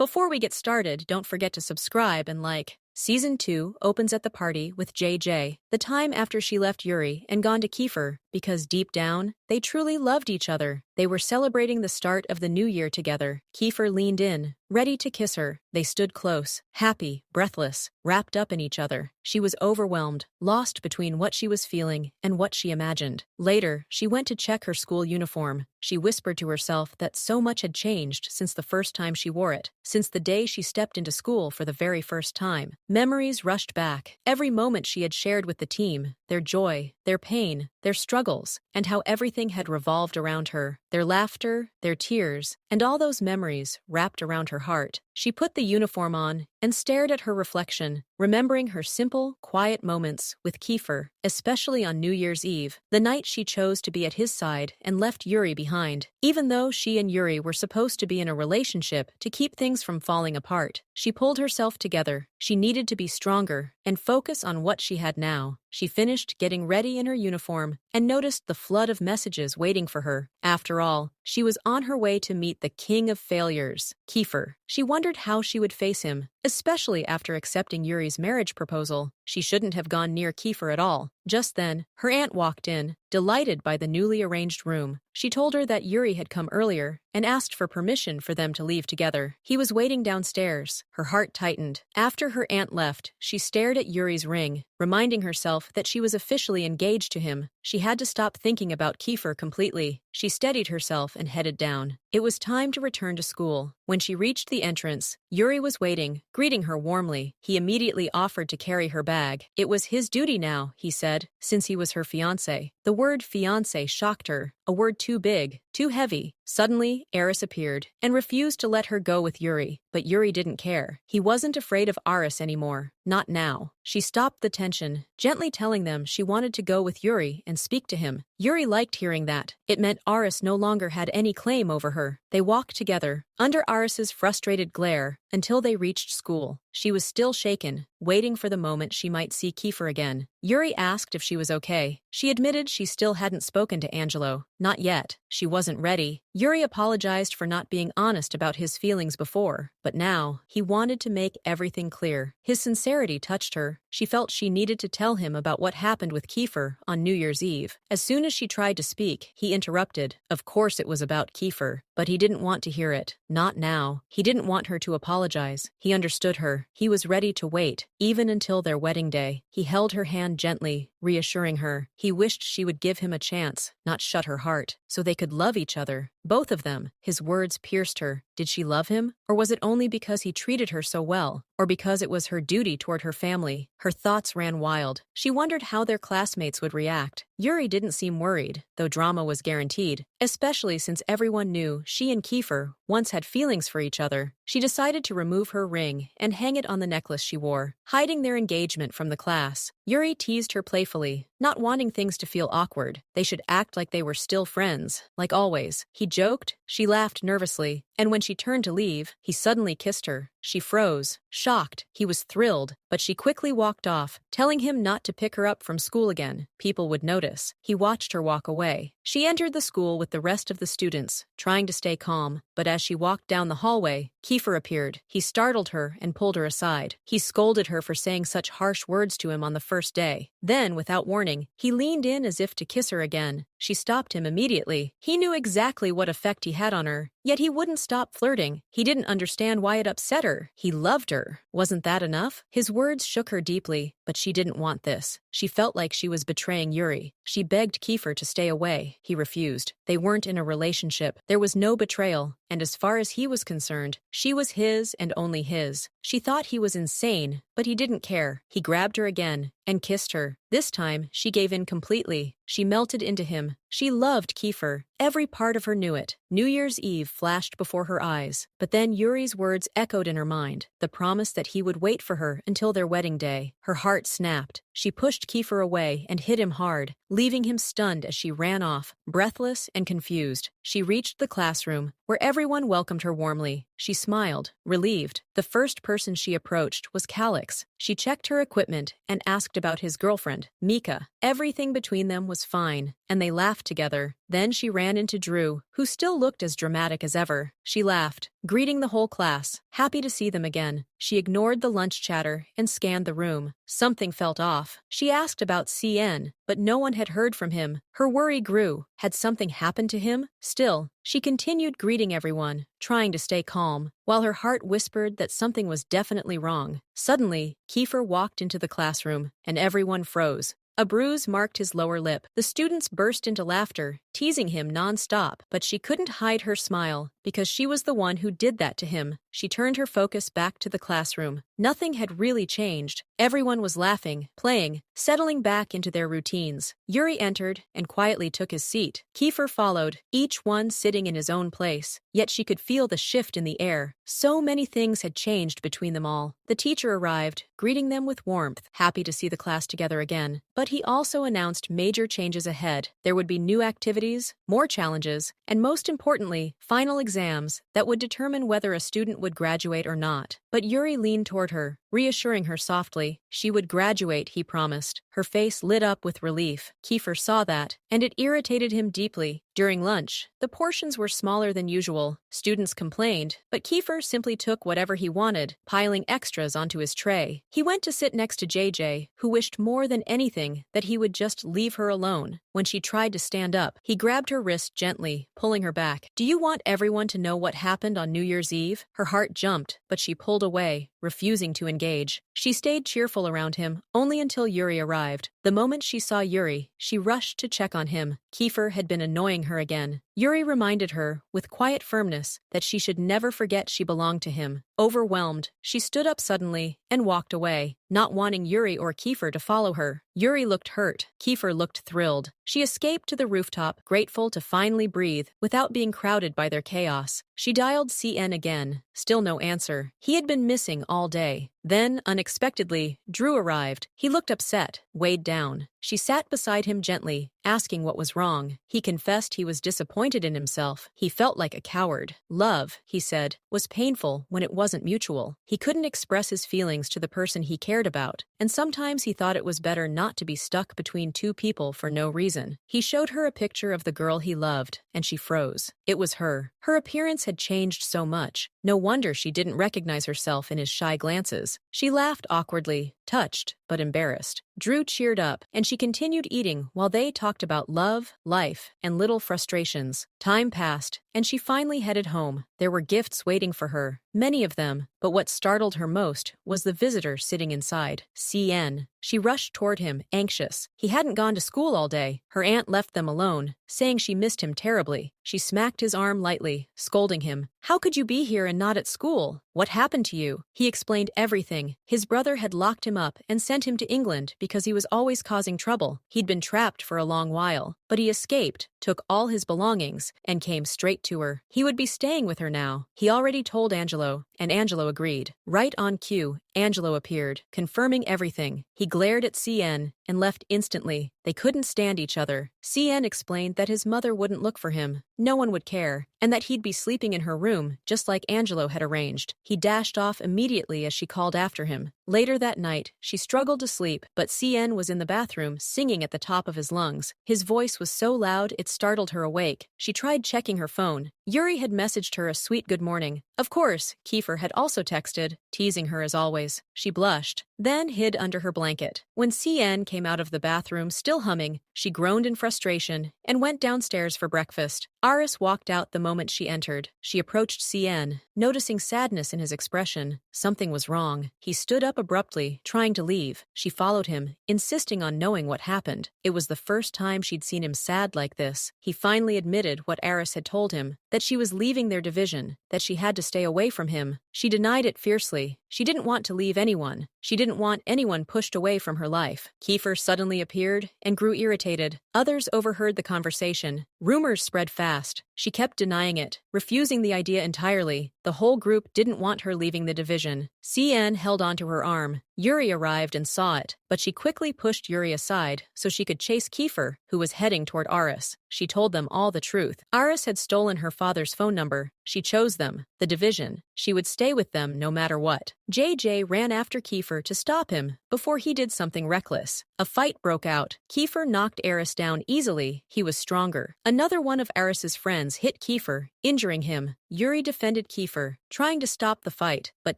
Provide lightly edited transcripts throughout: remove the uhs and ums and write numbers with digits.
Before we get started, don't forget to subscribe and like. Season 2 opens at the party with JJ, the time after she left Yuri and gone to Kefir, because deep down, they truly loved each other. They were celebrating the start of the new year together. Kefir leaned in, ready to kiss her. They stood close, happy, breathless, wrapped up in each other. She was overwhelmed, lost between what she was feeling and what she imagined. Later, she went to check her school uniform. She whispered to herself that so much had changed since the first time she wore it, since the day she stepped into school for the very first time. Memories rushed back. Every moment she had shared with the team, their joy, their pain, their struggles, and how everything had revolved around her. Their laughter, their tears, and all those memories wrapped around her heart. She put the uniform on and stared at her reflection, remembering her simple, quiet moments with Kefir, especially on New Year's Eve, the night she chose to be at his side and left Yuri behind. Even though she and Yuri were supposed to be in a relationship to keep things from falling apart, she pulled herself together. She needed to be stronger and focus on what she had now. She finished getting ready in her uniform and noticed the flood of messages waiting for her. After all, she was on her way to meet the king of failures, Kefir. She wondered how she would face him, especially after accepting Yuri's marriage proposal. She shouldn't have gone near Kefir at all. Just then, her aunt walked in, delighted by the newly arranged room. She told her that Yuri had come earlier and asked for permission for them to leave together. He was waiting downstairs. Her heart tightened. After her aunt left, she stared at Yuri's ring, reminding herself that she was officially engaged to him. She had to stop thinking about Kefir completely. She steadied herself and headed down. It was time to return to school. When she reached the entrance, Yuri was waiting, greeting her warmly. He immediately offered to carry her bag. It was his duty now, he said, since he was her fiancé. The word fiancé shocked her, a word too big, too heavy. Suddenly, Eris appeared and refused to let her go with Yuri. But Yuri didn't care. He wasn't afraid of Aris anymore. Not now. She stopped the tension, gently telling them she wanted to go with Yuri and speak to him. Yuri liked hearing that. It meant Aris no longer had any claim over her. They walked together, under Aris's frustrated glare, until they reached school. She was still shaken, waiting for the moment she might see Kefir again. Yuri asked if she was okay. She admitted she still hadn't spoken to Angelo. Not yet. She wasn't ready. Yuri apologized for not being honest about his feelings before, but now, he wanted to make everything clear. His sincerity touched her. She felt she needed to tell him about what happened with Kefir on New Year's Eve. As soon as she tried to speak, he interrupted. Of course it was about Kefir, but he didn't want to hear it. Not now. He didn't want her to apologize. He understood her. He was ready to wait, even until their wedding day. He held her hand gently, reassuring her. He wished she would give him a chance, not shut her heart, so they could love each other. Both of them. His words pierced her. Did she love him? Or was it only because he treated her so well? Or because it was her duty toward her family? Her thoughts ran wild. She wondered how their classmates would react. Yuri didn't seem worried, though drama was guaranteed, especially since everyone knew she and Kefir once had feelings for each other. She decided to remove her ring and hang it on the necklace she wore, hiding their engagement from the class. Yuri teased her playfully, not wanting things to feel awkward. They should act like they were still friends, like always. He joked, she laughed nervously, and when she turned to leave, he suddenly kissed her. She froze, shocked. He was thrilled, but she quickly walked off, telling him not to pick her up from school again. People would notice. He watched her walk away. She entered the school with the rest of the students, trying to stay calm, but as she walked down the hallway, Kefir appeared. He startled her and pulled her aside. He scolded her for saying such harsh words to him on the first day. Then, without warning, he leaned in as if to kiss her again. She stopped him immediately. He knew exactly what effect he had on her, yet he wouldn't stop flirting. He didn't understand why it upset her. He loved her. Wasn't that enough? His words shook her deeply, but she didn't want this. She felt like she was betraying Yuri. She begged Kefir to stay away. He refused. They weren't in a relationship. There was no betrayal, and as far as he was concerned, she was his and only his. She thought he was insane, but he didn't care. He grabbed her again and kissed her. This time, she gave in completely. She melted into him. She loved Kefir. Every part of her knew it. New Year's Eve flashed before her eyes, but then Yuri's words echoed in her mind, the promise that he would wait for her until their wedding day. Her heart snapped. She pushed Kefir away and hit him hard, leaving him stunned as she ran off, breathless and confused. She reached the classroom, where everyone welcomed her warmly. She smiled, relieved. The first person she approached was Calix. She checked her equipment and asked about his girlfriend, Mika. Everything between them was fine, and they laughed together. Then she ran into Drew, who still looked as dramatic as ever. She laughed, greeting the whole class, happy to see them again. She ignored the lunch chatter and scanned the room. Something felt off. She asked about CN, but no one had heard from him. Her worry grew. Had something happened to him? Still, she continued greeting everyone, trying to stay calm, while her heart whispered that something was definitely wrong. Suddenly, Kefir walked into the classroom, and everyone froze. A bruise marked his lower lip. The students burst into laughter, teasing him non-stop, but she couldn't hide her smile, because she was the one who did that to him. She turned her focus back to the classroom. Nothing had really changed. Everyone was laughing, playing, settling back into their routines. Yuri entered and quietly took his seat. Kefir followed, each one sitting in his own place. Yet she could feel the shift in the air. So many things had changed between them all. The teacher arrived, greeting them with warmth, happy to see the class together again. But he also announced major changes ahead. There would be new activities, more challenges, and most importantly, final exams that would determine whether a student would graduate or not. But Yuri leaned toward her, reassuring her softly. She would graduate, he promised. Her face lit up with relief. Kefir saw that, and it irritated him deeply. During lunch, the portions were smaller than usual. Students complained, but Kefir simply took whatever he wanted, piling extras onto his tray. He went to sit next to JJ, who wished more than anything that he would just leave her alone. When she tried to stand up, he grabbed her wrist gently, pulling her back. "Do you want everyone to know what happened on New Year's Eve?" Her heart jumped, but she pulled away, refusing to engage. She stayed cheerful around him, only until Yuri arrived. The moment she saw Yuri, she rushed to check on him. Kefir had been annoying her again. Yuri reminded her, with quiet firmness, that she should never forget she belonged to him. Overwhelmed, she stood up suddenly and walked away, not wanting Yuri or Kefir to follow her. Yuri looked hurt. Kefir looked thrilled. She escaped to the rooftop, grateful to finally breathe, without being crowded by their chaos. She dialed CN again. Still no answer. He had been missing all day. Then, unexpectedly, Drew arrived. He looked upset, weighed down. She sat beside him gently, asking what was wrong. He confessed he was disappointed in himself. He felt like a coward. Love, he said, was painful when it wasn't mutual. He couldn't express his feelings to the person he cared about, and sometimes he thought it was better not to be stuck between two people for no reason. He showed her a picture of the girl he loved, and she froze. It was her. Her appearance had changed so much. No wonder she didn't recognize herself in his shy glances. She laughed awkwardly, touched, but embarrassed. Drew cheered up, and she continued eating while they talked about love, life, and little frustrations. Time passed, and she finally headed home. There were gifts waiting for her, many of them, but what startled her most was the visitor sitting inside, CN. She rushed toward him, anxious. He hadn't gone to school all day. Her aunt left them alone, saying she missed him terribly. She smacked his arm lightly, scolding him. "How could you be here and not at school? What happened to you?" He explained everything. His brother had locked him up and sent him to England because he was always causing trouble. He'd been trapped for a long while, but he escaped, took all his belongings, and came straight to her. He would be staying with her now. He already told Angelo, and Angelo agreed. Right on cue, Angelo appeared, confirming everything. He glared at CN and left instantly. They couldn't stand each other. CN explained that his mother wouldn't look for him. No one would care, and that he'd be sleeping in her room, just like Angelo had arranged. He dashed off immediately as she called after him. Later that night, she struggled to sleep, but CN was in the bathroom, singing at the top of his lungs. His voice was so loud it startled her awake. She tried checking her phone. Yuri had messaged her a sweet good morning. Of course, Kefir had also texted, teasing her as always. She blushed, then hid under her blanket. When CN came out of the bathroom still humming, she groaned in frustration and went downstairs for breakfast. Aris walked out the moment she entered. She approached CN, noticing sadness in his expression. Something was wrong. He stood up abruptly, trying to leave. She followed him, insisting on knowing what happened. It was the first time she'd seen him sad like this. He finally admitted what Aris had told him, that she was leaving their division, that she had to stay away from him. She denied it fiercely. She didn't want to leave anyone. She didn't want anyone pushed away from her life. Kefir suddenly appeared and grew irritated. Others overheard the conversation. Rumors spread fast. She kept denying it, refusing the idea entirely. The whole group didn't want her leaving the division. CN held onto her arm. Yuri arrived and saw it, but she quickly pushed Yuri aside so she could chase Kefir, who was heading toward Aris. She told them all the truth. Aris had stolen her father's phone number. She chose them, the division. She would stay with them no matter what. JJ ran after Kefir to stop him before he did something reckless. A fight broke out. Kefir knocked Aris down easily. He was stronger. Another one of Aris's friends hit Kefir, injuring him. Yuri defended Kefir, trying to stop the fight, but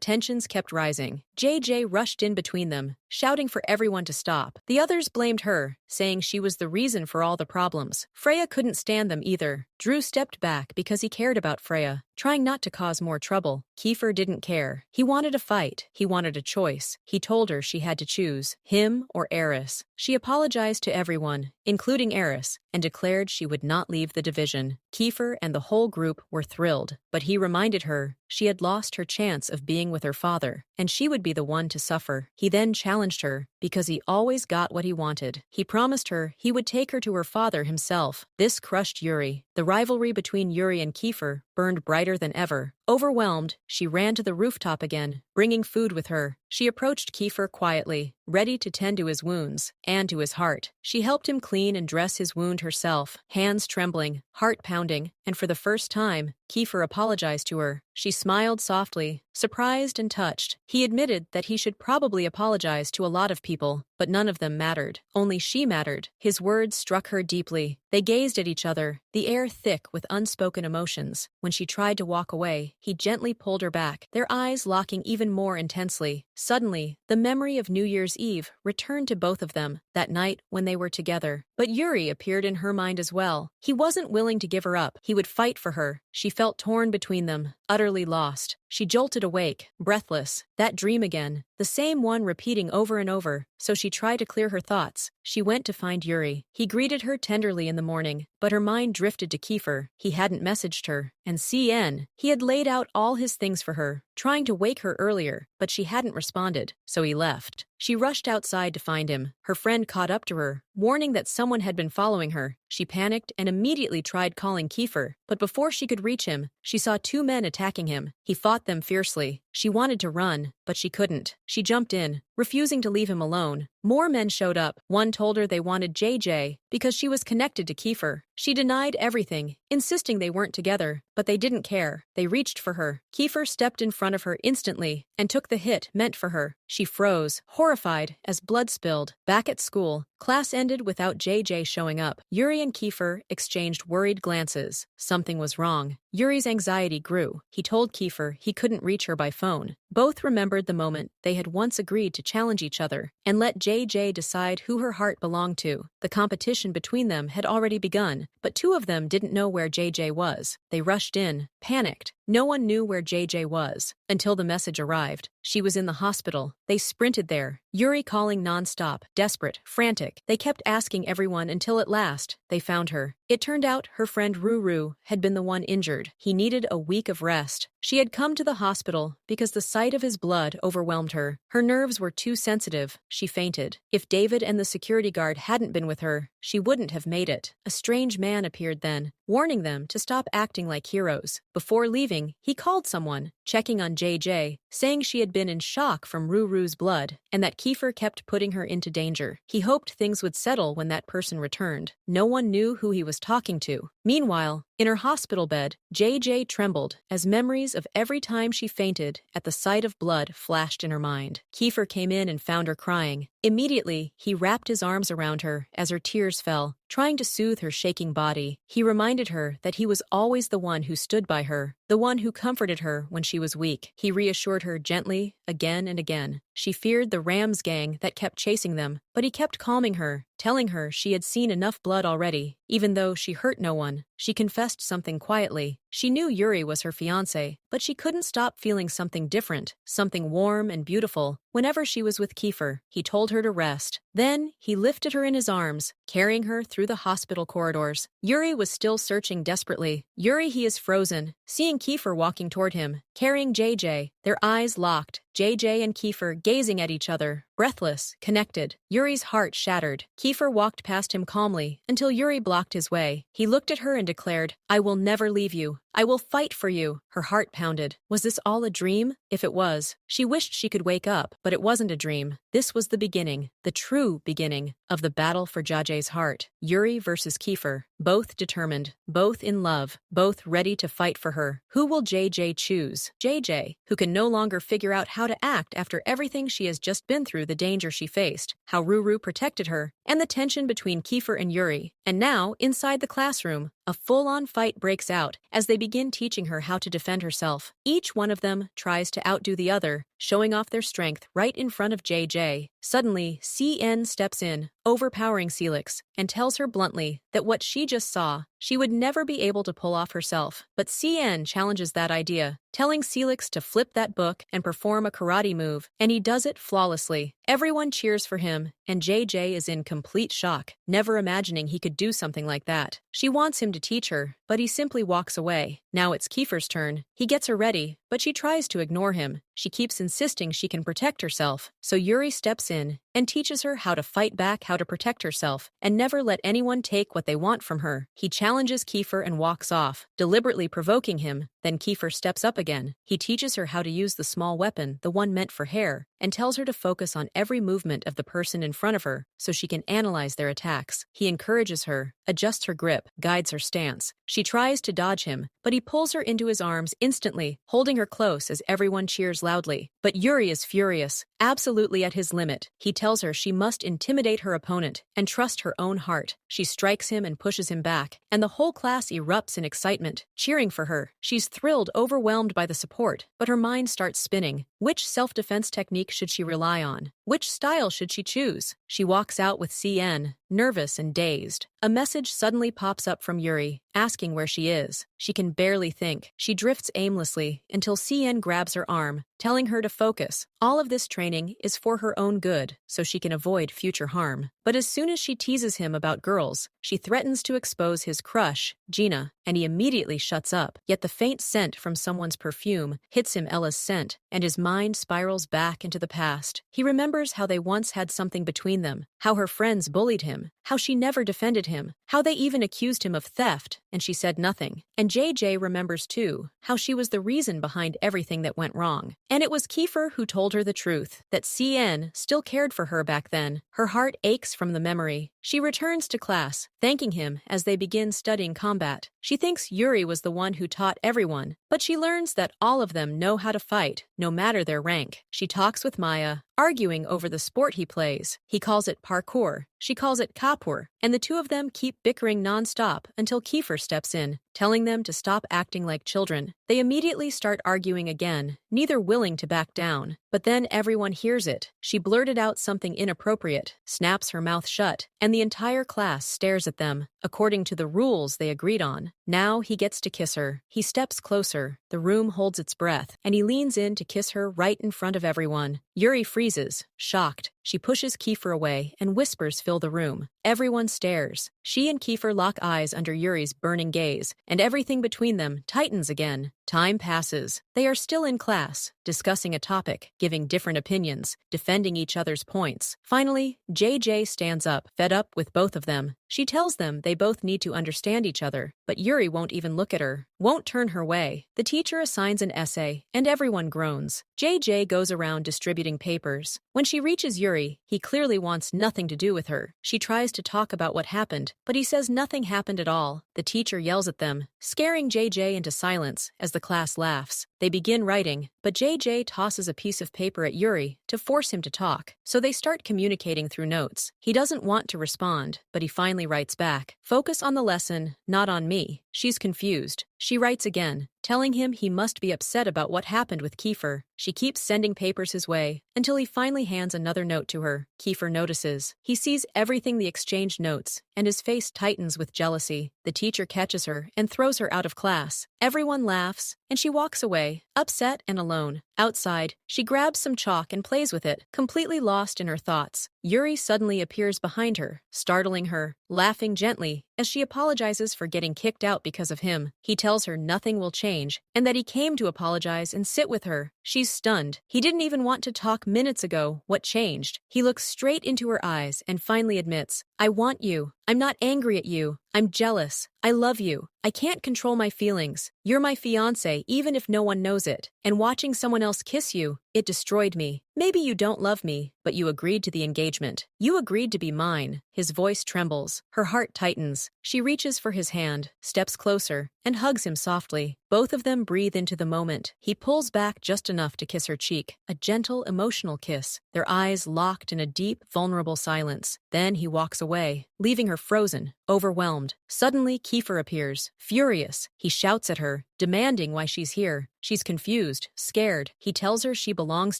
tensions kept rising. JJ rushed in between them, shouting for everyone to stop. The others blamed her, saying she was the reason for all the problems. Freya couldn't stand them either. Drew stepped back because he cared about Freya, trying not to cause more trouble. Kefir didn't care. He wanted a fight. He wanted a choice. He told her she had to choose, him or Eris. She apologized to everyone, including Eris, and declared she would not leave the division. Kefir and the whole group were thrilled, but he reminded her she had lost her chance of being with her father, and she would be the one to suffer. He then challenged her, because he always got what he wanted. He promised her he would take her to her father himself. This crushed Yuri. The rivalry between Yuri and Kefir burned brighter than ever. Overwhelmed, she ran to the rooftop again, bringing food with her. She approached Kefir quietly, ready to tend to his wounds and to his heart. She helped him clean and dress his wound herself, hands trembling, heart pounding, and for the first time, Kefir apologized to her. She smiled softly, surprised and touched. He admitted that he should probably apologize to a lot of people, but none of them mattered. Only she mattered. His words struck her deeply. They gazed at each other, the air thick with unspoken emotions. When she tried to walk away, he gently pulled her back, their eyes locking even more intensely. Suddenly, the memory of New Year's Eve returned to both of them, that night when they were together. But Yuri appeared in her mind as well. He wasn't willing to give her up. He would fight for her. She felt torn between them, utterly lost. She jolted awake, breathless. That dream again, the same one repeating over and over, so she tried to clear her thoughts. She went to find Yuri. He greeted her tenderly in the morning, but her mind drifted to Kefir. He hadn't messaged her. And CN. He had laid out all his things for her, trying to wake her earlier, but she hadn't responded, so he left. She rushed outside to find him. Her friend caught up to her, warning that someone had been following her. She panicked and immediately tried calling Kefir, but before she could reach him, she saw two men attacking him. He fought them fiercely. She wanted to run, but she couldn't. She jumped in, refusing to leave him alone. More men showed up. One told her they wanted JJ because she was connected to Kefir. She denied everything, insisting they weren't together, but they didn't care. They reached for her. Kefir stepped in front of her instantly and took the hit meant for her. She froze, horrified, as blood spilled. Back at school, class ended without JJ showing up. Yuri and Kefir exchanged worried glances. Something was wrong. Yuri's anxiety grew. He told Kefir he couldn't reach her by phone. Both remembered the moment they had once agreed to challenge each other and let JJ decide who her heart belonged to. The competition between them had already begun, but two of them didn't know where JJ was. They rushed in, panicked. No one knew where JJ was until the message arrived. She was in the hospital. They sprinted there, Yuri calling nonstop, desperate, frantic. They kept asking everyone until at last, they found her. It turned out her friend Ruru had been the one injured. He needed a week of rest. She had come to the hospital because the sight of his blood overwhelmed her. Her nerves were too sensitive. She fainted. If David and the security guard hadn't been with her, she wouldn't have made it. A strange man appeared then, warning them to stop acting like heroes. Before leaving, he called someone, checking on JJ, saying she had been in shock from Ruru's blood, and that Kefir kept putting her into danger. He hoped things would settle when that person returned. No one knew who he was talking to. Meanwhile, in her hospital bed, JJ trembled as memories of every time she fainted at the sight of blood flashed in her mind. Kefir came in and found her crying. Immediately, he wrapped his arms around her as her tears fell, trying to soothe her shaking body. He reminded her that he was always the one who stood by her, the one who comforted her when she was weak. He reassured her gently, again and again. She feared the Rams gang that kept chasing them, but he kept calming her, telling her she had seen enough blood already. Even though she hurt no one, she confessed something quietly. She knew Yuri was her fiancé, but she couldn't stop feeling something different, something warm and beautiful. Whenever she was with Kefir, he told her to rest. Then, he lifted her in his arms, carrying her through the hospital corridors. Yuri was still searching desperately. Yuri, he is frozen, seeing Kefir walking toward him, carrying JJ, their eyes locked. JJ and Kefir gazing at each other, breathless, connected. Yuri's heart shattered. Kefir walked past him calmly until Yuri blocked his way. He looked at her and declared, "I will never leave you. I will fight for you." Her heart pounded. Was this all a dream? If it was, she wished she could wake up, but it wasn't a dream. This was the beginning, the true beginning, of the battle for Jaje's heart. Yuri versus Kefir. Both determined, both in love, both ready to fight for her. Who will JJ choose? JJ, who can no longer figure out how to act after everything she has just been through, the danger she faced, how Ruru protected her, and the tension between Kefir and Yuri. And now, inside the classroom, a full-on fight breaks out as they begin teaching her how to defend herself. Each one of them tries to outdo the other, showing off their strength right in front of JJ. Suddenly, CN steps in, overpowering Celix, and tells her bluntly that what she just saw, she would never be able to pull off herself. But CN challenges that idea, telling Celix to flip that book and perform a karate move, and he does it flawlessly. Everyone cheers for him, and JJ is in complete shock, never imagining he could do something like that. She wants him to teach her, but he simply walks away. Now it's Kefir's turn. He gets her ready, but she tries to ignore him. She keeps insisting she can protect herself. So Yuri steps in and teaches her how to fight back, how to protect herself, and never let anyone take what they want from her. He challenges Kefir and walks off, deliberately provoking him. Then Kefir steps up again. He teaches her how to use the small weapon, the one meant for hair, and tells her to focus on every movement of the person in front of her so she can analyze their attacks. He encourages her, adjusts her grip, guides her stance. She tries to dodge him, but he pulls her into his arms instantly, holding her close as everyone cheers loudly. But Yuri is furious, absolutely at his limit. He tells her she must intimidate her opponent and trust her own heart. She strikes him and pushes him back, and the whole class erupts in excitement, cheering for her. She's thrilled, overwhelmed by the support, but her mind starts spinning. Which self-defense technique should she rely on? Which style should she choose? She walks out with CN, nervous and dazed. A message suddenly pops up from Yuri, asking where she is. She can barely think. She drifts aimlessly until CN grabs her arm, telling her to focus. All of this training is for her own good, so she can avoid future harm. But as soon as she teases him about girls, she threatens to expose his crush, Gina, and he immediately shuts up. Yet the faint scent from someone's perfume hits him Ella's scent, and his mind spirals back into the past. He remembers how they once had something between them, how her friends bullied him, how she never defended him, how they even accused him of theft, and she said nothing. And JJ remembers too, how she was the reason behind everything that went wrong. And it was Kefir who told her the truth, that CN still cared for her back then. Her heart aches from the memory. She returns to class, thanking him as they begin studying combat. She thinks Yuri was the one who taught everyone, but she learns that all of them know how to fight, no matter their rank. She talks with Maya, arguing over the sport he plays. He calls it parkour, she calls it kapur, and the two of them keep bickering non-stop until Kefir steps in, telling them to stop acting like children. They immediately start arguing again, neither willing to back down. But then everyone hears it. She blurted out something inappropriate, snaps her mouth shut, and the entire class stares at them, according to the rules they agreed on. Now he gets to kiss her. He steps closer, the room holds its breath, and he leans in to kiss her right in front of everyone. Yuri freezes, shocked. She pushes Kefir away, and whispers fill the room. Everyone stares. She and Kefir lock eyes under Yuri's burning gaze, and everything between them tightens again. Time passes. They are still in class, discussing a topic, giving different opinions, defending each other's points. Finally, JJ stands up, fed up with both of them. She tells them they both need to understand each other, but Yuri won't even look at her, won't turn her way. The teacher assigns an essay, and everyone groans. JJ goes around distributing papers. When she reaches Yuri, he clearly wants nothing to do with her. She tries to talk about what happened, but he says nothing happened at all. The teacher yells at them, scaring JJ into silence as the class laughs. They begin writing, but JJ tosses a piece of paper at Yuri to force him to talk, so they start communicating through notes. He doesn't want to respond, but he finally writes back, "Focus on the lesson, not on me." She's confused. She writes again, telling him he must be upset about what happened with Kefir. She keeps sending papers his way, until he finally hands another note to her. Kefir notices. He sees everything the exchanged notes, and his face tightens with jealousy. The teacher catches her and throws her out of class. Everyone laughs, and she walks away, upset and alone. Outside, she grabs some chalk and plays with it, completely lost in her thoughts. Yuri suddenly appears behind her, startling her, laughing gently as she apologizes for getting kicked out because of him. He tells her nothing will change, and that he came to apologize and sit with her. She's stunned. He didn't even want to talk minutes ago. What changed? He looks straight into her eyes and finally admits, "I want you. I'm not angry at you. I'm jealous. I love you. I can't control my feelings. You're my fiancé even if no one knows it. And watching someone else kiss you, it destroyed me. Maybe you don't love me, but you agreed to the engagement. You agreed to be mine. His voice trembles. Her heart tightens. She reaches for his hand, steps closer, and hugs him softly. Both of them breathe into the moment. He pulls back just enough to kiss her cheek, a gentle, emotional kiss, their eyes locked in a deep, vulnerable silence. Then he walks away, leaving her frozen, overwhelmed. Suddenly, Kefir appears, furious. He shouts at her, demanding why she's here. She's confused, scared. He tells her she belongs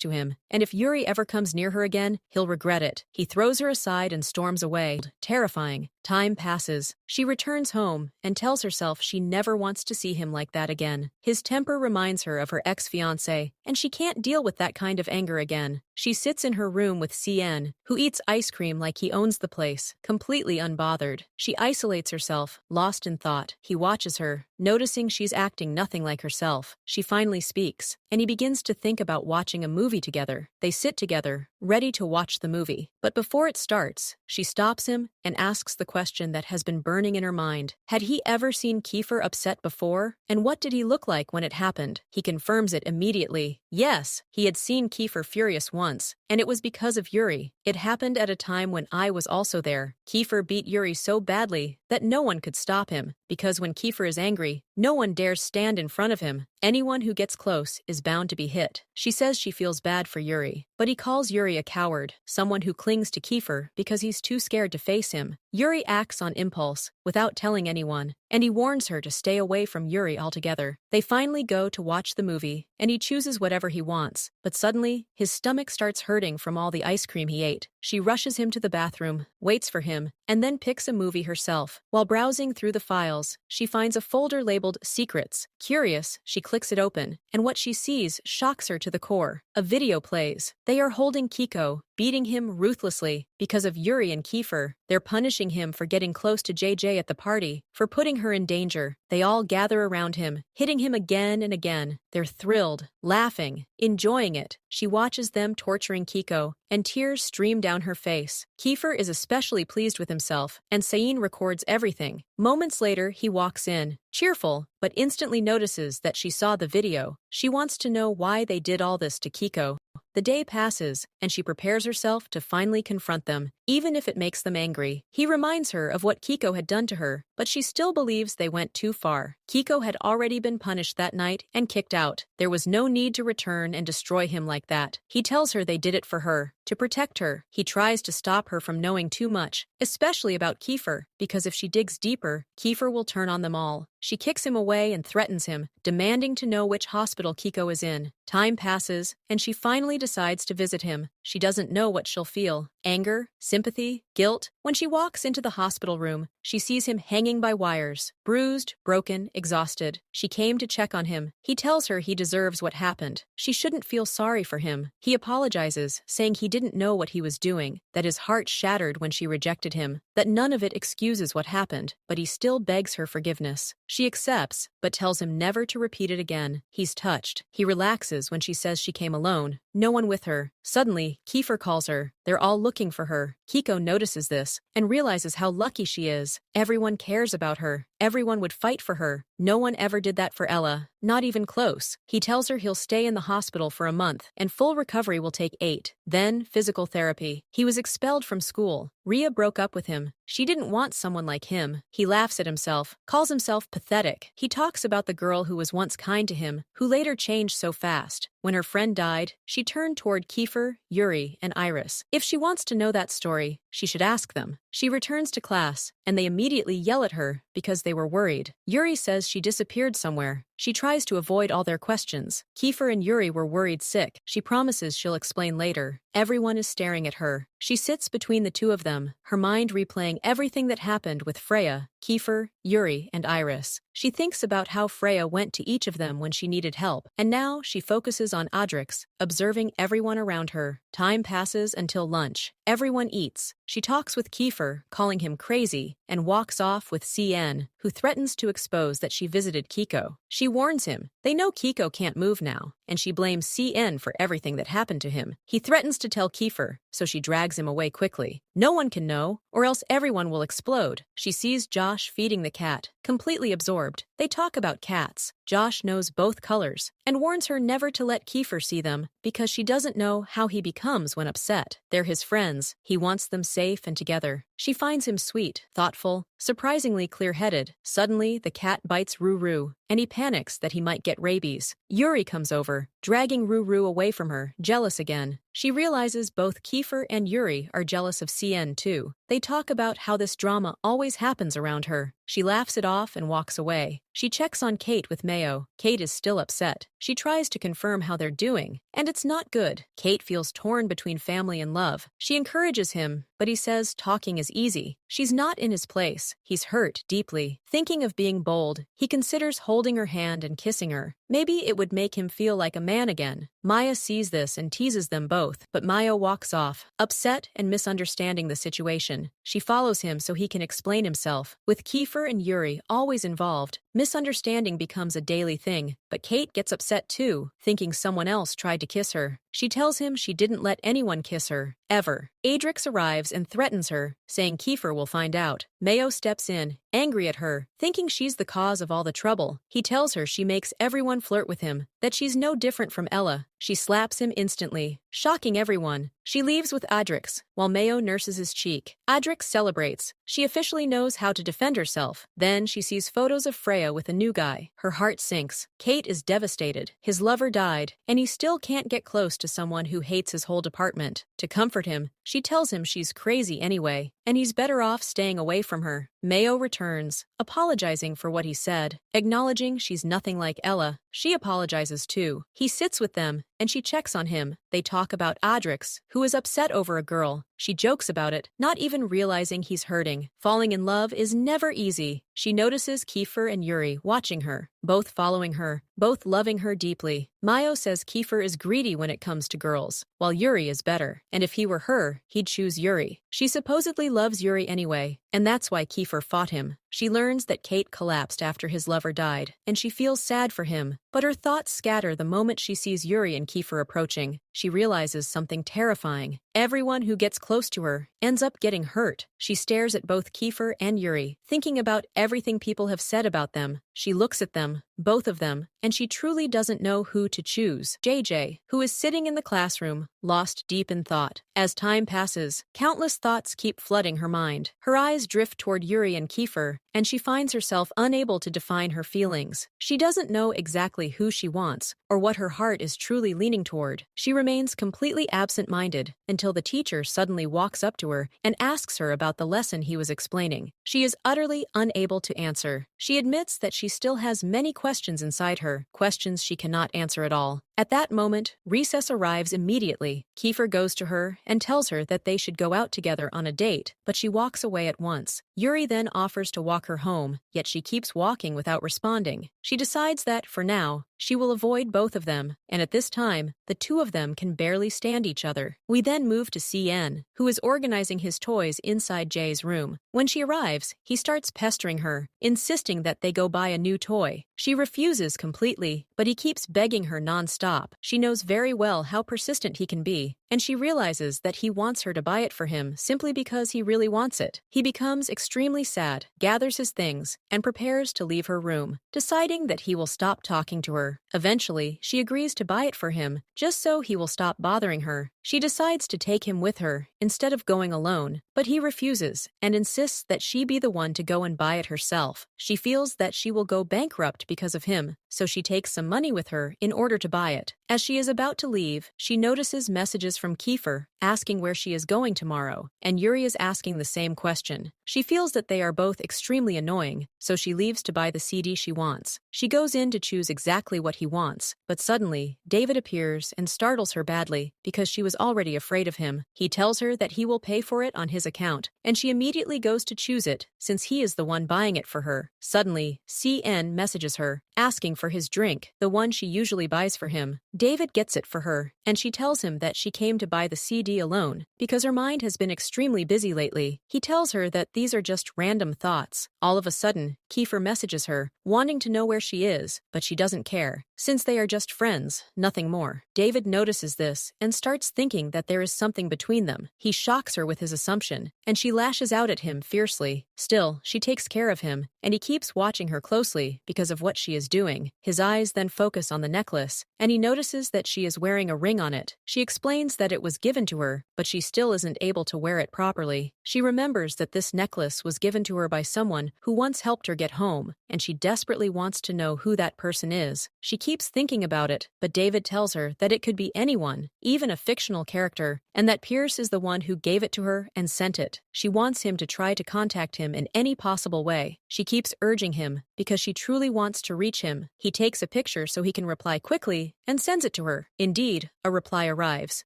to him, and if Yuri ever comes near her again, he'll regret it. He throws her aside and storms away, terrifying. Time passes. She returns home and tells herself she never wants to see him like that again. His temper reminds her of her ex-fiancé, and she can't deal with that kind of anger again. She sits in her room with CN, who eats ice cream like he owns the place, completely unbothered. She isolates herself, lost in thought. He watches her, noticing she's acting nothing like herself. She finally speaks, and he begins to think about watching a movie together. They sit together, ready to watch the movie. But before it starts, she stops him and asks the question that has been burning in her mind. Had he ever seen Kefir upset before? And what did he look like when it happened? He confirms it immediately. Yes, he had seen Kefir furious once, and it was because of Yuri. It happened at a time when I was also there. Kefir beat Yuri so badly that no one could stop him, because when Kefir is angry, no one dares stand in front of him. Anyone who gets close is bound to be hit. She says she feels bad for Yuri, but he calls Yuri a coward, someone who clings to Kefir because he's too scared to face him. Yuri acts on impulse, without telling anyone, and he warns her to stay away from Yuri altogether. They finally go to watch the movie, and he chooses whatever he wants, but suddenly, his stomach starts hurting from all the ice cream he ate. She rushes him to the bathroom, waits for him, and then picks a movie herself. While browsing through the files, she finds a folder labeled Secrets. Curious, she clicks it open, and what she sees shocks her to the core. A video plays. They are holding Kiko, beating him ruthlessly. Because of Yuri and Kefir, they're punishing him for getting close to JJ at the party, for putting her in danger. They all gather around him, hitting him again and again. They're thrilled, laughing, enjoying it. She watches them torturing Kiko, and tears stream down her face. Kefir is especially pleased with himself, and Sain records everything. Moments later, he walks in, cheerful, but instantly notices that she saw the video. She wants to know why they did all this to Kiko. The day passes, and she prepares herself to finally confront them, even if it makes them angry. He reminds her of what Kiko had done to her, but she still believes they went too far. Kiko had already been punished that night and kicked out. There was no need to return and destroy him like that. He tells her they did it for her, to protect her. He tries to stop her from knowing too much, especially about Kefir, because if she digs deeper, Kefir will turn on them all. She kicks him away and threatens him, demanding to know which hospital Kiko is in. Time passes, and she finally decides to visit him. She doesn't know what she'll feel. Anger, sympathy, guilt. When she walks into the hospital room, she sees him hanging by wires, bruised, broken, exhausted. She came to check on him. He tells her he deserves what happened. She shouldn't feel sorry for him. He apologizes, saying he didn't know what he was doing, that his heart shattered when she rejected him, that none of it excuses what happened, but he still begs her forgiveness. She accepts, but tells him never to repeat it again. He's touched. He relaxes when she says she came alone, no one with her. Suddenly, Kefir calls her. They're all looking for her. Kiko notices this and realizes how lucky she is. Everyone cares about her. Everyone would fight for her. No one ever did that for Ella, not even close. He tells her he'll stay in the hospital for a month, and full recovery will take 8. Then, physical therapy. He was expelled from school. Rhea broke up with him. She didn't want someone like him. He laughs at himself, calls himself pathetic. He talks about the girl who was once kind to him, who later changed so fast. When her friend died, she turned toward Kefir, Yuri, and Iris. If she wants to know that story, she should ask them. She returns to class, and they immediately yell at her because they were worried. Yuri says she disappeared somewhere. She tries to avoid all their questions. Kefir and Yuri were worried sick. She promises she'll explain later. Everyone is staring at her. She sits between the two of them, her mind replaying everything that happened with Freya, Kefir, Yuri, and Iris. She thinks about how Freya went to each of them when she needed help, and now she focuses on Adrix, observing everyone around her. Time passes until lunch. Everyone eats. She talks with Kefir, calling him crazy, and walks off with CN, who threatens to expose that she visited Kiko. She warns him, They know Kiko can't move now, and she blames CN for everything that happened to him. He threatens to tell Kefir, so she drags him away quickly. No one can know, or else everyone will explode. She sees Josh feeding the cat, completely absorbed. They talk about cats. Josh knows both colors, and warns her never to let Kefir see them, because she doesn't know how he becomes when upset. They're his friends. He wants them safe and together. She finds him sweet, thoughtful, surprisingly clear-headed. Suddenly, the cat bites Ruru, and he panics that he might get rabies. Yuri comes over, dragging Ruru away from her, jealous again. She realizes both Kefir and Yuri are jealous of CN too. They talk about how this drama always happens around her. She laughs it off and walks away. She checks on Kate with Mayo. Kate is still upset. She tries to confirm how they're doing, and it's not good. Kate feels torn between family and love. She encourages him, but he says talking is easy. She's not in his place. He's hurt deeply. Thinking of being bold, he considers holding her hand and kissing her. Maybe it would make him feel like a man again. Maya sees this and teases them both, but Maya walks off, upset and misunderstanding the situation. She follows him so he can explain himself. With Kefir and Yuri always involved, misunderstanding becomes a daily thing, but Kate gets upset too, thinking someone else tried to kiss her. She tells him she didn't let anyone kiss her, ever. Adrix arrives and threatens her, saying Kefir will find out. Mayo steps in, angry at her, thinking she's the cause of all the trouble. He tells her she makes everyone flirt with him, that she's no different from Ella. She slaps him instantly, shocking everyone. She leaves with Adrix, while Mayo nurses his cheek. Adrix celebrates. She officially knows how to defend herself. Then she sees photos of Freya with a new guy. Her heart sinks. Kate is devastated. His lover died, and he still can't get close to someone who hates his whole department. To comfort him, she tells him she's crazy anyway, and he's better off staying away from her. Mayo returns, apologizing for what he said, acknowledging she's nothing like Ella. She apologizes too. He sits with them, and she checks on him. They talk about Adrix, who is upset over a girl. She jokes about it, not even realizing he's hurting. Falling in love is never easy. She notices Kefir and Yuri watching her, both following her, both loving her deeply. Mayo says Kefir is greedy when it comes to girls, while Yuri is better, and if he were her, he'd choose Yuri. She supposedly loves Yuri anyway, and that's why Kefir fought him. She learns that Kate collapsed after his lover died, and she feels sad for him, but her thoughts scatter the moment she sees Yuri and Kefir approaching. She realizes something terrifying. Everyone who gets close to her ends up getting hurt. She stares at both Kefir and Yuri, thinking about everything people have said about them. She looks at them, both of them, and she truly doesn't know who to choose. JJ, who is sitting in the classroom, lost deep in thought. As time passes, countless thoughts keep flooding her mind. Her eyes drift toward Yuri and Kefir, and she finds herself unable to define her feelings. She doesn't know exactly who she wants, or what her heart is truly leaning toward. She remains completely absent-minded until the teacher suddenly walks up to her and asks her about the lesson he was explaining. She is utterly unable to answer. She admits that she still has many questions inside her, questions she cannot answer at all. At that moment, recess arrives immediately. Kefir goes to her and tells her that they should go out together on a date, but she walks away at once. Yuri then offers to walk her home, yet she keeps walking without responding. She decides that, for now, she will avoid both of them, and at this time, the two of them can barely stand each other. We then move to CN, who is organizing his toys inside Jay's room. When she arrives, he starts pestering her, insisting that they go buy a new toy. She refuses completely, but he keeps begging her non-stop. She knows very well how persistent he can be, and she realizes that he wants her to buy it for him simply because he really wants it. He becomes extremely sad, gathers his things, and prepares to leave her room, deciding that he will stop talking to her. Eventually, she agrees to buy it for him, just so he will stop bothering her. She decides to take him with her, instead of going alone, but he refuses, and insists that she be the one to go and buy it herself. She feels that she will go bankrupt because of him, so she takes some money with her in order to buy it. As she is about to leave, she notices messages from Kefir, asking where she is going tomorrow, and Yuri is asking the same question. She feels that they are both extremely annoying, so she leaves to buy the CD she wants. She goes in to choose exactly what he wants, but suddenly, David appears and startles her badly because she was already afraid of him. He tells her that he will pay for it on his account, and she immediately goes to choose it, since he is the one buying it for her. Suddenly, CN messages her, asking for his drink, the one she usually buys for him. David gets it for her, and she tells him that she came to buy the CD alone because her mind has been extremely busy lately. He tells her that these are just random thoughts. All of a sudden, Kefir messages her, wanting to know where she is, but she doesn't care, since they are just friends, nothing more. David notices this and starts thinking that there is something between them. He shocks her with his assumption, and she lashes out at him fiercely. Still, she takes care of him, and he keeps watching her closely because of what she is doing. His eyes then focus on the necklace, and he notices that she is wearing a ring on it. She explains that it was given to her, but she still isn't able to wear it properly. She remembers that this necklace was given to her by someone who once helped her get home, and she desperately wants to know who that person is. She keeps thinking about it, but David tells her that it could be anyone, even a fictional character, and that Pierce is the one who gave it to her and sent it. She wants him to try to contact him in any possible way. She keeps urging him because she truly wants to reach him. He takes a picture so he can reply quickly and sends it to her. Indeed, a reply arrives.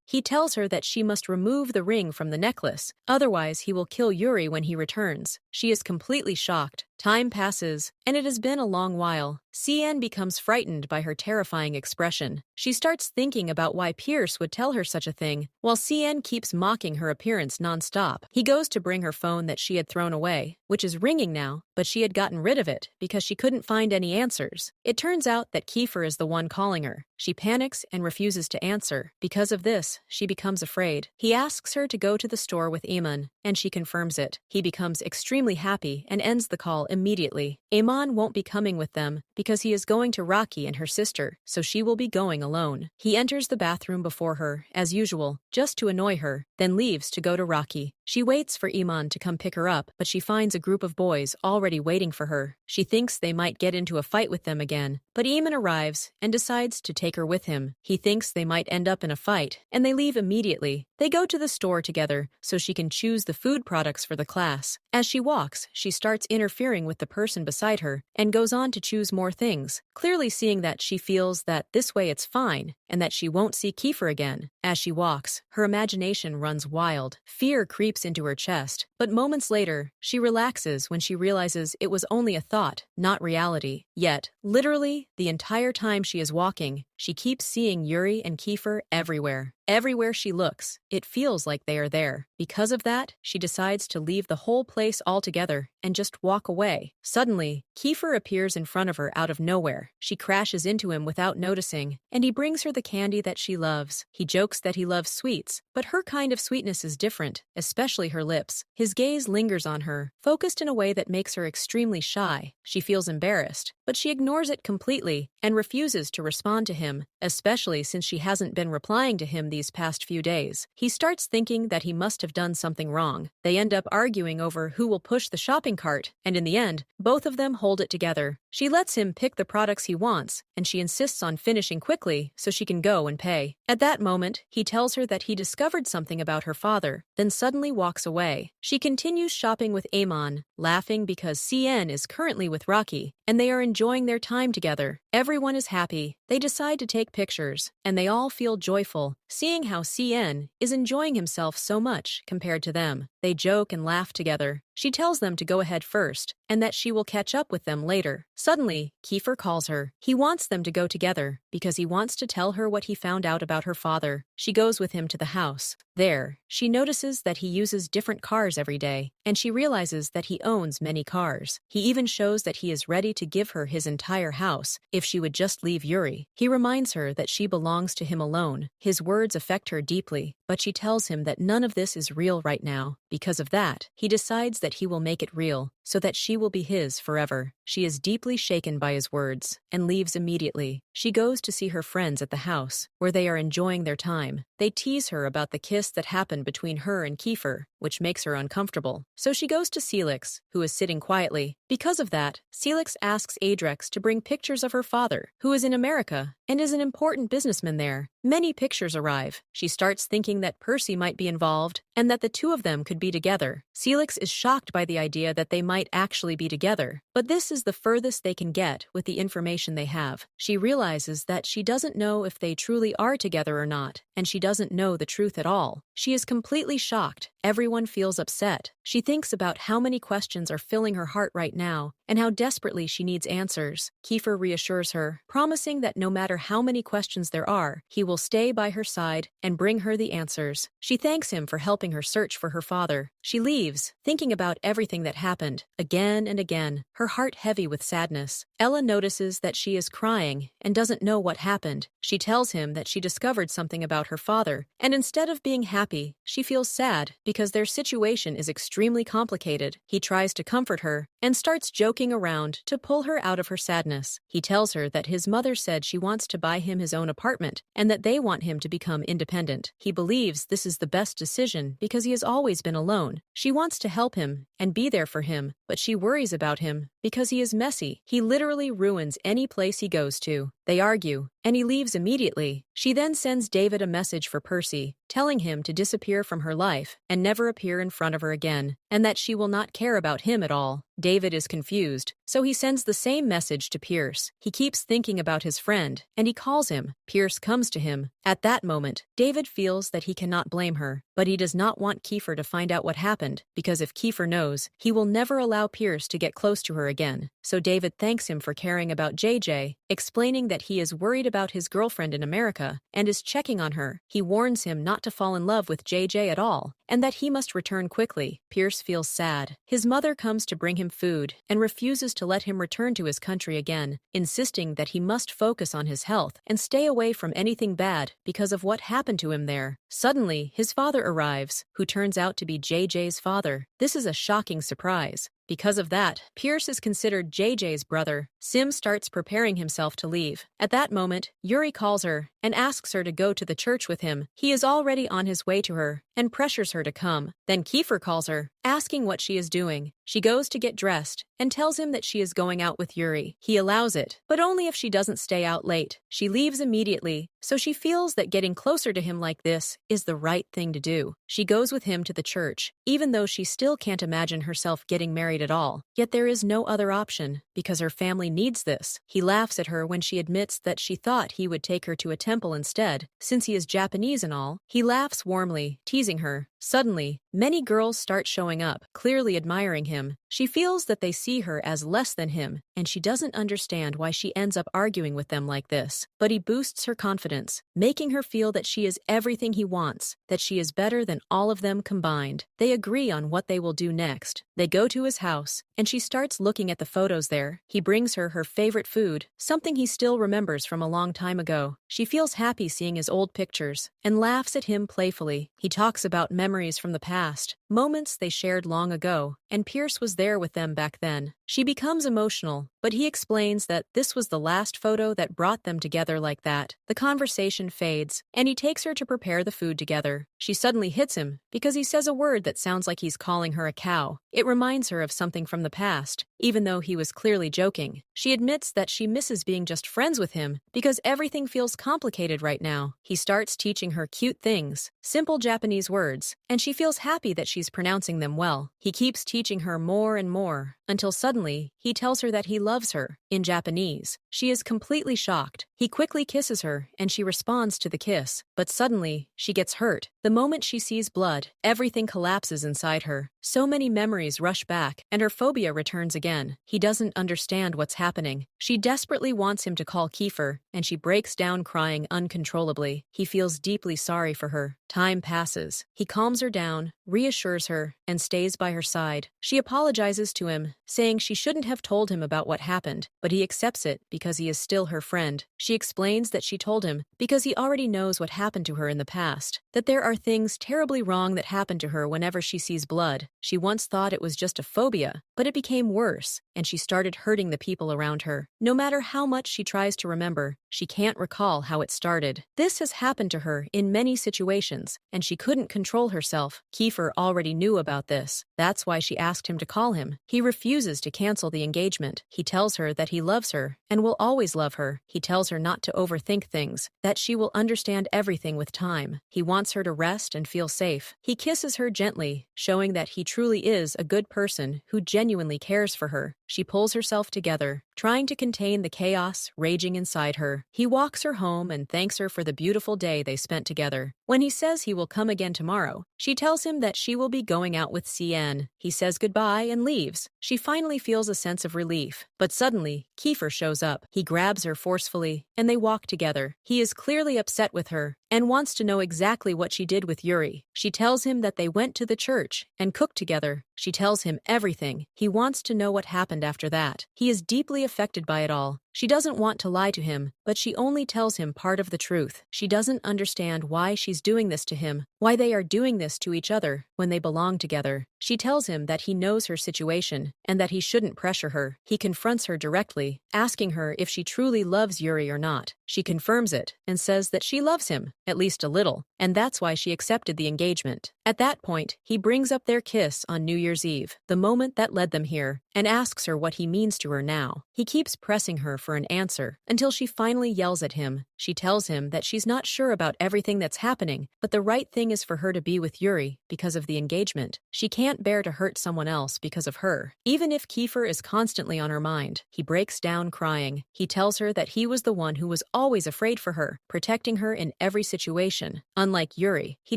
He tells her that she must remove the ring from the necklace, otherwise he will kill Yuri when he returns. She is completely shocked. Time passes, and it has been a long while. CN becomes frightened by her terrifying expression. She starts thinking about why Pierce would tell her such a thing, while CN keeps mocking her appearance non-stop. He goes to bring her phone that she had thrown away, which is ringing now, but she had gotten rid of it because she couldn't find any answers. It turns out that Kefir is the one calling her. She panics and refuses to answer. Because of this, she becomes afraid. He asks her to go to the store with Iman, and she confirms it. He becomes extremely happy and ends the call immediately. Iman won't be coming with them because he is going to Rocky and her sister, so she will be going alone. He enters the bathroom before her, as usual, just to annoy her, then leaves to go to Rocky. She waits for Iman to come pick her up, but she finds a group of boys already waiting for her. She thinks they might get into a fight with them again, but Iman arrives and decides to take her with him. He thinks they might end up in a fight, and they leave immediately. They go to the store together so she can choose the food products for the class. As she walks, she starts interfering with the person beside her and goes on to choose more things, clearly seeing that she feels that this way it's fine and that she won't see Kefir again. As she walks, her imagination runs wild. Fear creeps into her chest, but moments later, she relaxes when she realizes it was only a thought, not reality. Yet, literally, the entire time she is walking, she keeps seeing Yuri and Kefir everywhere. Everywhere she looks, it feels like they are there. Because of that, she decides to leave the whole place altogether and just walk away. Suddenly, Kefir appears in front of her out of nowhere. She crashes into him without noticing, and he brings her the candy that she loves. He jokes that he loves sweets, but her kind of sweetness is different, especially her lips. His gaze lingers on her, focused in a way that makes her extremely shy. She feels embarrassed, but she ignores it completely and refuses to respond to him, especially since she hasn't been replying to him these past few days. He starts thinking that he must have done something wrong. They end up arguing over who will push the shopping cart, and in the end, both of them hold it together. She lets him pick the products he wants, and she insists on finishing quickly so she can go and pay. At that moment, he tells her that he discovered something about her father, then suddenly walks away. She continues shopping with Amon, laughing because CN is currently with Rocky, and they are enjoying their time together. Everyone is happy. They decide to take pictures, and they all feel joyful, seeing how CN is enjoying himself so much compared to them. They joke and laugh together. She tells them to go ahead first, and that she will catch up with them later. Suddenly, Kefir calls her. He wants them to go together, because he wants to tell her what he found out about her father. She goes with him to the house. There, she notices that he uses different cars every day, and she realizes that he owns many cars. He even shows that he is ready to give her his entire house, if she would just leave Yuri. He reminds her that she belongs to him alone. His words affect her deeply, but she tells him that none of this is real right now. Because of that, he decides that he will make it real, so that she will be his forever. She is deeply shaken by his words, and leaves immediately. She goes to see her friends at the house, where they are enjoying their time. They tease her about the kiss that happened between her and Kefir, which makes her uncomfortable. So she goes to Celix, who is sitting quietly. Because of that, Celix asks Adrex to bring pictures of her father, who is in America, and is an important businessman there. Many pictures arrive. She starts thinking that Percy might be involved, and that the two of them could be together. Celix is shocked by the idea that they might actually be together, but this is is the furthest they can get with the information they have. She realizes that she doesn't know if they truly are together or not, and she doesn't know the truth at all. She is completely shocked. Everyone feels upset. She thinks about how many questions are filling her heart right now, and how desperately she needs answers. Kefir reassures her, promising that no matter how many questions there are, he will stay by her side and bring her the answers. She thanks him for helping her search for her father. She leaves, thinking about everything that happened, again and again, her heart heavy with sadness. Ella notices that she is crying and doesn't know what happened. She tells him that she discovered something about her father, and instead of being happy, she feels sad because their situation is extremely complicated. He tries to comfort her and starts joking around to pull her out of her sadness. He tells her that his mother said she wants to buy him his own apartment and that they want him to become independent. He believes this is the best decision because he has always been alone. She wants to help him and be there for him, but she worries about him because he is messy. He literally ruins any place he goes to. They argue, and he leaves immediately. She then sends David a message for Percy, telling him to disappear from her life and never appear in front of her again, and that she will not care about him at all. David is confused, so he sends the same message to Pierce. He keeps thinking about his friend, and he calls him. Pierce comes to him. At that moment, David feels that he cannot blame her, but he does not want Kefir to find out what happened, because if Kefir knows, he will never allow Pierce to get close to her again. So David thanks him for caring about JJ, explaining that he is worried about his girlfriend in America and is checking on her. He warns him not to fall in love with JJ at all, and that he must return quickly. Pierce feels sad. His mother comes to bring him food and refuses to let him return to his country again, insisting that he must focus on his health and stay away from anything bad because of what happened to him there. Suddenly, his father arrives, who turns out to be JJ's father. This is a shocking surprise. Because of that, Pierce is considered JJ's brother. Sim starts preparing himself to leave. At that moment, Yuri calls her and asks her to go to the church with him. He is already on his way to her and pressures her to come. Then Kefir calls her, asking what she is doing. She goes to get dressed and tells him that she is going out with Yuri. He allows it, but only if she doesn't stay out late. She leaves immediately, so she feels that getting closer to him like this is the right thing to do. She goes with him to the church, even though she still can't imagine herself getting married at all. Yet there is no other option, because her family needs this. He laughs at her when she admits that she thought he would take her to a temple instead, since he is Japanese and all. He laughs warmly, teasing her. Suddenly, many girls start showing up, clearly admiring him. She feels that they see her as less than him, and she doesn't understand why she ends up arguing with them like this. But he boosts her confidence, making her feel that she is everything he wants, that she is better than all of them combined. They agree on what they will do next. They go to his house, and she starts looking at the photos there. He brings her her favorite food, something he still remembers from a long time ago. She feels happy seeing his old pictures, and laughs at him playfully. He talks about memories from the past, moments they shared long ago, and Pierce was there with them back then. She becomes emotional, but he explains that this was the last photo that brought them together like that. The conversation fades, and he takes her to prepare the food together. She suddenly hits him because he says a word that sounds like he's calling her a cow. It reminds her of something from the past, even though he was clearly joking. She admits that she misses being just friends with him because everything feels complicated right now. He starts teaching her cute things, simple Japanese words, and she feels happy that she's pronouncing them well. He keeps teaching her more and more, until suddenly, he tells her that he loves her, in Japanese. She is completely shocked. He quickly kisses her, and she responds to the kiss. But suddenly, she gets hurt. The moment she sees blood, everything collapses inside her. So many memories rush back, and her phobia returns again. He doesn't understand what's happening. She desperately wants him to call Kefir, and she breaks down crying uncontrollably. He feels deeply sorry for her. Time passes. He calms her down, reassures her, and stays by her side. She apologizes to him, saying she shouldn't have told him about what happened, but he accepts it because he is still her friend. She explains that she told him because he already knows what happened to her in the past, that there are things terribly wrong that happen to her whenever she sees blood. She once thought it was just a phobia, but it became worse, and she started hurting the people around her. No matter how much she tries to remember, she can't recall how it started. This has happened to her in many situations, and she couldn't control herself. Kefir already knew about this, That's why she asked him to call him. He refuses to cancel the engagement. He tells her that he loves her and will always love her. He tells her not to overthink things, that she will understand everything with time. He wants her to rest and feel safe. He kisses her gently, showing that he truly is a good person who genuinely cares for her. She pulls herself together, trying to contain the chaos raging inside her. He walks her home and thanks her for the beautiful day they spent together. When he says he will come again tomorrow, she tells him that she will be going out with CN. He says goodbye and leaves. She finally feels a sense of relief. But suddenly, Kefir shows up. He grabs her forcefully, and they walk together. He is clearly upset with her and wants to know exactly what she did with Yuri. She tells him that they went to the church and cooked together. She tells him everything. He wants to know what happened after that. He is deeply affected by it all. She doesn't want to lie to him, but she only tells him part of the truth. She doesn't understand why she's doing this to him, why they are doing this to each other when they belong together. She tells him that he knows her situation and that he shouldn't pressure her. He confronts her directly, asking her if she truly loves Yuri or not. She confirms it and says that she loves him, at least a little, and that's why she accepted the engagement. At that point, he brings up their kiss on New Year's Eve, the moment that led them here, and asks her what he means to her now. He keeps pressing her for an answer until she finally yells at him. She tells him that she's not sure about everything that's happening, but the right thing is for her to be with Yuri because of the engagement. She can't bear to hurt someone else because of her, even if Kefir is constantly on her mind. He breaks down crying. He tells her that he was the one who was always afraid for her, protecting her in every situation. Unlike Yuri, he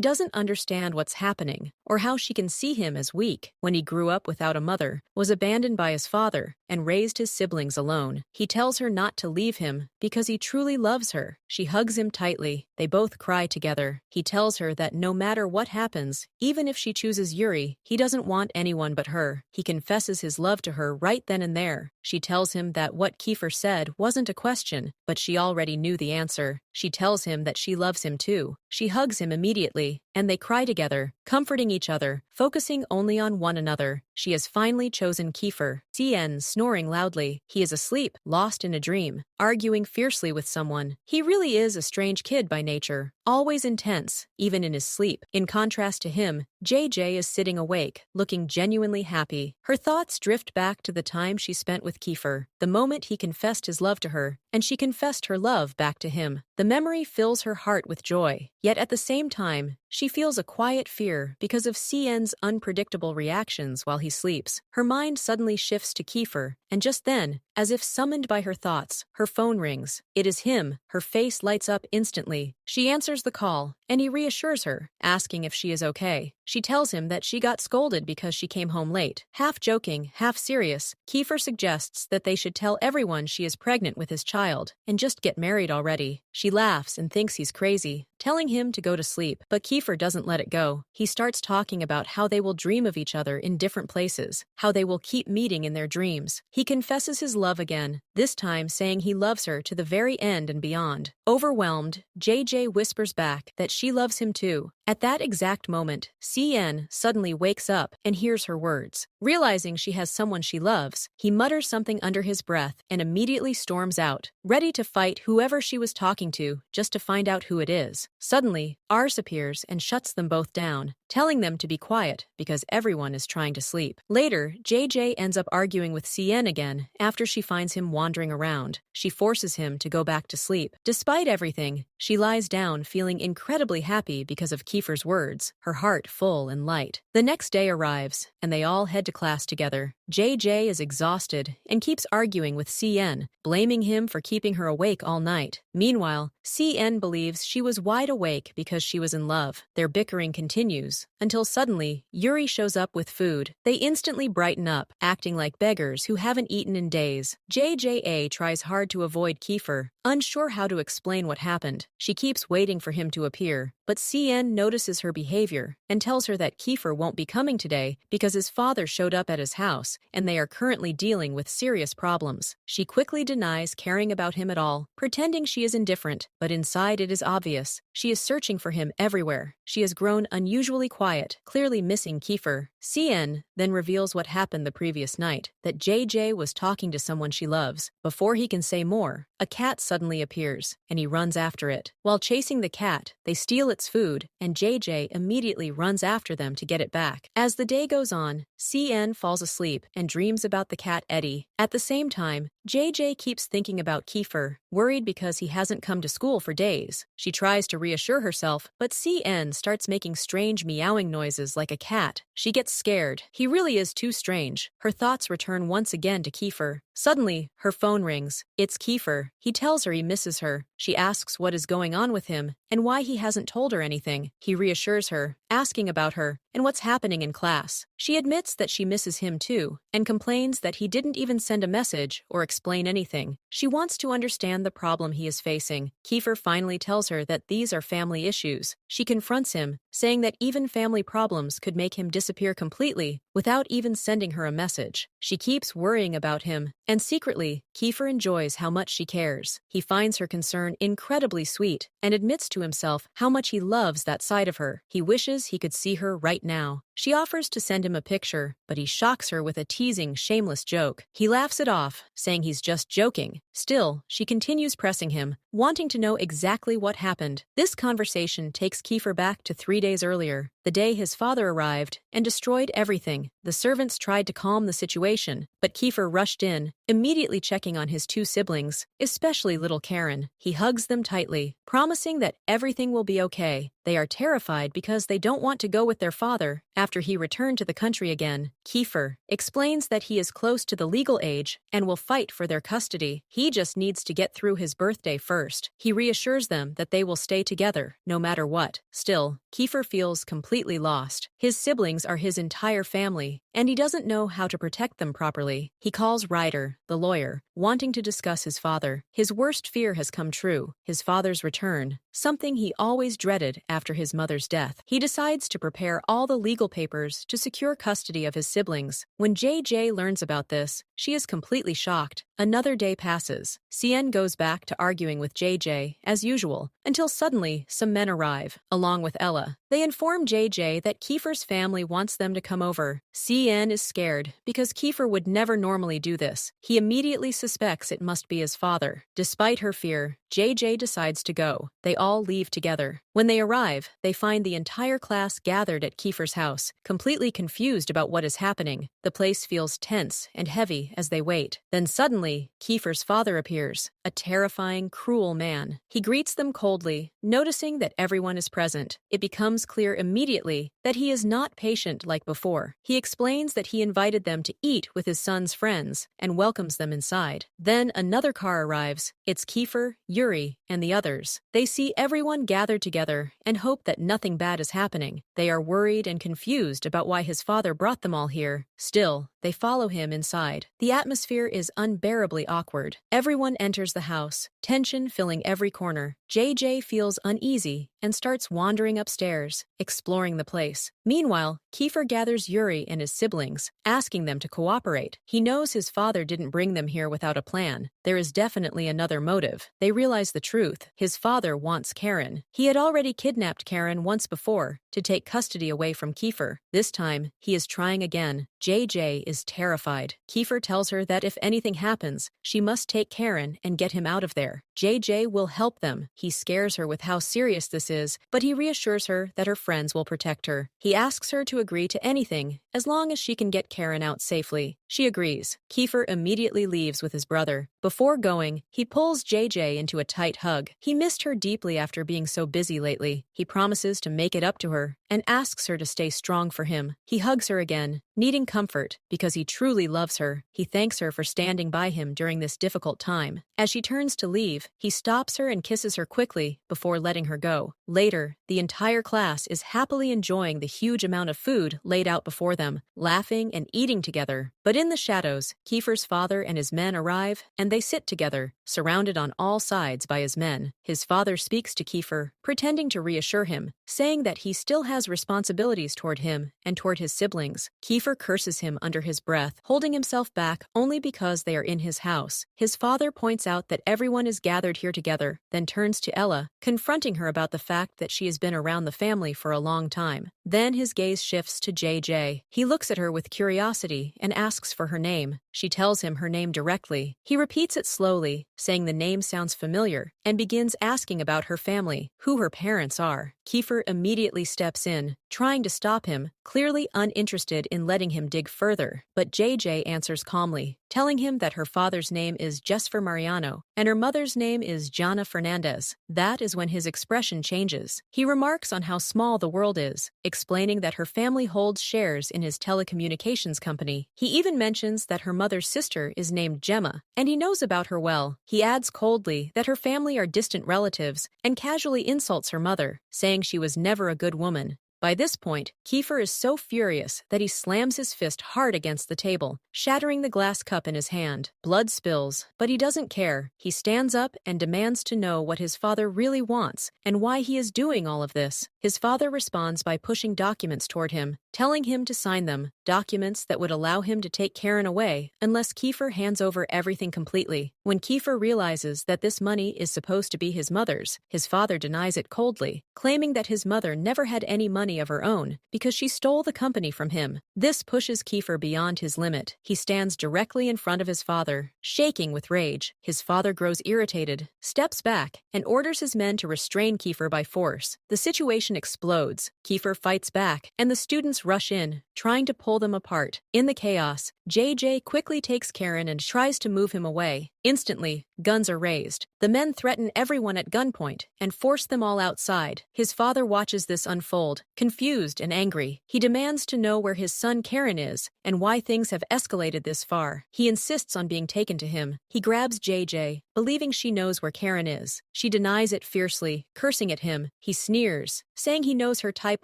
doesn't understand what's happening or how she can see him as weak when he grew up without a mother, was abandoned by his father, and raised his siblings alone. He tells her not to leave him because he truly loves her. She hugs him tightly. They both cry together. He tells her that no matter what happens, even if she chooses Yuri, he doesn't want anyone but her. He confesses his love to her right then and there. She tells him that what Kefir said wasn't a question, but she already knew the answer. She tells him that she loves him too. She hugs him immediately, and they cry together, comforting each other, focusing only on one another. She has finally chosen Kefir. CN snoring loudly. He is asleep, lost in a dream, arguing fiercely with someone. He really is a strange kid by nature, always intense, even in his sleep. In contrast to him, JJ is sitting awake, looking genuinely happy. Her thoughts drift back to the time she spent with Kefir, the moment he confessed his love to her, and she confessed her love back to him. The memory fills her heart with joy, yet at the same time, she feels a quiet fear because of CN's unpredictable reactions while he sleeps. Her mind suddenly shifts to Kefir, and just then, as if summoned by her thoughts, her phone rings. It is him. Her face lights up instantly. She answers the call, and he reassures her, asking if she is okay. She tells him that she got scolded because she came home late. Half joking, half serious, Kefir suggests that they should tell everyone she is pregnant with his child, and just get married already. She laughs and thinks he's crazy, telling him to go to sleep, but Kefir doesn't let it go. He starts talking about how they will dream of each other in different places, how they will keep meeting in their dreams. He confesses his love again, this time saying he loves her to the very end and beyond. Overwhelmed, JJ whispers back that she loves him too. At that exact moment, CN suddenly wakes up and hears her words. Realizing she has someone she loves, he mutters something under his breath and immediately storms out, ready to fight whoever she was talking to just to find out who it is. Suddenly, Ars appears and shuts them both down, telling them to be quiet because everyone is trying to sleep. Later, JJ ends up arguing with CN again after she finds him wandering around. She forces him to go back to sleep. Despite everything, she lies down feeling incredibly happy because of Kefir's words, her heart full and light. The next day arrives, and they all head to class together. JJ is exhausted and keeps arguing with CN, blaming him for keeping her awake all night. Meanwhile, CN believes she was wide awake because she was in love. Their bickering continues, until suddenly, Yuri shows up with food. They instantly brighten up, acting like beggars who haven't eaten in days. JJA tries hard to avoid Kefir, unsure how to explain what happened. She keeps waiting for him to appear, but CN notices her behavior and tells her that Kefir won't be coming today because his father showed up at his house and they are currently dealing with serious problems. She quickly denies caring about him at all, pretending she is indifferent, but inside it is obvious. She is searching for him everywhere. She has grown unusually quiet, clearly missing Kefir. CN then reveals what happened the previous night, that JJ was talking to someone she loves. Before he can say more, a cat suddenly appears, and he runs after it. While chasing the cat, they steal its food, and JJ immediately runs after them to get it back. As the day goes on, CN falls asleep and dreams about the cat Eddie. At the same time, JJ keeps thinking about Kefir, worried because he hasn't come to school for days. She tries to reassure herself, but CN starts making strange meowing noises like a cat. She gets scared. He really is too strange. Her thoughts return once again to Kefir. Suddenly, her phone rings. It's Kefir. He tells her he misses her. She asks what is going on with him and why he hasn't told her anything. He reassures her, asking about her and what's happening in class. She admits that she misses him too and complains that he didn't even send a message or explain anything. She wants to understand the problem he is facing. Kefir finally tells her that these are family issues. She confronts him, saying that even family problems could make him disappear completely without even sending her a message. She keeps worrying about him, and secretly, Kefir enjoys how much she cares. He finds her concern incredibly sweet and admits to himself how much he loves that side of her. He wishes he could see her right now. She offers to send him a picture, but he shocks her with a teasing, shameless joke. He laughs it off, saying he's just joking. Still, she continues pressing him, wanting to know exactly what happened. This conversation takes Kefir back to 3 days earlier, the day his father arrived and destroyed everything. The servants tried to calm the situation, but Kefir rushed in, immediately checking on his 2 siblings, especially little Karen. He hugs them tightly, promising that everything will be okay. They are terrified because they don't want to go with their father after he returned to the country again. Kefir explains that he is close to the legal age and will fight for their custody. He just needs to get through his birthday first. He reassures them that they will stay together, no matter what. Still, Kefir feels completely lost. His siblings are his entire family, and he doesn't know how to protect them properly. He calls Ryder, the lawyer, wanting to discuss his father. His worst fear has come true, his father's return, something he always dreaded after his mother's death. He decides to prepare all the legal papers to secure custody of his siblings. When JJ learns about this, she is completely shocked. Another day passes. CN goes back to arguing with JJ, as usual, until suddenly some men arrive, along with Ella. They inform JJ that Kefir's family wants them to come over. CN is scared because Kefir would never normally do this. He immediately suspects it must be his father. Despite her fear, JJ decides to go. They all leave together. When they arrive, they find the entire class gathered at Kefir's house, completely confused about what is happening. The place feels tense and heavy as they wait. Then suddenly, Kefir's father appears, a terrifying, cruel man. He greets them coldly, noticing that everyone is present. It becomes clear immediately that he is not patient like before. He explains that he invited them to eat with his son's friends and welcomes them inside. Then another car arrives. It's Kefir, Yuri, and the others. They see everyone gathered together and hope that nothing bad is happening. They are worried and confused about why his father brought them all here. Still, they follow him inside. The atmosphere is unbearably awkward. Everyone enters the house, tension filling every corner. JJ feels uneasy and starts wandering upstairs, exploring the place. Meanwhile, Kefir gathers Yuri and his siblings, asking them to cooperate. He knows his father didn't bring them here without a plan. There is definitely another motive. They realize the truth. His father wants Karen. He had already kidnapped Karen once before to take custody away from Kefir. This time, he is trying again. JJ is terrified. Kefir tells her that if anything happens, she must take Karen and get him out of there. JJ will help them. He scares her with how serious this is, but he reassures her that her friends will protect her. He asks her to agree to anything, as long as she can get Karen out safely. She agrees. Kefir immediately leaves with his brother. Before going, he pulls JJ into a tight hug. He missed her deeply after being so busy lately. He promises to make it up to her and asks her to stay strong for him. He hugs her again, needing comfort because he truly loves her. He thanks her for standing by him during this difficult time. As she turns to leave, he stops her and kisses her quickly before letting her go. Later, the entire class is happily enjoying the huge amount of food laid out before them, laughing and eating together. But in the shadows, Kefir's father and his men arrive, and they sit together, surrounded on all sides by his men. His father speaks to Kefir, pretending to reassure him, saying that he still has responsibilities toward him and toward his siblings. Kefir curses him under his breath, holding himself back only because they are in his house. His father points out that everyone is gathered here together, then turns to Ella, confronting her about the fact that she has been around the family for a long time. Then his gaze shifts to JJ. He looks at her with curiosity and asks asks for her name. She tells him her name directly. He repeats it slowly, saying the name sounds familiar, and begins asking about her family, who her parents are. Kefir immediately steps in, trying to stop him, clearly uninterested in letting him dig further. But JJ answers calmly, telling him that her father's name is Jesper Mariano, and her mother's name is Jana Fernandez. That is when his expression changes. He remarks on how small the world is, explaining that her family holds shares in his telecommunications company. He even mentions that her mother's sister is named Gemma, and he knows about her well. He adds coldly that her family are distant relatives, and casually insults her mother, saying she was never a good woman. By this point, Kefir is so furious that he slams his fist hard against the table, shattering the glass cup in his hand. Blood spills, but he doesn't care. He stands up and demands to know what his father really wants and why he is doing all of this. His father responds by pushing documents toward him, telling him to sign them, documents that would allow him to take Karen away unless Kefir hands over everything completely. When Kefir realizes that this money is supposed to be his mother's, his father denies it coldly, claiming that his mother never had any money of her own because she stole the company from him. This pushes Kefir beyond his limit. He stands directly in front of his father, shaking with rage. His father grows irritated, steps back, and orders his men to restrain Kefir by force. The situation explodes. Kefir fights back, and the students rush in, trying to pull them apart. In the chaos, JJ quickly takes Karen and tries to move him away. Instantly, guns are raised. The men threaten everyone at gunpoint and force them all outside. His father watches this unfold, confused and angry. He demands to know where his son Karen is and why things have escalated this far. He insists on being taken to him. He grabs JJ, believing she knows where Karen is. She denies it fiercely, cursing at him. He sneers, saying he knows her type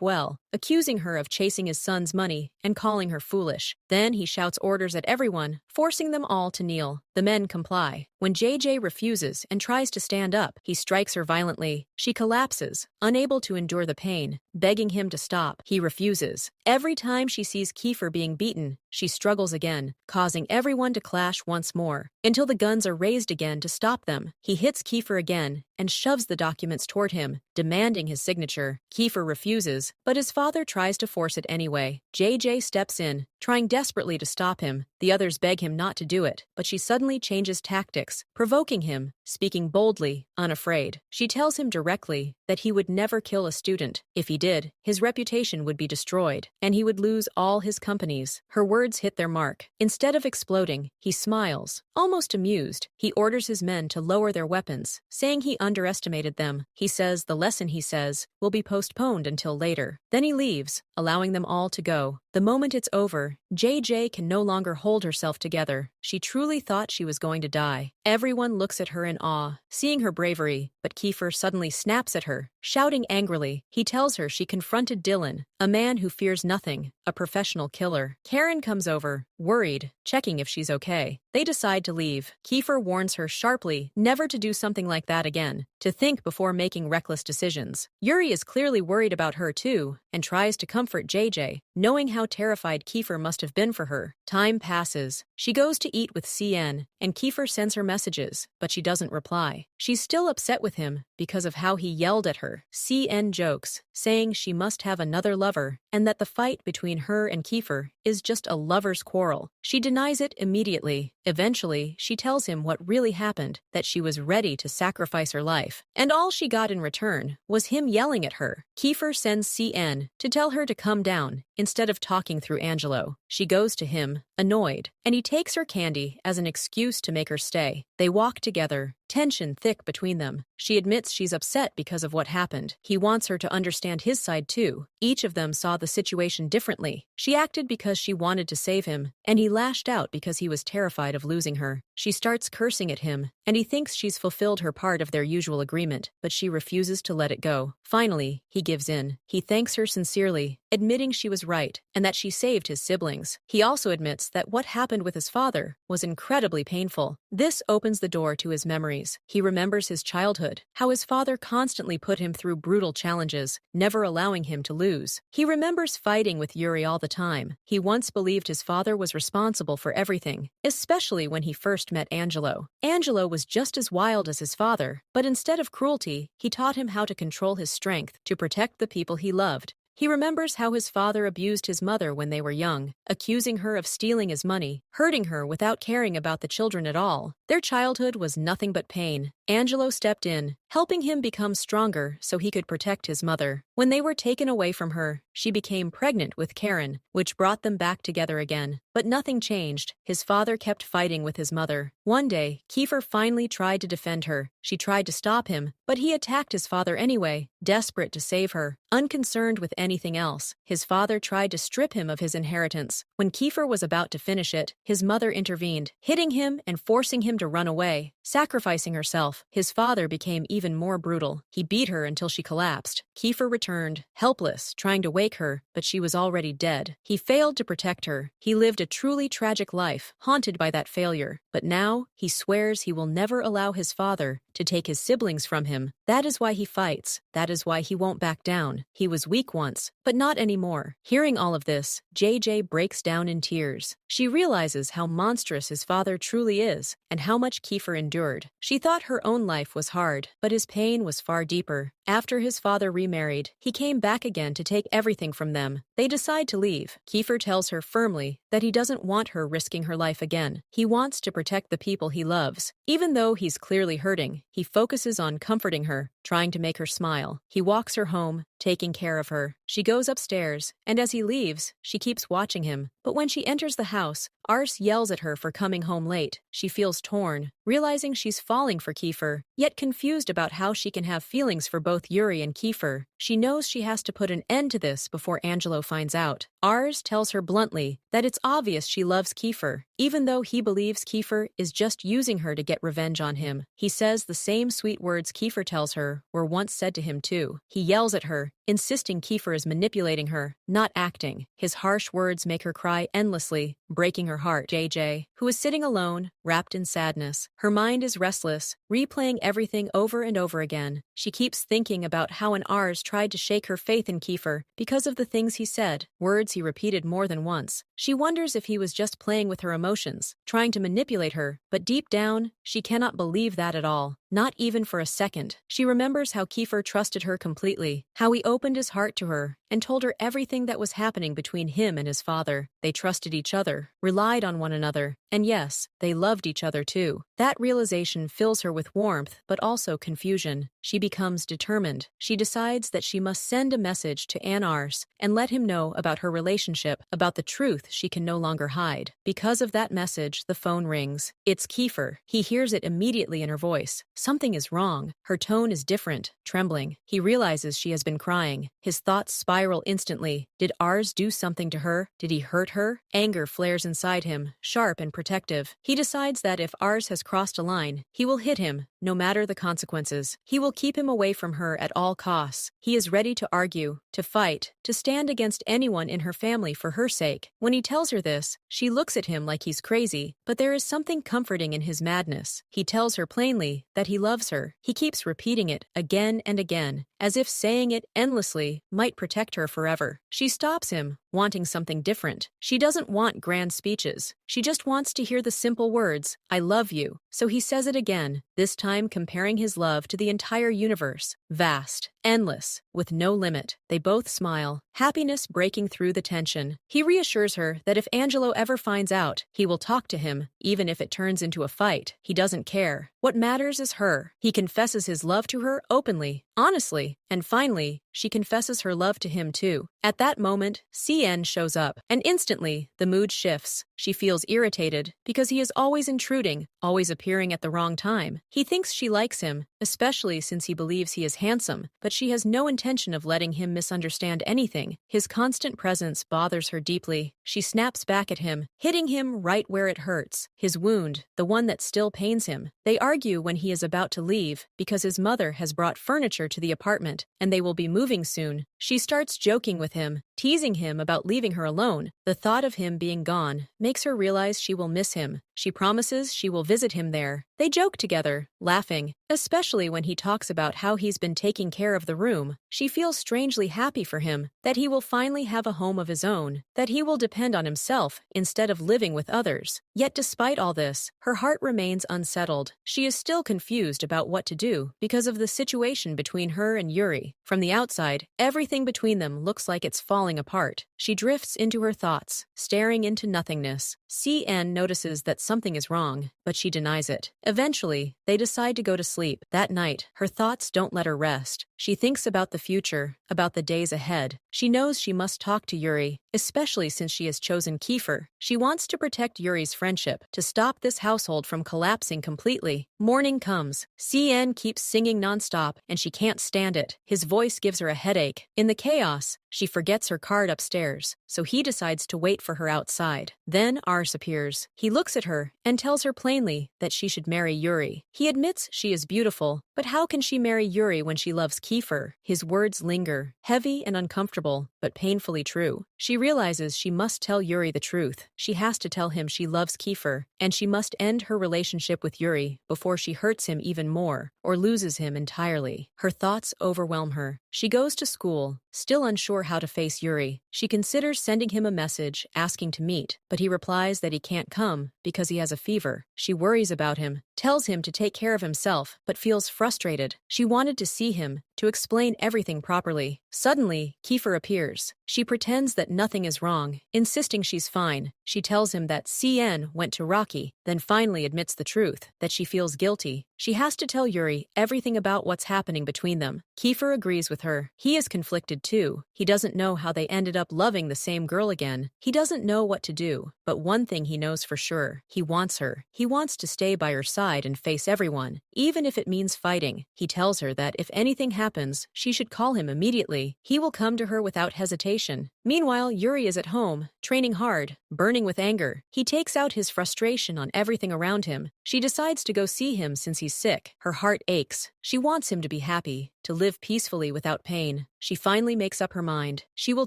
well, accusing her of chasing his son's money and calling her foolish. Then he shouts orders at everyone, forcing them all to kneel. The men comply. When JJ refuses and tries to stand up, he strikes her violently. She collapses, unable to endure the pain, begging him to stop. He refuses. Every time she sees Kefir being beaten, she struggles again, causing everyone to clash once more, until the guns are raised again to stop them. He hits Kefir again and shoves the documents toward him, demanding his signature. Kefir refuses, but his father tries to force it anyway. JJ steps in, trying desperately to stop him. The others beg him not to do it, but she suddenly changes tactics, provoking him, speaking boldly, unafraid. She tells him directly that he would never kill a student. If he did, his reputation would be destroyed, and he would lose all his companies. Her words hit their mark. Instead of exploding, he smiles, almost amused. He orders his men to lower their weapons, saying he underestimated them. He says the lesson he says will be postponed until later. Then he leaves, allowing them all to go. The moment it's over, JJ can no longer hold herself together. She truly thought she was going to die. Everyone looks at her in awe, seeing her bravery, but Kefir suddenly snaps at her, shouting angrily. He tells her she confronted Dylan, a man who fears nothing, a professional killer. Karen comes over, worried, checking if she's okay. They decide to leave. Kefir warns her sharply never to do something like that again, to think before making reckless decisions. Yuri is clearly worried about her too, and tries to comfort JJ, knowing how terrified Kefir must have been for her. Time passes. She goes to eat with CN, and Kefir sends her messages, but she doesn't reply. She's still upset with him because of how he yelled at her. CN jokes, saying she must have another lover, and that the fight between her and Kefir is just a lover's quarrel. She denies it immediately. Eventually, she tells him what really happened, that she was ready to sacrifice her life. And all she got in return was him yelling at her. Kefir sends CN to tell her to come down, instead of talking through Angelo. She goes to him, annoyed, and he takes her candy as an excuse to make her stay. They walk together, tension thick between them. She admits she's upset because of what happened. He wants her to understand his side too. Each of them saw the situation differently. She acted because she wanted to save him, and he lashed out because he was terrified of losing her. She starts cursing at him, and he thinks she's fulfilled her part of their usual agreement, but she refuses to let it go. Finally, he gives in. He thanks her sincerely, admitting she was right, and that she saved his siblings. He also admits that what happened with his father was incredibly painful. This opens the door to his memories. He remembers his childhood, how his father constantly put him through brutal challenges, never allowing him to lose. He remembers fighting with Yuri all the time. He once believed his father was responsible for everything, especially when he first met Angelo. Angelo was just as wild as his father, but instead of cruelty, he taught him how to control his strength to protect the people he loved. He remembers how his father abused his mother when they were young, accusing her of stealing his money, hurting her without caring about the children at all. Their childhood was nothing but pain. Angelo stepped in, helping him become stronger so he could protect his mother. When they were taken away from her, she became pregnant with Karen, which brought them back together again. But nothing changed. His father kept fighting with his mother. One day, Kefir finally tried to defend her. She tried to stop him, but he attacked his father anyway, desperate to save her. Unconcerned with anything else, his father tried to strip him of his inheritance. When Kefir was about to finish it, his mother intervened, hitting him and forcing him to run away. Sacrificing herself, his father became even more brutal. He beat her until she collapsed. Kefir returned, helpless, trying to wake her, but she was already dead. He failed to protect her. He lived a truly tragic life, haunted by that failure. But now, he swears he will never allow his father to take his siblings from him. That is why he fights. That is why he won't back down. He was weak once, but not anymore. Hearing all of this, JJ breaks down in tears. She realizes how monstrous his father truly is, and how much Kefir endured. She thought her own life was hard, but his pain was far deeper. After his father remarried, he came back again to take everything from them. They decide to leave. Kefir tells her firmly that he doesn't want her risking her life again. He wants to protect the people he loves. Even though he's clearly hurting, he focuses on comforting her, trying to make her smile. He walks her home, taking care of her. She goes upstairs, and as he leaves, she keeps watching him. But when she enters the house, Ars yells at her for coming home late. She feels torn, realizing she's falling for Kefir, yet confused about how she can have feelings for both Yuri and Kefir. She knows she has to put an end to this before Angelo finds out. Ars tells her bluntly that it's obvious she loves Kefir, even though he believes Kefir is just using her to get revenge on him. He says the same sweet words Kefir tells her were once said to him too. He yells at her, insisting Kefir is manipulating her, not acting. His harsh words make her cry endlessly, breaking her heart. JJ, who is sitting alone, wrapped in sadness. Her mind is restless, replaying everything over and over again. She keeps thinking about how an Ars tried to shake her faith in Kefir because of the things he said, words he repeated more than once. She wonders if he was just playing with her emotions, trying to manipulate her, but deep down, she cannot believe that at all. Not even for a second. She remembers how Kefir trusted her completely, how he opened his heart to her, and told her everything that was happening between him and his father. They trusted each other, relied on one another, and yes, they loved each other too. That realization fills her with warmth, but also confusion. She becomes determined. She decides that she must send a message to Ars and let him know about her relationship, about the truth she can no longer hide. Because of that message, the phone rings. It's Kefir. He hears it immediately in her voice. Something is wrong. Her tone is different, trembling. He realizes she has been crying. His thoughts spiral instantly. Did Ars do something to her? Did he hurt her? Anger flares inside him, sharp and protective. He decides that if Ars has crossed a line, he will hit him, no matter the consequences. He will keep him away from her at all costs. He is ready to argue, to fight, to stand against anyone in her family for her sake. When he tells her this, she looks at him like he's crazy, but there is something comforting in his madness. He tells her plainly that he loves her. He keeps repeating it again and again, as if saying it endlessly might protect her forever. She stops him, wanting something different. She doesn't want grand speeches. She just wants to hear the simple words, "I love you." So he says it again, this time comparing his love to the entire universe. Vast, endless, with no limit. They both smile, happiness breaking through the tension. He reassures her that if Angelo ever finds out, he will talk to him, even if it turns into a fight. He doesn't care. What matters is her. He confesses his love to her openly, honestly, and finally, she confesses her love to him too. At that moment, CN shows up, and instantly, the mood shifts. She feels irritated because he is always intruding, always appearing at the wrong time. He thinks she likes him, especially since he believes he is handsome, but she has no intention of letting him misunderstand anything. His constant presence bothers her deeply. She snaps back at him, hitting him right where it hurts, his wound, the one that still pains him. They argue when he is about to leave because his mother has brought furniture to the apartment, and they will be moving soon. She starts joking with him, teasing him about leaving her alone. The thought of him being gone makes her realize she will miss him. She promises she will visit him there. They joke together, laughing, especially when he talks about how he's been taking care of the room. She feels strangely happy for him, that he will finally have a home of his own, that he will depend on himself instead of living with others. Yet despite all this, her heart remains unsettled. She is still confused about what to do because of the situation between her and Yuri. From the outside, everything Everything between them looks like it's falling apart. She drifts into her thoughts, staring into nothingness. CN notices that something is wrong, but she denies it. Eventually, they decide to go to sleep. That night, her thoughts don't let her rest. She thinks about the future, about the days ahead. She knows she must talk to Yuri, especially since she has chosen Kefir. She wants to protect Yuri's friendship, to stop this household from collapsing completely. Morning comes. CN keeps singing nonstop, and she can't stand it. His voice gives her a headache. In the chaos, she forgets her card upstairs, so he decides to wait for her outside. Then Ars appears. He looks at her and tells her plainly that she should marry Yuri. He admits she is beautiful, but how can she marry Yuri when she loves Kefir? His words linger, heavy and uncomfortable, but painfully true. She realizes she must tell Yuri the truth. She has to tell him she loves Kefir, and she must end her relationship with Yuri before she hurts him even more or loses him entirely. Her thoughts overwhelm her. She goes to school, still unsure how to face Yuri. She considers sending him a message asking to meet, but he replies that he can't come because he has a fever. She worries about him, tells him to take care of himself, but feels frustrated. She wanted to see him, to explain everything properly. Suddenly, Kefir appears. She pretends that nothing is wrong, insisting she's fine. She tells him that CN went to Rocky, then finally admits the truth, that she feels guilty. She has to tell Yuri everything about what's happening between them. Kefir agrees with her. He is conflicted too. He doesn't know how they ended up loving the same girl again. He doesn't know what to do, but one thing he knows for sure. He wants her. He wants to stay by her side and face everyone, even if it means fighting. He tells her that if anything happens, she should call him immediately. He will come to her without hesitation. Meanwhile, Yuri is at home, training hard, burning with anger. He takes out his frustration on everything around him. She decides to go see him since he's sick. Her heart aches. She wants him to be happy, to live peacefully without pain. She finally makes up her mind. She will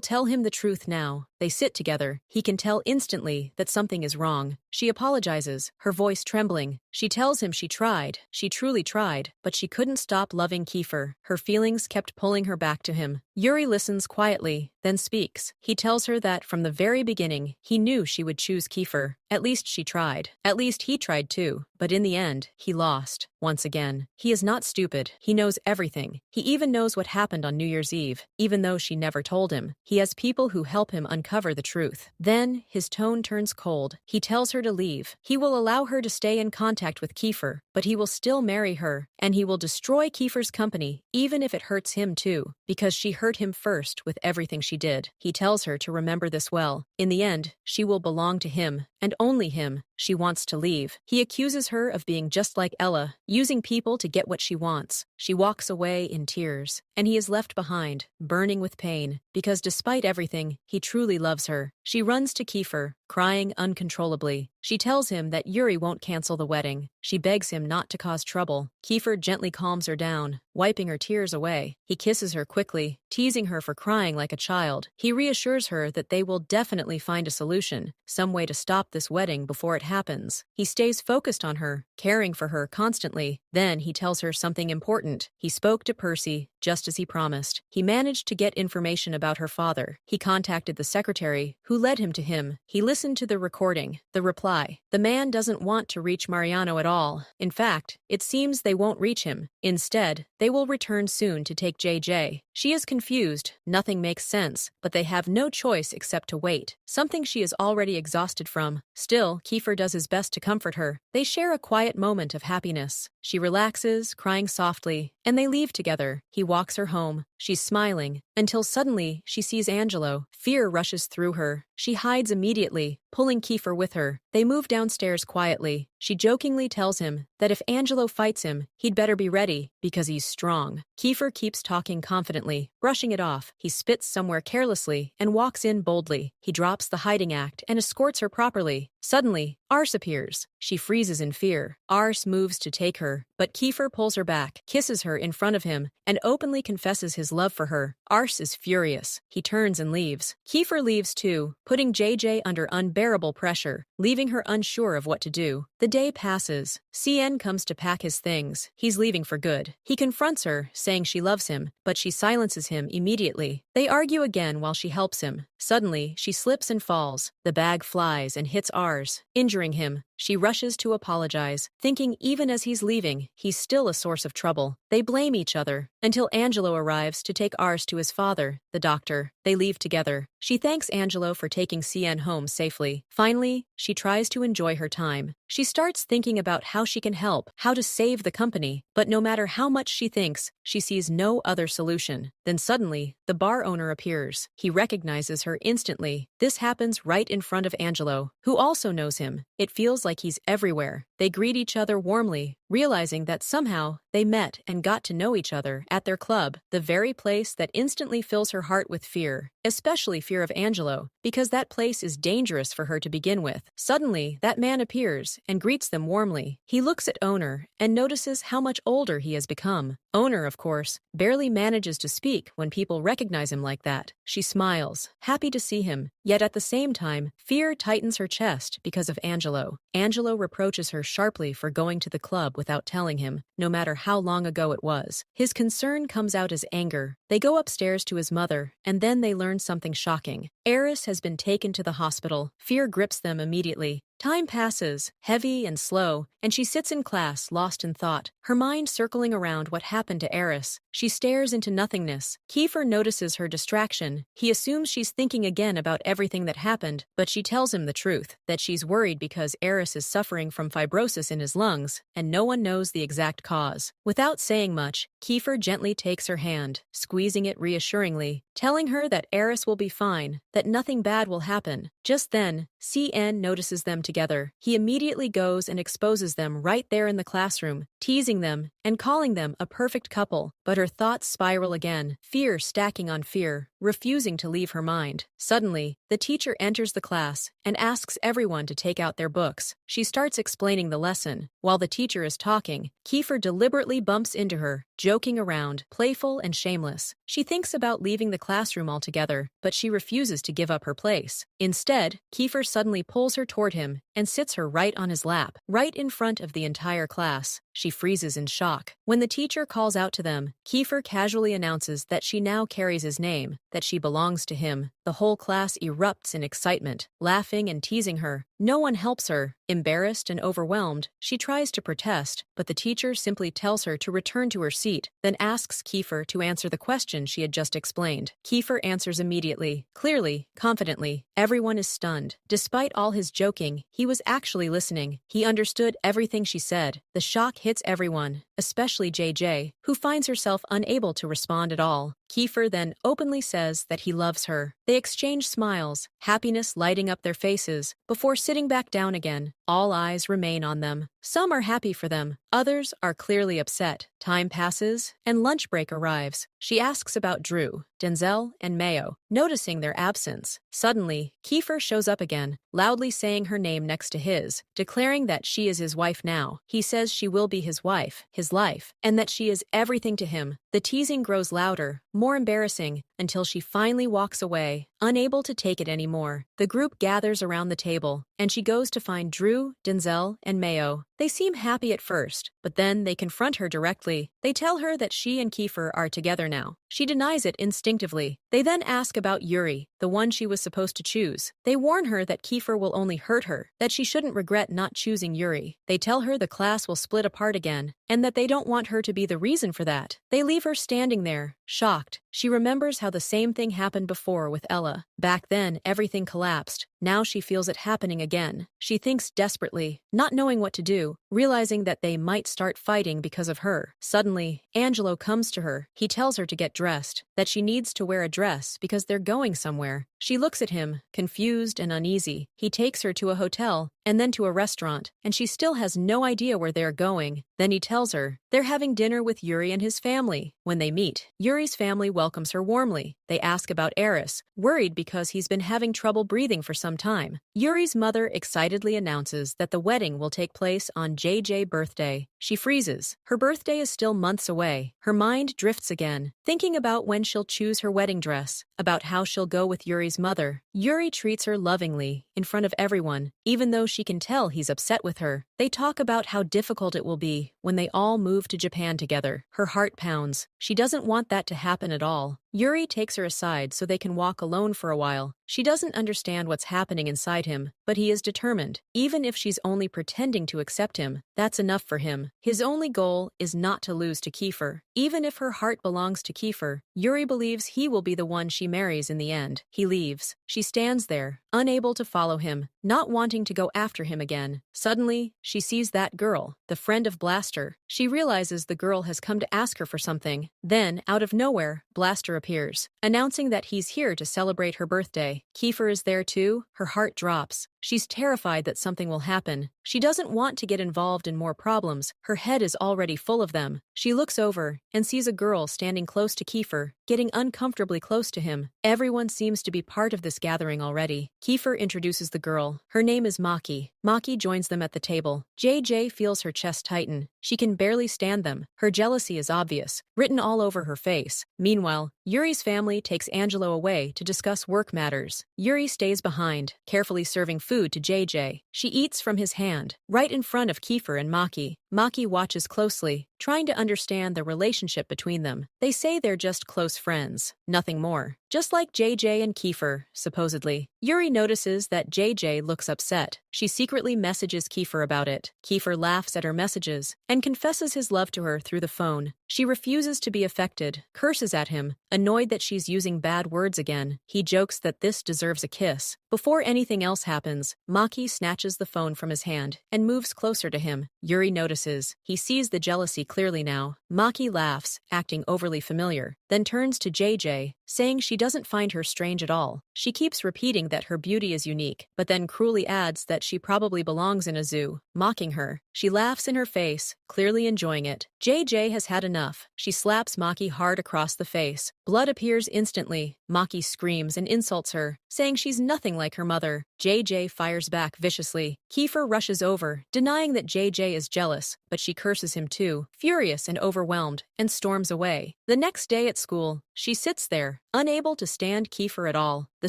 tell him the truth now. They sit together. He can tell instantly that something is wrong. She apologizes, her voice trembling. She tells him she tried. She truly tried, but she couldn't stop loving Kefir. Her feelings kept pulling her back to him. Yuri listens quietly, then speaks. He tells her that from the very beginning, he knew she would choose Kefir. At least she tried. At least he tried too. But in the end, he lost. Once again. He is not stupid. He knows everything. He even knows what happened on New Year's Eve, even though she never told him. He has people who help him uncover the truth. Then, his tone turns cold. He tells her to leave. He will allow her to stay in contact with Kefir, but he will still marry her, and he will destroy Kefir's company, even if it hurts him too, because she hurt him first with everything she did. He tells her to remember this well. In the end, she will belong to him, and only him. She wants to leave. He accuses her of being just like Ella, using people to get what she wants. She walks away in tears, and he is left behind, burning with pain, because despite everything, he truly loves her. She runs to Kefir, crying uncontrollably. She tells him that Yuri won't cancel the wedding. She begs him not to cause trouble. Kefir gently calms her down, wiping her tears away. He kisses her quickly, teasing her for crying like a child. He reassures her that they will definitely find a solution, some way to stop this wedding before it happens. He stays focused on her, caring for her constantly. Then he tells her something important. He spoke to Percy, just as he promised. He managed to get information about her father. He contacted the secretary, who led him to him. He listened to the recording, the reply. The man doesn't want to reach Mariano at all. In fact, it seems they won't reach him. Instead, they will return soon to take JJ. She is confused. Nothing makes sense, but they have no choice except to wait, something she is already exhausted from. Still, Kefir does his best to comfort her. They share a quiet moment of happiness. She relaxes, crying softly, and they leave together. He walks her home. She's smiling, until suddenly she sees Angelo. Fear rushes through her. She hides immediately, pulling Kefir with her. They move downstairs quietly. She jokingly tells him that if Angelo fights him, he'd better be ready, because he's strong. Kefir keeps talking confidently, brushing it off. He spits somewhere carelessly and walks in boldly. He drops the hiding act and escorts her properly. Suddenly, Ars appears. She freezes in fear. Ars moves to take her, but Kefir pulls her back, kisses her in front of him, and openly confesses his love for her. Ars is furious. He turns and leaves. Kefir leaves too, putting JJ under unbearable pressure, leaving her unsure of what to do. The day passes. CN comes to pack his things. He's leaving for good. He confronts her, saying she loves him, but she silences him immediately. They argue again while she helps him. Suddenly, she slips and falls. The bag flies and hits Ars, injuring him. She rushes to apologize, thinking even as he's leaving, he's still a source of trouble. They blame each other, until Angelo arrives to take Ars to his father, the doctor. They leave together. She thanks Angelo for taking CN home safely. Finally, she tries to enjoy her time. She starts thinking about how she can help, how to save the company, but no matter how much she thinks, she sees no other solution. Then suddenly, the bar owner appears. He recognizes her instantly. This happens right in front of Angelo, who also knows him. It feels like he's everywhere. They greet each other warmly, realizing that somehow they met and got to know each other at their club, the very place that instantly fills her heart with fear, especially fear of Angelo, because that place is dangerous for her to begin with. Suddenly, that man appears and greets them warmly. He looks at Owner and notices how much older he has become. Owner, of course, barely manages to speak when people recognize him like that. She smiles, happy to see him, yet at the same time, fear tightens her chest because of Angelo. Angelo reproaches her sharply for going to the club without telling him, no matter how long ago it was. His concern comes out as anger. They go upstairs to his mother, and then they learn something shocking. Eris has been taken to the hospital. Fear grips them immediately. Time passes, heavy and slow, and she sits in class, lost in thought, her mind circling around what happened to Eris. She stares into nothingness. Kefir notices her distraction. He assumes she's thinking again about everything that happened, but she tells him the truth, that she's worried because Eris is suffering from fibrosis in his lungs, and no one knows the exact cause. Without saying much, Kefir gently takes her hand, squeezing it reassuringly, telling her that Eris will be fine, that nothing bad will happen. Just then, CN notices them together. He immediately goes and exposes them right there in the classroom, teasing them and calling them a perfect couple. But her thoughts spiral again, fear stacking on fear, refusing to leave her mind. Suddenly, the teacher enters the class and asks everyone to take out their books. She starts explaining the lesson. While the teacher is talking, Kefir deliberately bumps into her, joking around, playful and shameless. She thinks about leaving the classroom altogether, but she refuses to give up her place. Instead, Kefir suddenly pulls her toward him and sits her right on his lap, right in front of the entire class. She freezes in shock. When the teacher calls out to them, Kefir casually announces that she now carries his name, that she belongs to him. The whole class erupts in excitement, laughing and teasing her. No one helps her. Embarrassed and overwhelmed, she tries to protest, but the teacher simply tells her to return to her seat, then asks Kefir to answer the question she had just explained. Kefir answers immediately, clearly, confidently. Everyone is stunned. Despite all his joking, he was actually listening. He understood everything she said. The shock hits everyone, especially JJ, who finds herself unable to respond at all. Kefir then openly says that he loves her. They exchange smiles, happiness lighting up their faces, before sitting back down again. All eyes remain on them. Some are happy for them, others are clearly upset. Time passes, and lunch break arrives. She asks about Drew, Denzel, and Mayo, noticing their absence. Suddenly, Kefir shows up again, loudly saying her name next to his, declaring that she is his wife now. He says she will be his wife, his life, and that she is everything to him. The teasing grows louder, more embarrassing, until she finally walks away, unable to take it anymore. The group gathers around the table, and she goes to find Drew, Denzel, and Mayo. They seem happy at first, but then they confront her directly. They tell her that she and Kefir are together now. She denies it instinctively. They then ask about Yuri, the one she was supposed to choose. They warn her that Kefir will only hurt her, that she shouldn't regret not choosing Yuri. They tell her the class will split apart again, and that they don't want her to be the reason for that. They leave her standing there, shocked. She remembers how the same thing happened before with Ella. Back then, everything collapsed. Now she feels it happening again. She thinks desperately, not knowing what to do, realizing that they might start fighting because of her. Suddenly, Angelo comes to her. He tells her to get dressed, that she needs to wear a dress because they're going somewhere. She looks at him, confused and uneasy. He takes her to a hotel, and then to a restaurant, and she still has no idea where they're going. Then he tells her they're having dinner with Yuri and his family. When they meet, Yuri's family welcomes her warmly. They ask about Eris, worried because he's been having trouble breathing for some time. Yuri's mother excitedly announces that the wedding will take place on JJ's birthday. She freezes. Her birthday is still months away. Her mind drifts again, thinking about when she'll choose her wedding dress, about how she'll go with Yuri's mother. Yuri treats her lovingly, in front of everyone, even though she can tell he's upset with her. They talk about how difficult it will be when they all move to Japan together. Her heart pounds. She doesn't want that to happen at all. Yuri takes her aside so they can walk alone for a while. She doesn't understand what's happening inside him, but he is determined. Even if she's only pretending to accept him, that's enough for him. His only goal is not to lose to Kefir. Even if her heart belongs to Kefir, Yuri believes he will be the one she marries in the end. He leaves. She stands there, unable to follow him, not wanting to go after him again. Suddenly, she sees that girl, the friend of Blaster. She realizes the girl has come to ask her for something. Then, out of nowhere, Blaster appears, announcing that he's here to celebrate her birthday. Kefir is there too. Her heart drops. She's terrified that something will happen. She doesn't want to get involved in more problems. Her head is already full of them. She looks over and sees a girl standing close to Kefir, getting uncomfortably close to him. Everyone seems to be part of this gathering already. Kefir introduces the girl. Her name is Maki. Maki joins them at the table. JJ feels her chest tighten. She can barely stand them. Her jealousy is obvious, written all over her face. Meanwhile, Yuri's family takes Angelo away to discuss work matters. Yuri stays behind, carefully serving food to JJ. She eats from his hand, right in front of Kefir and Maki. Maki watches closely, trying to understand the relationship between them. They say they're just close friends, nothing more. Just like JJ and Kefir, supposedly. Yuri notices that JJ looks upset. She secretly messages Kefir about it. Kefir laughs at her messages and confesses his love to her through the phone. She refuses to be affected, curses at him, annoyed that she's using bad words again. He jokes that this deserves a kiss. Before anything else happens, Maki snatches the phone from his hand and moves closer to him. Yuri notices. He sees the jealousy clearly now. Maki laughs, acting overly familiar, then turns to JJ, saying she doesn't find her strange at all. She keeps repeating that her beauty is unique, but then cruelly adds that she probably belongs in a zoo, mocking her. She laughs in her face, clearly enjoying it. JJ has had enough. She slaps Maki hard across the face. Blood appears instantly. Maki screams and insults her, saying she's nothing like her mother. JJ fires back viciously. Kefir rushes over, denying that JJ is jealous, but she curses him too, furious and overwhelmed, and storms away. The next day at school, she sits there, unable to stand Kefir at all. The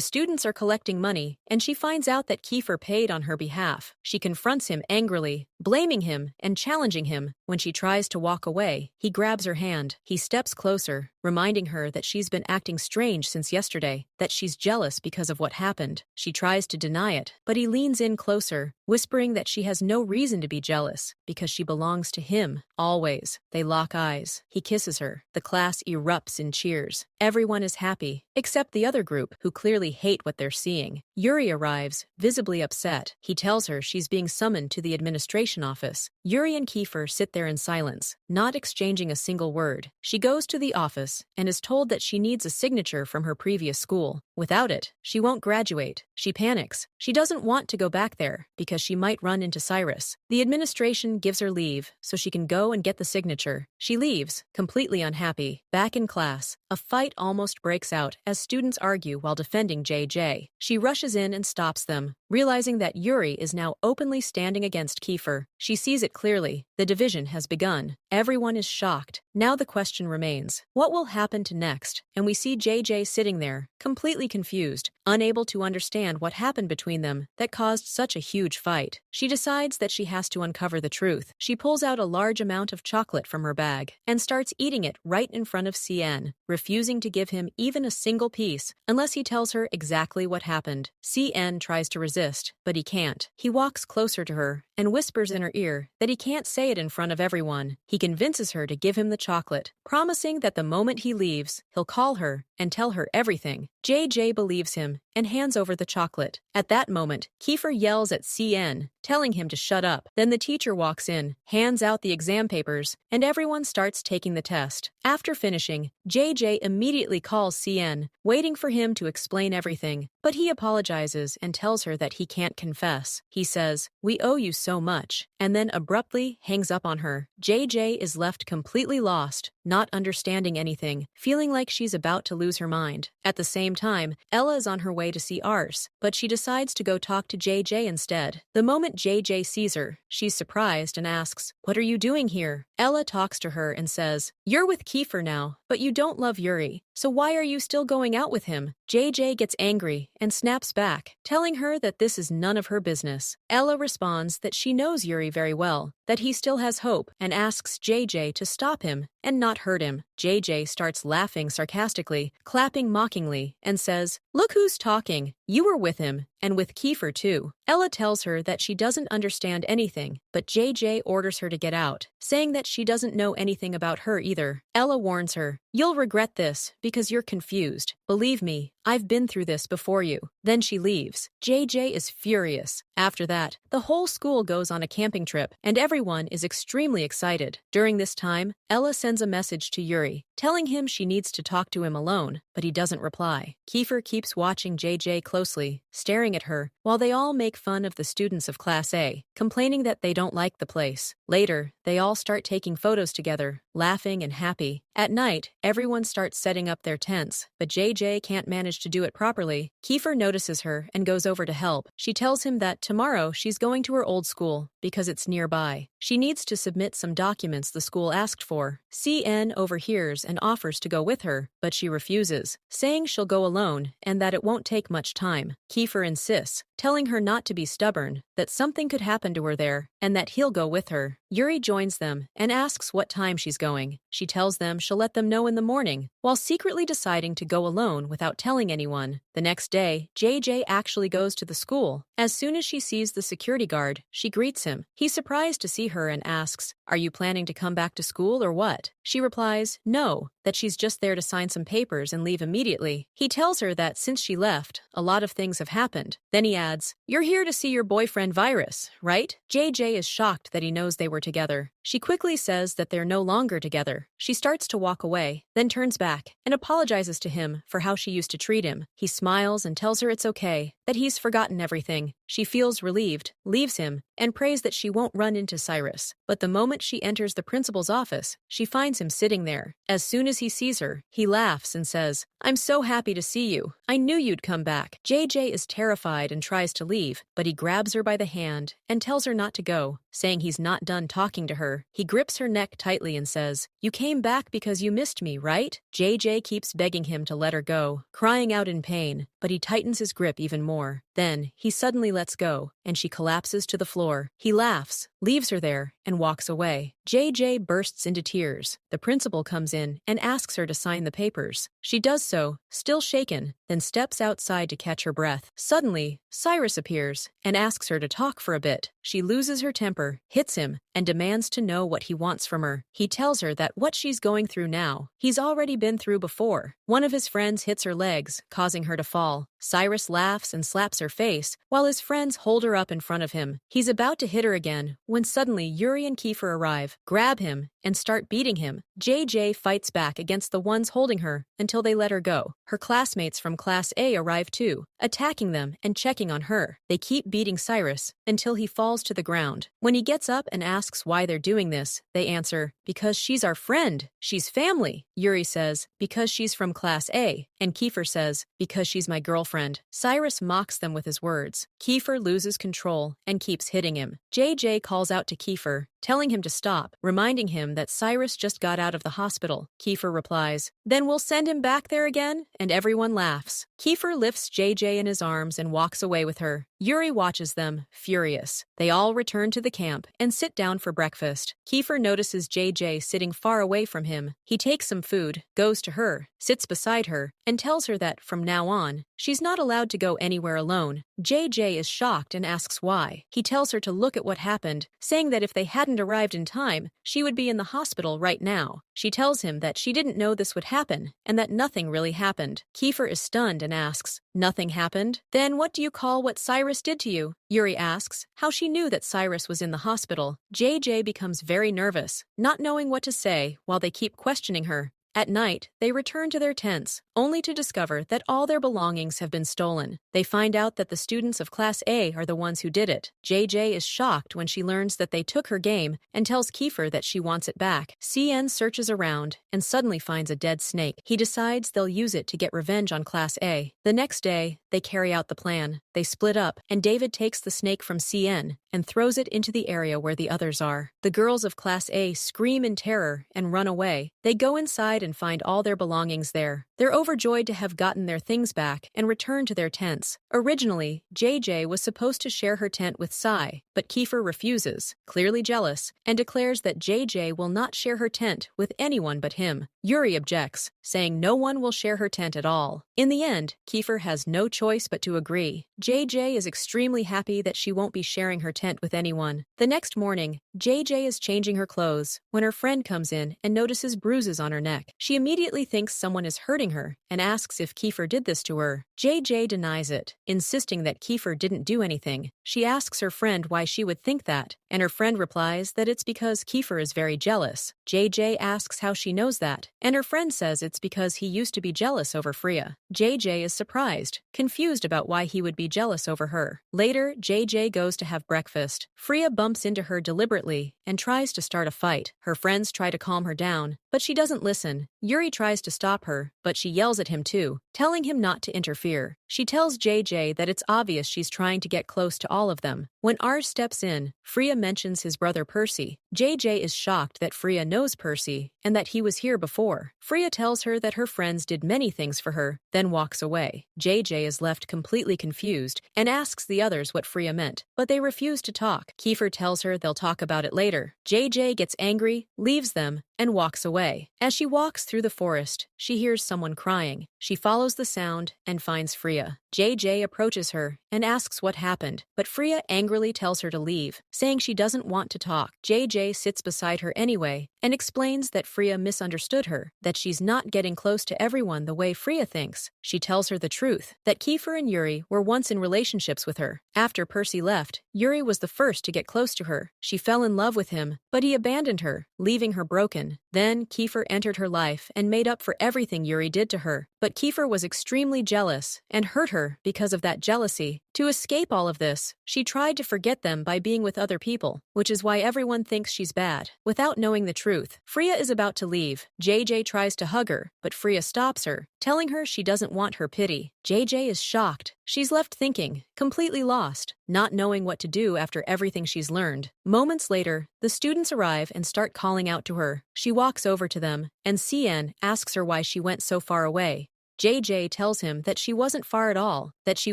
students are collecting money, and she finds out that Kefir paid on her behalf. She confronts him angrily, blaming him and challenging him. When she tries to walk away, he grabs her hand. He steps closer, reminding her that she's been acting strange since yesterday, that she's jealous because of what happened. She tries to deny it, but he leans in closer, whispering that she has no reason to be jealous, because she belongs to him, always. They lock eyes. He kisses her. The class erupts in cheers. Everyone is happy, except the other group, who clearly hate what they're seeing. Yuri arrives, visibly upset. He tells her she's being summoned to the administration office. Yuri and Kefir sit there in silence, not exchanging a single word. She goes to the office and is told that she needs a signature from her previous school. Without it, she won't graduate. She panics. She doesn't want to go back there because she might run into Cyrus. The administration gives her leave so she can go and get the signature. She leaves, completely unhappy. Back in class, a fight almost breaks out as students argue while defending JJ. She rushes in and stops them, realizing that Yuri is now openly standing against Kefir. She sees it clearly. The division has begun. Everyone is shocked. Now the question remains, what will happen to next? And we see JJ sitting there, completely confused, unable to understand what happened between them that caused such a huge fight. She decides that she has to uncover the truth. She pulls out a large amount of chocolate from her bag and starts eating it right in front of CN, refusing to give him even a single piece unless he tells her exactly what happened. CN tries to resist, but he can't. He walks closer to her and whispers in her ear that he can't say it in front of everyone. He convinces her to give him the chocolate, promising that the moment he leaves, he'll call her and tell her everything. JJ believes him and hands over the chocolate. At that moment, Kefir yells at CN, telling him to shut up. Then the teacher walks in, hands out the exam papers, and everyone starts taking the test. After finishing, JJ immediately calls CN, waiting for him to explain everything, but he apologizes and tells her that he can't confess. He says, "We owe you so much," and then abruptly hangs up on her. JJ is left completely lost, not understanding anything, feeling like she's about to lose her mind. At the same time, Ella is on her way to see Ars, but she decides to go talk to JJ instead. The moment JJ sees her, she's surprised and asks, "What are you doing here?" Ella talks to her and says, "You're with Kefir now, but you don't love Yuri, so why are you still going out with him?" JJ gets angry and snaps back, telling her that this is none of her business. Ella responds that she knows Yuri very well, that he still has hope and asks JJ to stop him and not hurt him. JJ starts laughing sarcastically, clapping mockingly, and says, "Look who's talking. You were with him, and with Kefir too." Ella tells her that she doesn't understand anything, but JJ orders her to get out, saying that she doesn't know anything about her either. Ella warns her, "You'll regret this because you're confused. Believe me, I've been through this before you." Then she leaves. JJ is furious. After that, the whole school goes on a camping trip, and everyone is extremely excited. During this time, Ella sends a message to Yuri, telling him she needs to talk to him alone, but he doesn't reply. Kefir keeps watching JJ closely, staring at her, while they all make fun of the students of Class A, complaining that they don't like the place. Later, they all start taking photos together, laughing and happy. At night, everyone starts setting up their tents, but JJ can't manage to do it properly. Kefir notices her and goes over to help. She tells him that tomorrow she's going to her old school because it's nearby. She needs to submit some documents the school asked for. CN overhears and offers to go with her, but she refuses, saying she'll go alone and that it won't take much time. Kefir insists, telling her not to be stubborn, that something could happen to her there, and that he'll go with her. Yuri joins them and asks what time she's going. She tells them she'll let them know in the morning, while secretly deciding to go alone without telling anyone. The next day, JJ actually goes to the school. As soon as she sees the security guard, she greets him. He's surprised to see her and asks, "Are you planning to come back to school or what?" She replies, "No, that she's just there to sign some papers and leave immediately." He tells her that since she left, a lot of things have happened. Then he adds, "You're here to see your boyfriend Virus, right?" JJ is shocked that he knows they were together. She quickly says that they're no longer together. She starts to walk away, then turns back and apologizes to him for how she used to treat him. He smiles and tells her it's okay, that he's forgotten everything. She feels relieved, leaves him, and prays that she won't run into Cyrus. But the moment she enters the principal's office, she finds him sitting there. As soon as he sees her, he laughs and says, "I'm so happy to see you. I knew you'd come back." JJ is terrified and tries to leave, but he grabs her by the hand and tells her not to go, saying he's not done talking to her. He grips her neck tightly and says, "You came back because you missed me, right?" JJ keeps begging him to let her go, crying out in pain, but he tightens his grip even more. Then, he suddenly lets go, and she collapses to the floor. He laughs, leaves her there, and walks away. JJ bursts into tears. The principal comes in and asks her to sign the papers. She does so, still shaken, then steps outside to catch her breath. Suddenly, Cyrus appears and asks her to talk for a bit. She loses her temper, hits him, and demands to know what he wants from her. He tells her that what she's going through now, he's already been through before. One of his friends hits her legs, causing her to fall. Cyrus laughs and slaps her face, while his friends hold her up in front of him. He's about to hit her again, when suddenly Yuri and Kefir arrive, grab him, and start beating him. JJ fights back against the ones holding her until they let her go. Her classmates from Class A arrive too, attacking them and checking on her. They keep beating Cyrus until he falls to the ground. When he gets up and asks why they're doing this, they answer, "Because she's our friend. She's family." Yuri says, "Because she's from Class A," and Kefir says, "Because she's my girlfriend." Cyrus mocks them with his words. Kefir loses control and keeps hitting him. JJ calls out to Kefir, telling him to stop, reminding him that Cyrus just got out of the hospital. Kefir replies, "Then we'll send him back there again?" And everyone laughs. Kefir lifts JJ in his arms and walks away with her. Yuri watches them, furious. They all return to the camp and sit down for breakfast. Kefir notices JJ sitting far away from him. He takes some food, goes to her, sits beside her, and tells her that, from now on, she's not allowed to go anywhere alone. JJ is shocked and asks why. He tells her to look at what happened, saying that if they hadn't arrived in time, she would be in the hospital right now. She tells him that she didn't know this would happen, and that nothing really happened. Kefir is stunned and asks, "Nothing happened? Then what do you call what Cyrus did to you?" Yuri asks how she knew that Cyrus was in the hospital. JJ becomes very nervous, not knowing what to say while they keep questioning her. At night, they return to their tents, only to discover that all their belongings have been stolen. They find out that the students of Class A are the ones who did it. JJ is shocked when she learns that they took her game and tells Kefir that she wants it back. CN searches around and suddenly finds a dead snake. He decides they'll use it to get revenge on Class A. The next day, they carry out the plan. They split up, and David takes the snake from CN and throws it into the area where the others are. The girls of Class A scream in terror and run away. They go inside and find all their belongings there. They're overjoyed to have gotten their things back and return to their tents. Originally, JJ was supposed to share her tent with Sai, but Kefir refuses, clearly jealous, and declares that JJ will not share her tent with anyone but him. Yuri objects, saying no one will share her tent at all. In the end, Kefir has no choice but to agree. JJ is extremely happy that she won't be sharing her tent with anyone. The next morning, JJ is changing her clothes when her friend comes in and notices bruises on her neck. She immediately thinks someone is hurting her and asks if Kefir did this to her. JJ denies it, insisting that Kefir didn't do anything. She asks her friend why she would think that, and her friend replies that it's because Kefir is very jealous. JJ asks how she knows that, and her friend says it's because he used to be jealous over Freya. JJ is surprised, confused about why he would be jealous over her. Later, JJ goes to have breakfast. Freya bumps into her deliberately and tries to start a fight. Her friends try to calm her down, but she doesn't listen. Yuri tries to stop her, but she yells at him too, telling him not to interfere. She tells JJ that it's obvious she's trying to get close to all of them. When Arj steps in, Freya mentions his brother Percy. JJ is shocked that Freya knows Percy and that he was here before. Freya tells her that her friends did many things for her, then walks away. JJ is left completely confused and asks the others what Freya meant, but they refuse to talk. Kefir tells her they'll talk about it later. JJ gets angry, leaves them, and walks away. As she walks through the forest, she hears someone crying. She follows the sound and finds Freya. JJ approaches her and asks what happened, but Freya angrily tells her to leave, saying she doesn't want to talk. JJ sits beside her anyway and explains that Freya misunderstood her, that she's not getting close to everyone the way Freya thinks. She tells her the truth, that Kefir and Yuri were once in relationships with her. After Percy left, Yuri was the first to get close to her. She fell in love with him, but he abandoned her, leaving her broken. Then Kefir entered her life and made up for everything Yuri did to her. But Kefir was extremely jealous and hurt her because of that jealousy. To escape all of this, she tried to forget them by being with other people, which is why everyone thinks she's bad. Without knowing the truth, Freya is about to leave. JJ tries to hug her, but Freya stops her, telling her she doesn't want her pity. JJ is shocked. She's left thinking, completely lost, not knowing what to do after everything she's learned. Moments later, the students arrive and start calling out to her. She walks over to them, and CN asks her why she went so far away. JJ tells him that she wasn't far at all, that she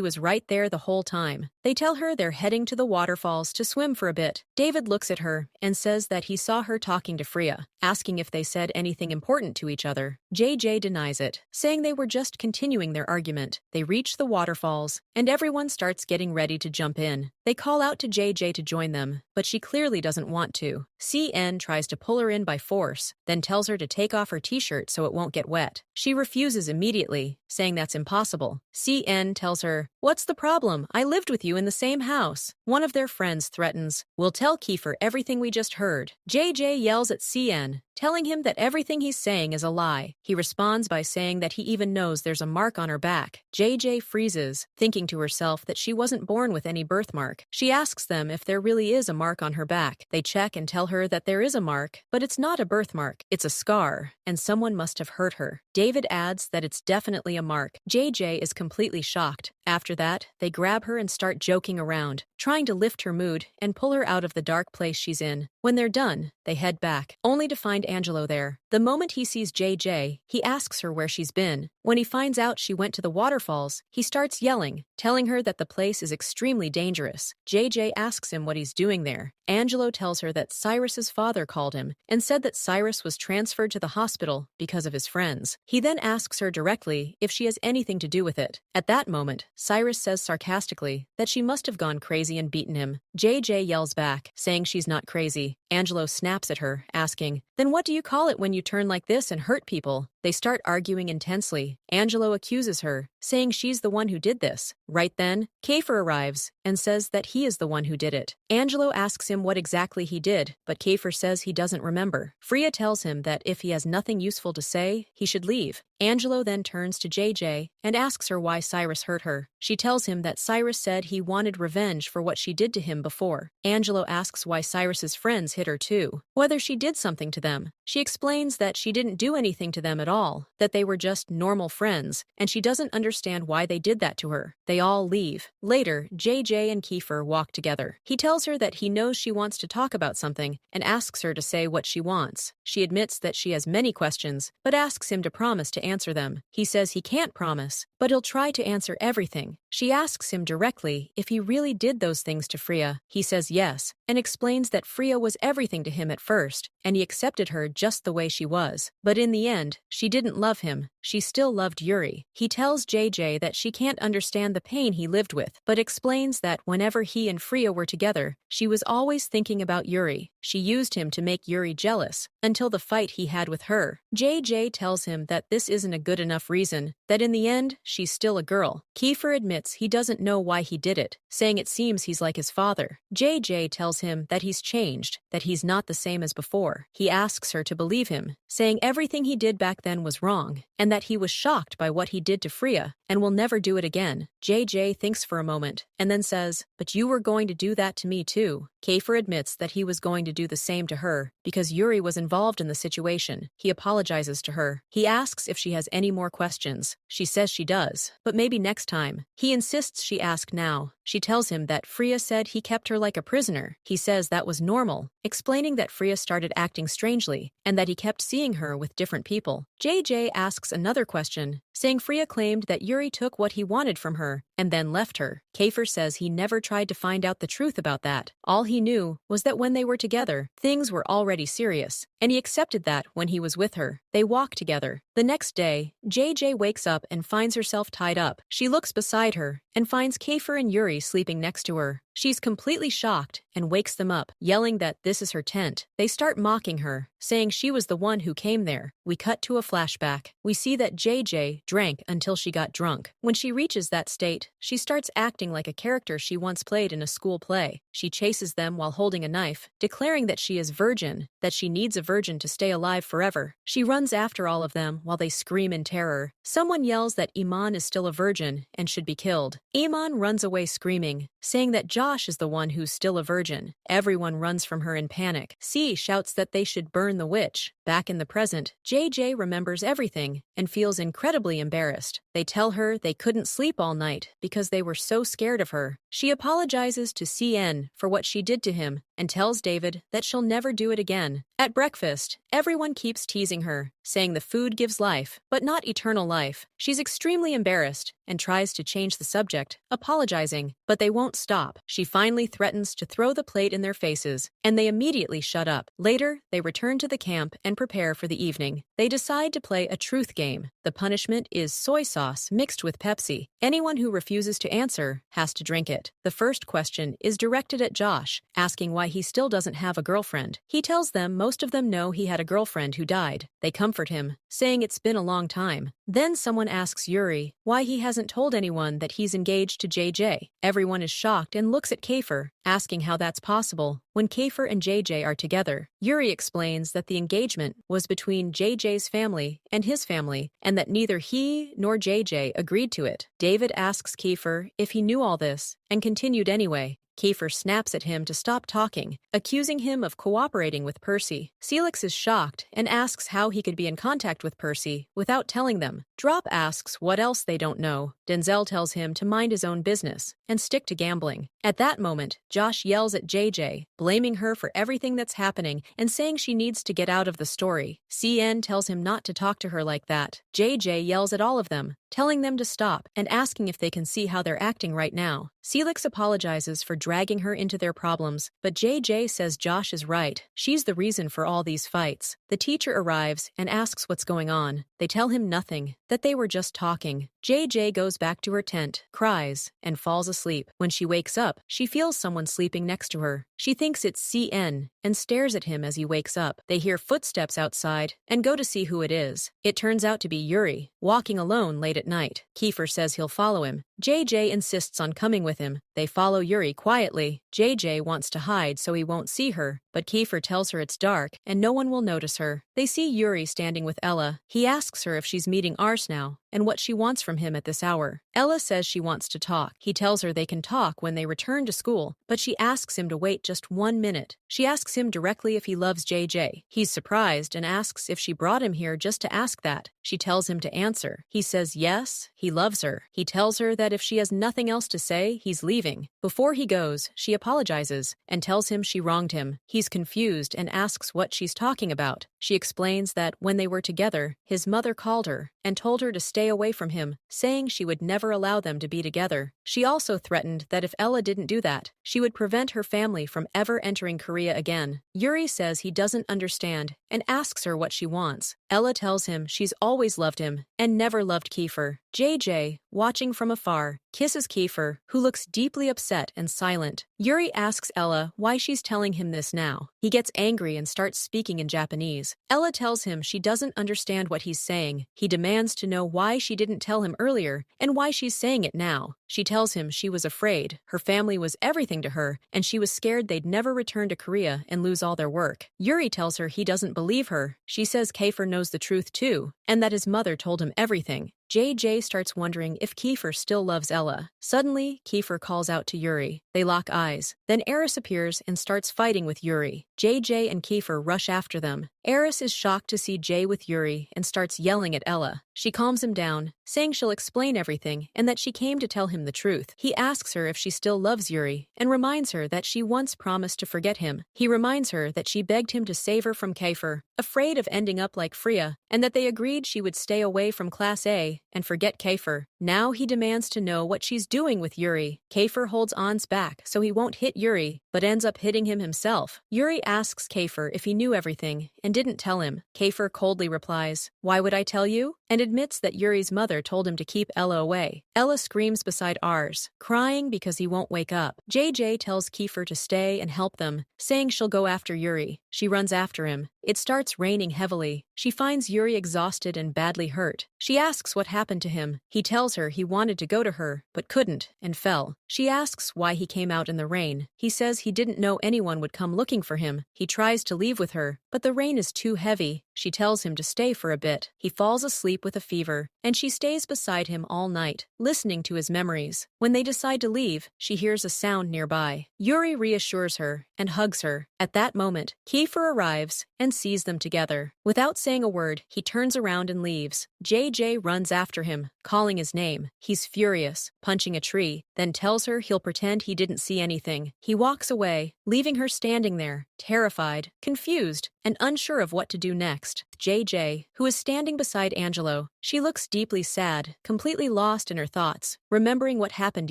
was right there the whole time. They tell her they're heading to the waterfalls to swim for a bit. David looks at her and says that he saw her talking to Freya, asking if they said anything important to each other. JJ denies it, saying they were just continuing their argument. They reach the waterfalls, and everyone starts getting ready to jump in. They call out to JJ to join them, but she clearly doesn't want to. CN tries to pull her in by force, then tells her to take off her t-shirt so it won't get wet. She refuses immediately, saying that's impossible. CN tells her, "What's the problem? I lived with you in the same house." One of their friends threatens, "We'll tell Kefir everything we just heard." JJ yells at CN, telling him that everything he's saying is a lie. He responds by saying that he even knows there's a mark on her back. JJ freezes, thinking to herself that she wasn't born with any birthmark. She asks them if there really is a mark on her back. They check and tell her that there is a mark, but it's not a birthmark. It's a scar, and someone must have hurt her. David adds that it's definitely a mark. JJ is completely shocked. After that, they grab her and start joking around, trying to lift her mood and pull her out of the dark place she's in. When they're done, they head back, only to find Angelo there. The moment he sees JJ, he asks her where she's been. When he finds out she went to the waterfalls, he starts yelling, telling her that the place is extremely dangerous. JJ asks him what he's doing there. Angelo tells her that Cyrus's father called him and said that Cyrus was transferred to the hospital because of his friends. He then asks her directly if she has anything to do with it. At that moment, Cyrus says sarcastically that she must have gone crazy and beaten him. JJ yells back, saying she's not crazy. Angelo snaps at her, asking, "Then what do you call it when you turn like this and hurt people?" They start arguing intensely. Angelo accuses her, saying she's the one who did this. Right then, Kefir arrives and says that he is the one who did it. Angelo asks him what exactly he did, but Kefir says he doesn't remember. Freya tells him that if he has nothing useful to say, he should leave. Angelo then turns to JJ and asks her why Cyrus hurt her. She tells him that Cyrus said he wanted revenge for what she did to him before. Angelo asks why Cyrus's friends hit her too, whether she did something to them. She explains that she didn't do anything to them at all, that they were just normal friends, and she doesn't understand understand why they did that to her. They all leave. Later, JJ and Kefir walk together. He tells her that he knows she wants to talk about something and asks her to say what she wants. She admits that she has many questions, but asks him to promise to answer them. He says he can't promise, but he'll try to answer everything. She asks him directly if he really did those things to Freya. He says yes, and explains that Freya was everything to him at first, and he accepted her just the way she was. But in the end, she didn't love him. She still loved Yuri. He tells JJ that she can't understand the pain he lived with, but explains that whenever he and Freya were together, she was always thinking about Yuri. She used him to make Yuri jealous, until the fight he had with her. JJ tells him that this isn't a good enough reason, that in the end, she's still a girl. Kefir admits he doesn't know why he did it, saying it seems he's like his father. JJ tells him that he's changed, that he's not the same as before. He asks her to believe him, saying everything he did back then was wrong, and that he was shocked by what he did to Freya, and will never do it again. JJ thinks for a moment, and then says, "But you were going to do that to me too." Kefir admits that he was going to do the same to her, because Yuri was involved in the situation. He apologizes to her. He asks if she has any more questions. She says she does, but maybe next time. He insists she ask now. She tells him that Freya said he kept her like a prisoner. He says that was normal, explaining that Freya started acting strangely, and that he kept seeing her with different people. JJ asks another question, saying Freya claimed that Yuri took what he wanted from her, and then left her. Kefir says he never tried to find out the truth about that. All he knew was that when they were together, things were already serious, and he accepted that when he was with her. They walk together. The next day, JJ wakes up and finds herself tied up. She looks beside her and finds Kefir and Yuri sleeping next to her. She's completely shocked and wakes them up, yelling that this is her tent. They start mocking her, saying she was the one who came there. We cut to a flashback. We see that JJ drank until she got drunk. When she reaches that state, she starts acting like a character she once played in a school play. She chases them while holding a knife, declaring that she is virgin, that she needs a virgin to stay alive forever. She runs after all of them while they scream in terror. Someone yells that Iman is still a virgin and should be killed. Iman runs away screaming, saying that Josh is the one who's still a virgin. Everyone runs from her in panic. C shouts that they should burn the witch. Back in the present, JJ remembers everything and feels incredibly embarrassed. They tell her they couldn't sleep all night because they were so scared of her. She apologizes to CN for what she did to him and tells David that she'll never do it again. At breakfast, everyone keeps teasing her, saying the food gives life, but not eternal life. She's extremely embarrassed and tries to change the subject, apologizing, but they won't stop. She finally threatens to throw the plate in their faces, and they immediately shut up. Later, they return to the camp and prepare for the evening. They decide to play a truth game. The punishment is soy sauce mixed with Pepsi. Anyone who refuses to answer has to drink it. The first question is directed at Josh, asking why he still doesn't have a girlfriend. He tells them most of them know he had a girlfriend who died. They comfort him, saying it's been a long time. Then someone asks Yuri why he hasn't told anyone that he's engaged to JJ. Everyone is shocked and looks at Kefir, asking how that's possible when Kefir and JJ are together. Yuri explains that the engagement was between JJ's family and his family, and that neither he nor JJ agreed to it. David asks Kefir if he knew all this, and continued anyway. Kefir snaps at him to stop talking, accusing him of cooperating with Percy. Celix is shocked and asks how he could be in contact with Percy without telling them. Drop asks what else they don't know. Denzel tells him to mind his own business and stick to gambling. At that moment, Josh yells at JJ, blaming her for everything that's happening and saying she needs to get out of the story. CN tells him not to talk to her like that. JJ yells at all of them, telling them to stop and asking if they can see how they're acting right now. Celix apologizes for dragging her into their problems, but JJ says Josh is right. She's the reason for all these fights. The teacher arrives and asks what's going on. They tell him nothing, that they were just talking. JJ goes back to her tent, cries, and falls asleep. When she wakes up, she feels someone sleeping next to her. She thinks it's CN and stares at him as he wakes up. They hear footsteps outside and go to see who it is. It turns out to be Yuri, walking alone late at night. Kefir says he'll follow him. JJ insists on coming with him. They follow Yuri quietly. JJ wants to hide so he won't see her, but Kefir tells her it's dark and no one will notice her. They see Yuri standing with Ella. He asks her if she's meeting Ars now and what she wants from him at this hour. Ella says she wants to talk. He tells her they can talk when they return to school, but she asks him to wait just 1 minute. She asks asks him directly if he loves JJ. He's surprised and asks if she brought him here just to ask that. She tells him to answer. He says yes, he loves her. He tells her that if she has nothing else to say, he's leaving. Before he goes, she apologizes and tells him she wronged him. He's confused and asks what she's talking about. She explains that when they were together, his mother called her and told her to stay away from him, saying she would never allow them to be together. She also threatened that if Ella didn't do that, she would prevent her family from ever entering Korea again. Yuri says he doesn't understand and asks her what she wants. Ella tells him she's always loved him and never loved Kefir. JJ, watching from afar, kisses Kefir, who looks deeply upset and silent. Yuri asks Ella why she's telling him this now. He gets angry and starts speaking in Japanese. Ella tells him she doesn't understand what he's saying. He demands to know why she didn't tell him earlier and why she's saying it now. She tells him she was afraid. Her family was everything to her, and she was scared they'd never return to Korea and lose all their work. Yuri tells her he doesn't believe her. She says Kefir knows the truth too, and that his mother told him everything. JJ starts wondering if Kefir still loves Ella. Suddenly, Kefir calls out to Yuri. They lock eyes. Then Eris appears and starts fighting with Yuri. JJ and Kefir rush after them. Eris is shocked to see Jay with Yuri and starts yelling at Ella. She calms him down, saying she'll explain everything and that she came to tell him the truth. He asks her if she still loves Yuri and reminds her that she once promised to forget him. He reminds her that she begged him to save her from Kefir, afraid of ending up like Freya, and that they agreed she would stay away from Class A and forget Kefir. Now he demands to know what she's doing with Yuri. Kefir holds Ans back so he won't hit Yuri, but ends up hitting him himself. Yuri asks Kefir if he knew everything and didn't tell him. Kefir coldly replies, "Why would I tell you?" and admits that Yuri's mother told him to keep Ella away. Ella screams beside Ars, crying because he won't wake up. JJ tells Kefir to stay and help them, saying she'll go after Yuri. She runs after him. It starts raining heavily. She finds Yuri exhausted and badly hurt. She asks what happened to him. He tells her he wanted to go to her, but couldn't, and fell. She asks why he came out in the rain. He says he didn't know anyone would come looking for him. He tries to leave with her, but the rain is too heavy. She tells him to stay for a bit. He falls asleep with a fever, and she stays beside him all night, listening to his memories. When they decide to leave, she hears a sound nearby. Yuri reassures her and hugs her. At that moment, Kefir arrives and sees them together. Without saying a word, he turns around and leaves. JJ runs after him, calling his name. He's furious, punching a tree, then tells her he'll pretend he didn't see anything. He walks away, leaving her standing there, terrified, confused, and unsure of what to do next. JJ, who is standing beside Angelo, she looks deeply sad, completely lost in her thoughts, remembering what happened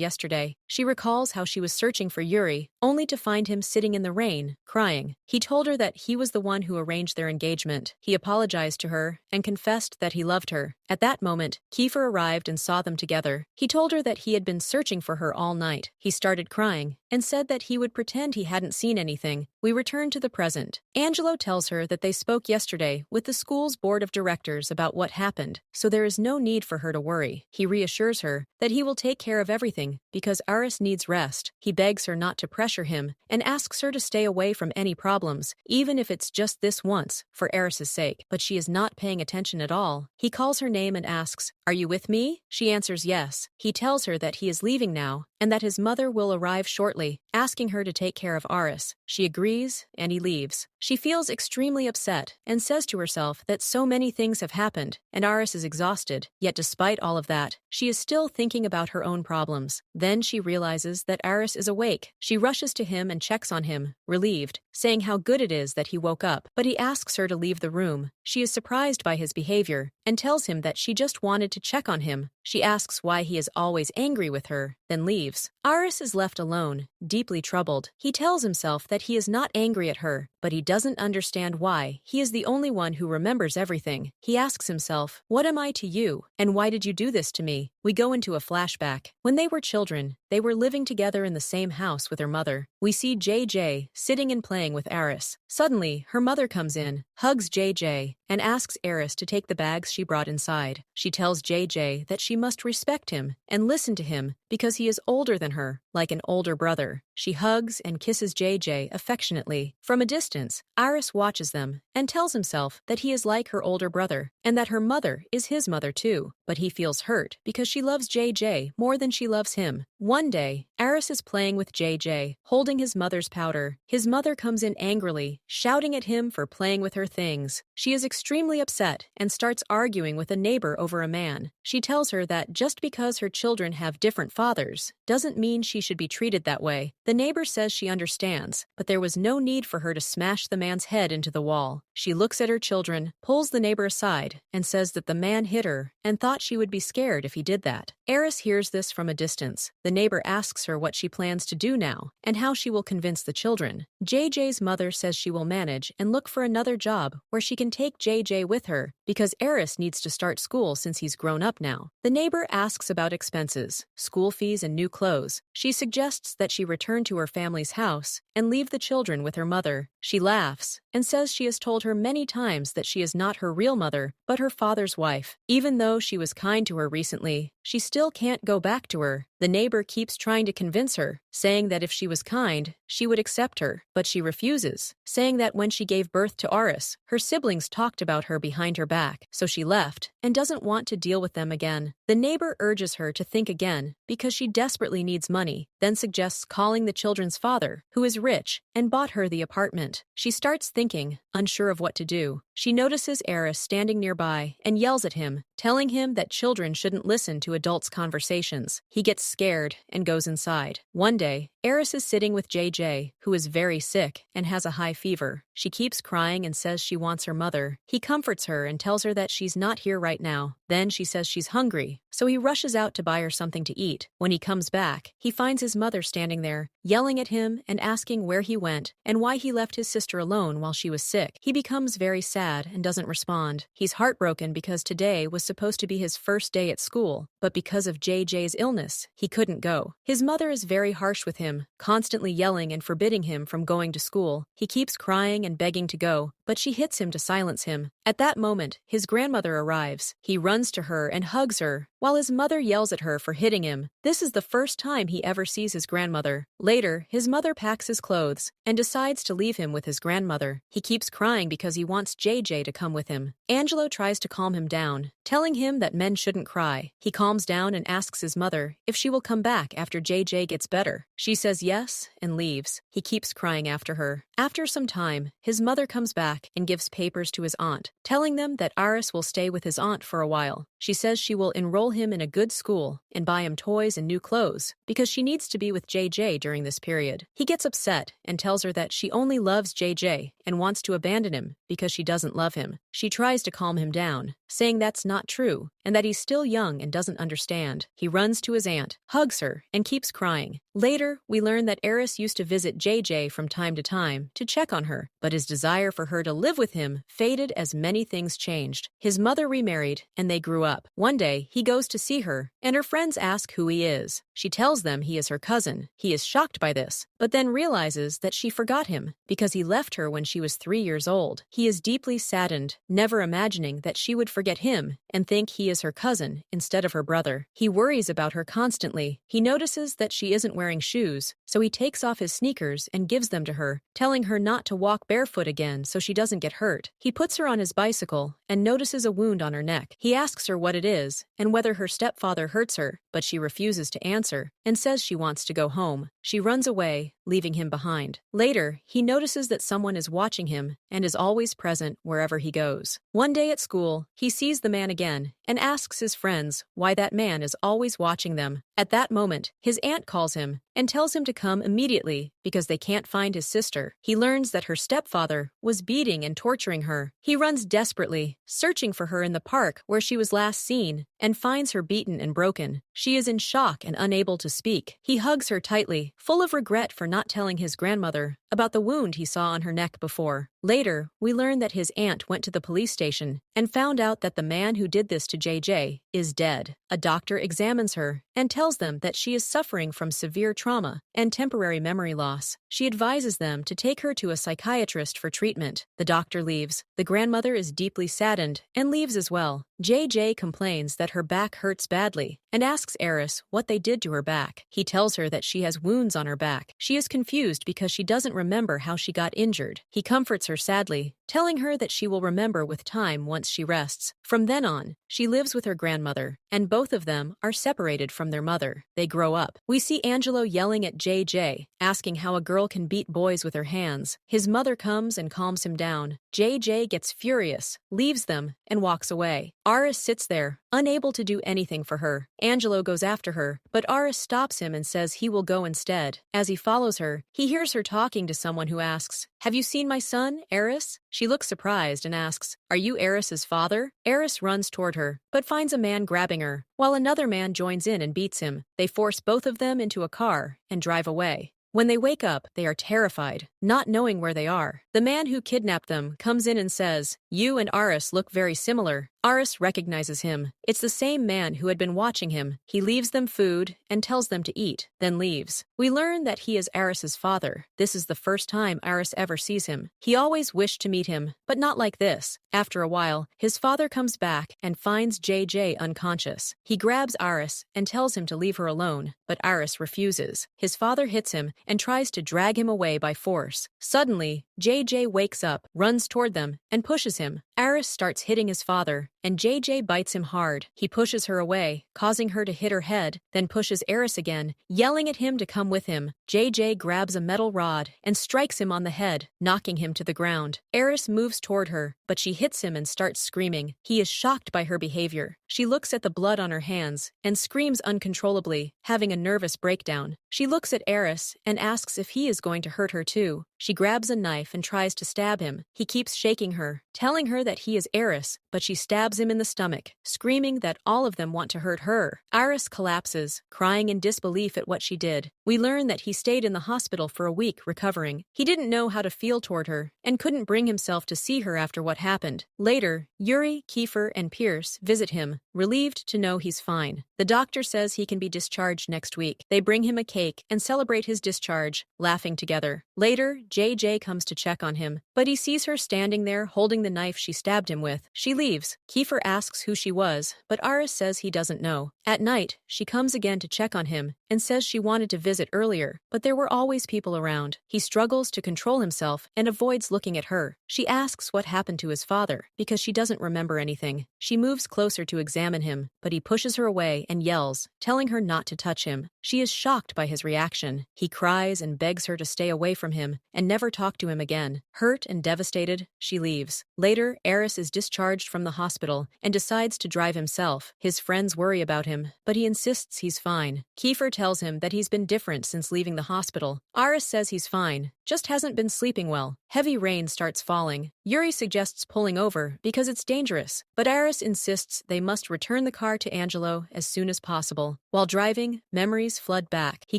yesterday. She recalls how she was searching for Yuri, only to find him sitting in the rain, crying. He told her that he was the one who arranged their engagement. He apologized to her and confessed that he loved her. At that moment, Kefir arrived and saw them together. He told her that he had been searching for her all night. He started crying and said that he would pretend he hadn't seen anything. We return to the present. Angelo tells her that they spoke yesterday with the school's board of directors about what happened, so there is no need for her to worry. He reassures her that he will take care of everything because Aris needs rest. He begs her not to pressure him and asks her to stay away from any problems, even if it's just this once, for Aris's sake. But she is not paying attention at all. He calls her name and asks, "Are you with me?" She answers yes. He tells her that he is leaving now and that his mother will arrive shortly, asking her to take care of Aris. She agrees, and he leaves. She feels extremely upset and says to herself that so many things have happened, and Aris is exhausted. Yet despite all of that, she is still thinking about her own problems. Then she realizes that Aris is awake. She rushes to him and checks on him, relieved, saying how good it is that he woke up. But he asks her to leave the room. She is surprised by his behavior and tells him that she just wanted to check on him. She asks why he is always angry with her, then leaves. Aris is left alone, deeply troubled. He tells himself that he is not angry at her, but he doesn't understand why. He is the only one who remembers everything. He asks himself, "What am I to you? And why did you do this to me?" We go into a flashback. When they were children, they were living together in the same house with her mother. We see JJ sitting and playing with Aris. Suddenly, her mother comes in, hugs JJ, and asks Aris to take the bags she brought inside. She tells JJ that she must respect him and listen to him because he is older than her, like an older brother. She hugs and kisses JJ affectionately. From a distance, Aris watches them and tells himself that he is like her older brother and that her mother is his mother too. But he feels hurt because she loves JJ more than she loves him. One day, Aris is playing with JJ, holding his mother's powder. His mother comes in angrily, shouting at him for playing with her things. She is extremely upset and starts arguing with a neighbor over a man. She tells her that just because her children have different fathers doesn't mean she should be treated that way. The neighbor says she understands, but there was no need for her to smash the man's head into the wall. She looks at her children, pulls the neighbor aside, and says that the man hit her and thought she would be scared if he did that. Aris hears this from a distance. The neighbor asks her what she plans to do now and how she will convince the children. JJ's mother says she will manage and look for another job where she can take JJ with her because Aris needs to start school since he's grown up now. The neighbor asks about expenses, school fees, and new clothes. She suggests that she return to her family's house and leave the children with her mother. She laughs and says she has told her many times that she is not her real mother, but her father's wife. Even though she was kind to her recently, she still can't go back to her. The neighbor keeps trying to convince her, saying that if she was kind, she would accept her, but she refuses, saying that when she gave birth to Aris, her siblings talked about her behind her back, so she left and doesn't want to deal with them again. The neighbor urges her to think again because she desperately needs money, then suggests calling the children's father, who is rich, and bought her the apartment. She starts thinking, unsure of what to do. She notices Aris standing nearby and yells at him, telling him that children shouldn't listen to adults' conversations. He gets scared and goes inside. One day, Aris is sitting with JJ, who is very sick and has a high fever. She keeps crying and says she wants her mother. He comforts her and tells her that she's not here right now. Then she says she's hungry, so he rushes out to buy her something to eat. When he comes back, he finds his mother standing there, yelling at him and asking where he went and why he left his sister alone while she was sick. He becomes very sad and doesn't respond. He's heartbroken because today was supposed to be his first day at school, but because of JJ's illness, he couldn't go. His mother is very harsh with him, constantly yelling and forbidding him from going to school. He keeps crying and begging to go, but she hits him to silence him. At that moment, his grandmother arrives. He runs to her and hugs her, while his mother yells at her for hitting him. This is the first time he ever sees his grandmother. Later, his mother packs his clothes and decides to leave him with his grandmother. He keeps crying because he wants JJ to come with him. Angelo tries to calm him down, telling him that men shouldn't cry. He calms down and asks his mother if she will come back after JJ gets better. She says yes and leaves. He keeps crying after her. After some time, his mother comes back and gives papers to his aunt, telling them that Aris will stay with his aunt for a while. She says she will enroll him in a good school and buy him toys and new clothes because she needs to be with JJ during this period. He gets upset and tells her that she only loves JJ and wants to abandon him because she doesn't love him. She tries to calm him down, saying that's not true and that he's still young and doesn't understand. He runs to his aunt, hugs her, and keeps crying. Later, we learn that Aris used to visit JJ from time to time to check on her, but his desire for her to live with him faded as many things changed. His mother remarried, and they grew up. One day, he goes to see her, and her friends ask who he is. She tells them he is her cousin. He is shocked by this, but then realizes that she forgot him because he left her when she was 3 years old. He is deeply saddened, never imagining that she would forget him and think he is her cousin instead of her brother. He worries about her constantly. He notices that she isn't wearing shoes, so he takes off his sneakers and gives them to her, telling her not to walk barefoot again so she doesn't get hurt. He puts her on his bicycle and notices a wound on her neck. He asks her what it is and whether her stepfather hurts her, but she refuses to answer and says she wants to go home. She runs away, leaving him behind. Later, he notices that someone is watching him and is always present wherever he goes. One day at school, he sees the man again and asks his friends why that man is always watching them. At that moment, his aunt calls him and tells him to come immediately because they can't find his sister. He learns that her stepfather was beating and torturing her. He runs desperately, searching for her in the park where she was last seen, and finds her beaten and broken. She is in shock and unable to speak. He hugs her tightly, full of regret for not telling his grandmother about the wound he saw on her neck before. Later, we learn that his aunt went to the police station and found out that the man who did this to JJ is dead. A doctor examines her and tells them that she is suffering from severe trauma and temporary memory loss. She advises them to take her to a psychiatrist for treatment. The doctor leaves. The grandmother is deeply saddened and leaves as well. JJ complains that her back hurts badly and asks Eris what they did to her back. He tells her that she has wounds on her back. She is confused because she doesn't remember how she got injured. He comforts her sadly, telling her that she will remember with time once she rests. From then on, she lives with her grandmother, and both of them are separated from their mother. They grow up. We see Angelo yelling at JJ, asking how a girl can beat boys with her hands. His mother comes and calms him down. JJ gets furious, leaves them, and walks away. Aris sits there, unable to do anything for her. Angelo goes after her, but Aris stops him and says he will go instead. As he follows her, he hears her talking to someone who asks, "Have you seen my son, Eris?" She looks surprised and asks, "Are you Eris's father?" Eris runs toward her, but finds a man grabbing her, while another man joins in and beats him. They force both of them into a car and drive away. When they wake up, they are terrified, not knowing where they are. The man who kidnapped them comes in and says, "You and Aris look very similar." Aris recognizes him. It's the same man who had been watching him. He leaves them food and tells them to eat, then leaves. We learn that he is Aris's father. This is the first time Aris ever sees him. He always wished to meet him, but not like this. After a while, his father comes back and finds JJ unconscious. He grabs Aris and tells him to leave her alone, but Aris refuses. His father hits him and tries to drag him away by force. Suddenly, JJ wakes up, runs toward them, and pushes him. Aris starts hitting his father, and JJ bites him hard. He pushes her away, causing her to hit her head, then pushes Aris again, yelling at him to come with him. JJ grabs a metal rod and strikes him on the head, knocking him to the ground. Aris moves toward her, but she hits him and starts screaming. He is shocked by her behavior. She looks at the blood on her hands and screams uncontrollably, having a nervous breakdown. She looks at Aris and asks if he is going to hurt her too. She grabs a knife and tries to stab him. He keeps shaking her, telling her that he is Aris, but she stabs him in the stomach, screaming that all of them want to hurt her. Aris collapses, crying in disbelief at what she did. We learn that he stayed in the hospital for a week recovering. He didn't know how to feel toward her and couldn't bring himself to see her after what happened. Later, Yuri, Kefir, and Pierce visit him, relieved to know he's fine. The doctor says he can be discharged next week. They bring him a cake and celebrate his discharge, laughing together. Later, JJ comes to check on him, but he sees her standing there holding the knife she stabbed him with. She leaves. Kefir asks who she was, but Aris says he doesn't know. At night, she comes again to check on him and says she wanted to visit earlier, but there were always people around. He struggles to control himself and avoids looking at her. She asks what happened to his father, because she doesn't remember anything. She moves closer to examine him, but he pushes her away and yells, telling her not to touch him. She is shocked by his reaction. He cries and begs her to stay away from him and never talk to him again. Hurt and devastated, she leaves. Later, Aris is discharged from the hospital and decides to drive himself. His friends worry about him, but he insists he's fine. Kefir tells him that he's been different since leaving the hospital. Aris says he's fine, just hasn't been sleeping well. Heavy rain starts falling. Yuri suggests pulling over because it's dangerous, but Aris insists they must return the car to Angelo as soon as possible. While driving, memories flood back. He